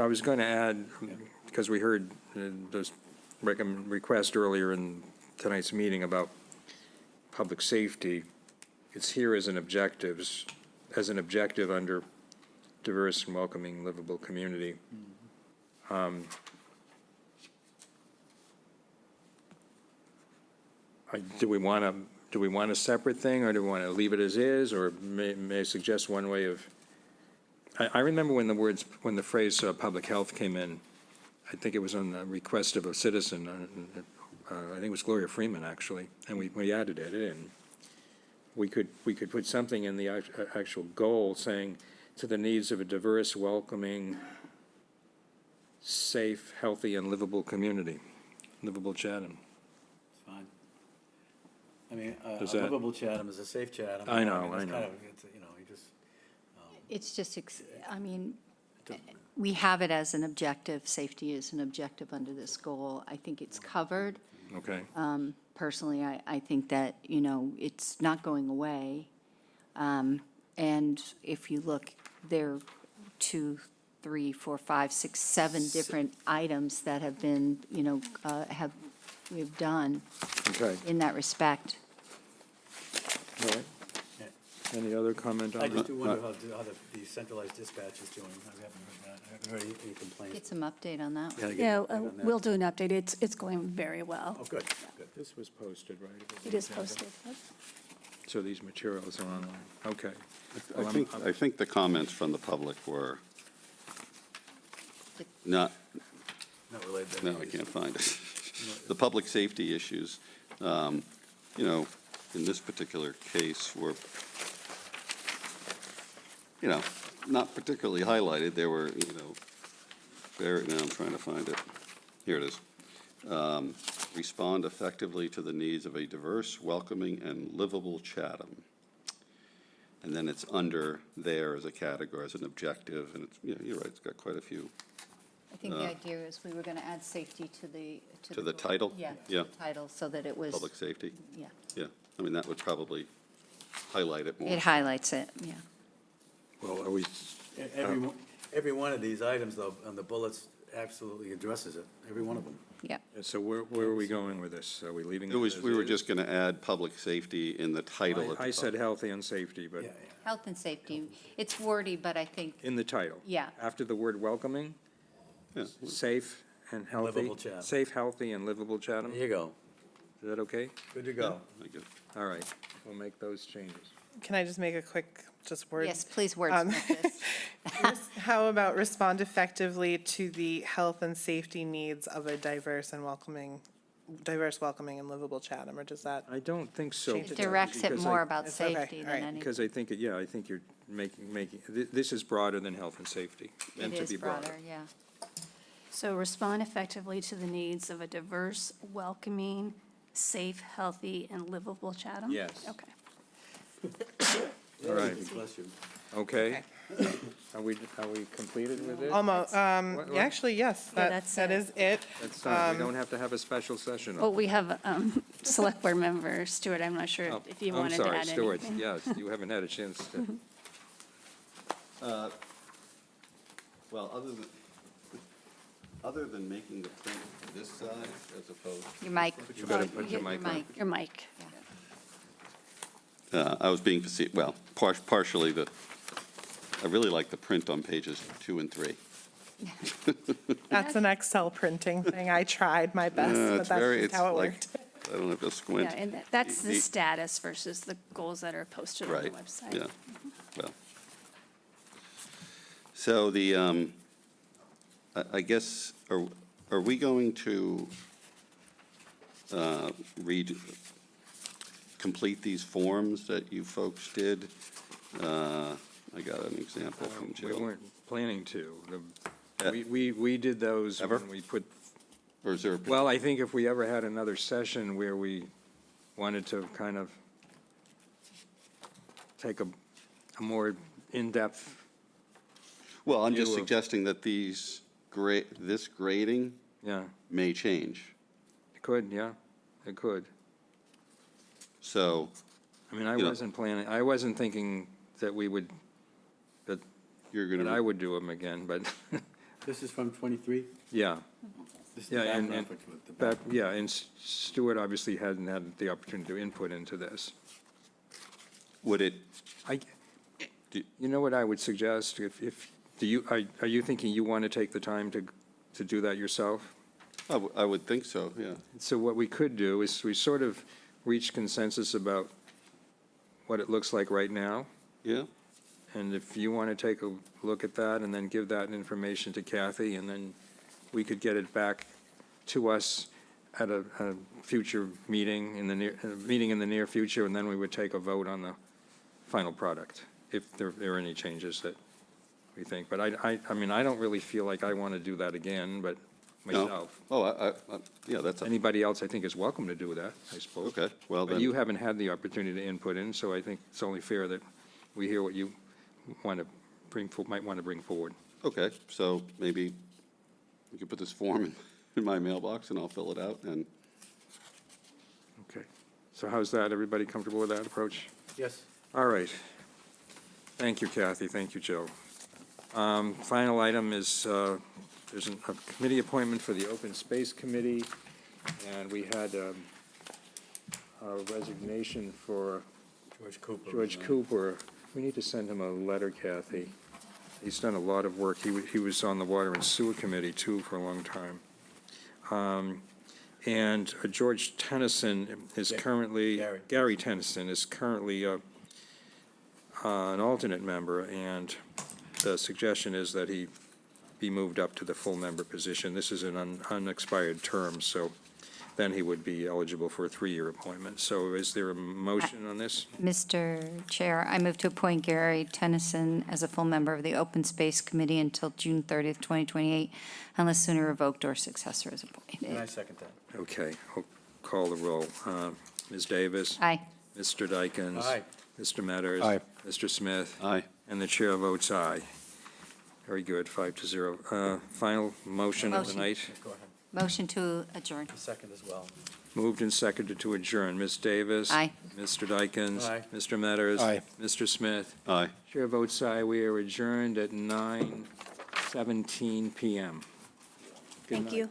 S1: was going to add, because we heard this request earlier in tonight's meeting about public safety, it's here as an objective under diverse and welcoming livable community. Do we want a separate thing, or do we want to leave it as is, or may I suggest one way of? I remember when the phrase public health came in. I think it was on the request of a citizen. I think it was Gloria Freeman, actually, and we added it in. We could put something in the actual goal saying to the needs of a diverse, welcoming, safe, healthy, and livable community, livable Chatham.
S2: Fine. I mean, a
S1: Does that-
S2: livable Chatham is a safe Chatham.
S1: I know,
S2: mean,
S1: I
S2: it's
S1: know.
S2: kind of, it's, you know, you just.
S7: It's just, I mean, we have it as an objective. Safety is an objective under this goal. I think it's covered.
S1: Okay.
S7: Personally, I think that, it's not going away. And if you look, there are 2, 3, 4, 5, 6, 7 different items that have been, we've done
S1: Okay.
S7: in that respect.
S1: All right. Any other comment on
S2: I
S1: that?
S2: just do wonder how the centralized dispatch is doing. I haven't heard that. I haven't heard any complaints.
S7: Get some update on that.
S3: Yeah, we'll do an update. It's going very well.
S2: Oh, good, good.
S1: This was posted, right?
S3: It is posted. Yep.
S1: So these materials are online. Okay.
S4: I think the comments from the public were Not,
S2: Not related to
S4: no, I can't find it. The public safety issues, you know, in this particular case were, you know, not particularly highlighted. There were, you know, there, now I'm trying to find it. Here it is. Respond effectively to the needs of a diverse, welcoming, and livable Chatham. And then it's under there as a category, as an objective, and it's, you know, you're right, it's got quite a few.
S7: I think the idea is we were going to add safety to the.
S4: To the title?
S7: Yeah,
S4: Yeah.
S7: to the title, so that it was.
S4: Public safety,
S7: Yeah,
S4: yeah. I mean, that would probably highlight it more.
S7: it highlights it, yeah.
S1: Well, are we,
S2: Every one of these items, though, on the bullets absolutely addresses it, every one of them.
S7: Yeah.
S1: so where are we going with this? Are we leaving it
S4: It was,
S1: as
S4: we were
S1: is?
S4: just going to add public safety in the title. at the
S1: I said
S4: top.
S1: healthy and safety, but
S7: Health and safety, it's wordy, but I think,
S1: in the title.
S7: Yeah.
S1: After the word welcoming,
S4: Yeah.
S1: safe and healthy.
S2: Livable Chatham.
S1: Safe, healthy, and livable Chatham.
S2: There you go.
S1: Is that okay?
S2: Good to go.
S4: I guess.
S1: All right, we'll make those changes.
S16: Can I just make a quick, just word?
S7: yes, please wordsmith this.
S16: How about respond effectively to the health and safety needs of a diverse, welcoming, and livable Chatham, or does that?
S1: I don't think so.
S7: It directs it
S1: because
S7: more
S1: I-
S7: about
S16: It's okay,
S7: safety
S16: all
S7: than
S16: right.
S7: anything.
S1: Because I think, yeah, I think you're making, this is broader than health and safety, meant
S7: It
S1: to
S7: is
S1: be broader.
S7: broader, yeah.
S3: So respond effectively to the needs of a diverse, welcoming, safe, healthy, and livable Chatham?
S1: Yes.
S3: Okay.
S1: All right,
S2: Bless you.
S1: okay. Are we completed with it?
S16: Almost,
S1: What-
S16: actually, yes,
S3: Yeah, that's
S16: that
S3: it.
S16: is it.
S1: That's not, we don't have to have a special session.
S3: Well, we have Select Board Member Stewart, I'm not sure
S1: Oh,
S3: if you
S1: I'm
S3: wanted to
S1: sorry,
S3: add
S1: Stuart,
S3: anything.
S1: yes, you haven't had a chance to.
S4: Well, other than making the print this size as opposed.
S7: Your mic.
S1: You gotta
S7: Oh,
S1: put
S7: you
S1: your
S7: hit
S1: mic on.
S3: Your mic.
S4: I was being facetious, well, partially I really like the print on pages 2 and 3.
S16: That's an Excel printing thing. I tried my best, but
S4: It's
S16: that's
S4: very,
S16: just
S4: it's
S16: how it
S4: like,
S16: worked.
S4: I don't have to squint.
S3: Yeah, and that's the
S4: The-
S3: status versus the goals that are posted on the
S4: Right,
S3: website.
S4: yeah, well. So I guess, are we going to complete these forms that you folks did? I got an example from
S1: We
S4: Jill.
S1: weren't planning to.
S4: Yeah.
S1: We did those
S4: Ever?
S1: when we put,
S4: Or is there?
S1: well, I think if we ever had another session where we wanted to kind of take a more in-depth,
S4: Well, I'm just
S1: view of-
S4: suggesting that this grading
S1: yeah,
S4: may change.
S1: it could, yeah, it could.
S4: So,
S1: I mean, I
S4: You know-
S1: wasn't planning, I wasn't thinking that we would,
S4: you're
S1: that I
S4: gonna,
S1: would do them again, but,
S2: This is from 23?
S1: yeah.
S2: This is the
S1: Yeah, and,
S2: background for the
S1: but, yeah, and Stuart obviously hadn't had the opportunity to input into this.
S4: would it,
S1: You know what I would suggest, are you thinking you want to take the time to do that yourself?
S4: I would think so, yeah.
S1: So what we could do is we sort of reach consensus about what it looks like right now.
S4: Yeah?
S1: And if you want to take a look at that and then give that information to Kathy, and then we could get it back to us at a future meeting in the near future, and then we would take a vote on the final product, if there are any changes that we think. But I mean, I don't really feel like I want to do that again, but
S4: No?
S1: myself.
S4: Oh, yeah, that's,
S1: Anybody else, I think, is welcome to do that, I suppose.
S4: okay, well
S1: But
S4: then.
S1: you haven't had the opportunity to input in, so I think it's only fair that we hear what you want to might want to bring forward.
S4: Okay, so maybe you could put this form in my mailbox and I'll fill it out and,
S1: Okay. So how's that? Everybody comfortable with that approach?
S2: Yes.
S1: All right. Thank you, Kathy. Thank you, Joe. Final item is, there's a committee appointment for the Open Space Committee, and we had a resignation for George Cooper. We need to send him a letter, Kathy. He's done a lot of work. He was on the Water and Sewer Committee, too, for a long time. And George Tennyson is currently, Gary Tennyson is currently an alternate member, and the suggestion is that he be moved up to the full member position. This is an unexpired term, so then he would be eligible for a 3-year appointment. So is there a motion on this?
S7: Mr. Chair, I move to appoint Gary Tennyson as a full member of the Open Space Committee until June 30th, 2028, unless sooner revoked or successor is appointed.
S2: And I second that.
S1: Okay, I'll call the roll. Ms. Davis?
S7: Aye.
S1: Mr. Dykens?
S2: Aye.
S1: Mr. Metters?
S8: Aye.
S1: Mr. Smith?
S4: Aye.
S1: And the chair votes aye. Very good, 5-0. Final motion of the
S7: Motion.
S1: night.
S2: Go ahead.
S7: Motion to adjourn.
S2: Second as well.
S1: Moved and seconded to adjourn. Ms. Davis?
S7: Aye.
S1: Mr. Dykens?
S2: Aye.
S1: Mr. Metters?
S8: Aye.
S1: Mr. Smith?
S4: Aye.
S1: Chair votes aye. We are adjourned at 9:17 PM. Good
S3: Thank
S1: night.
S3: you.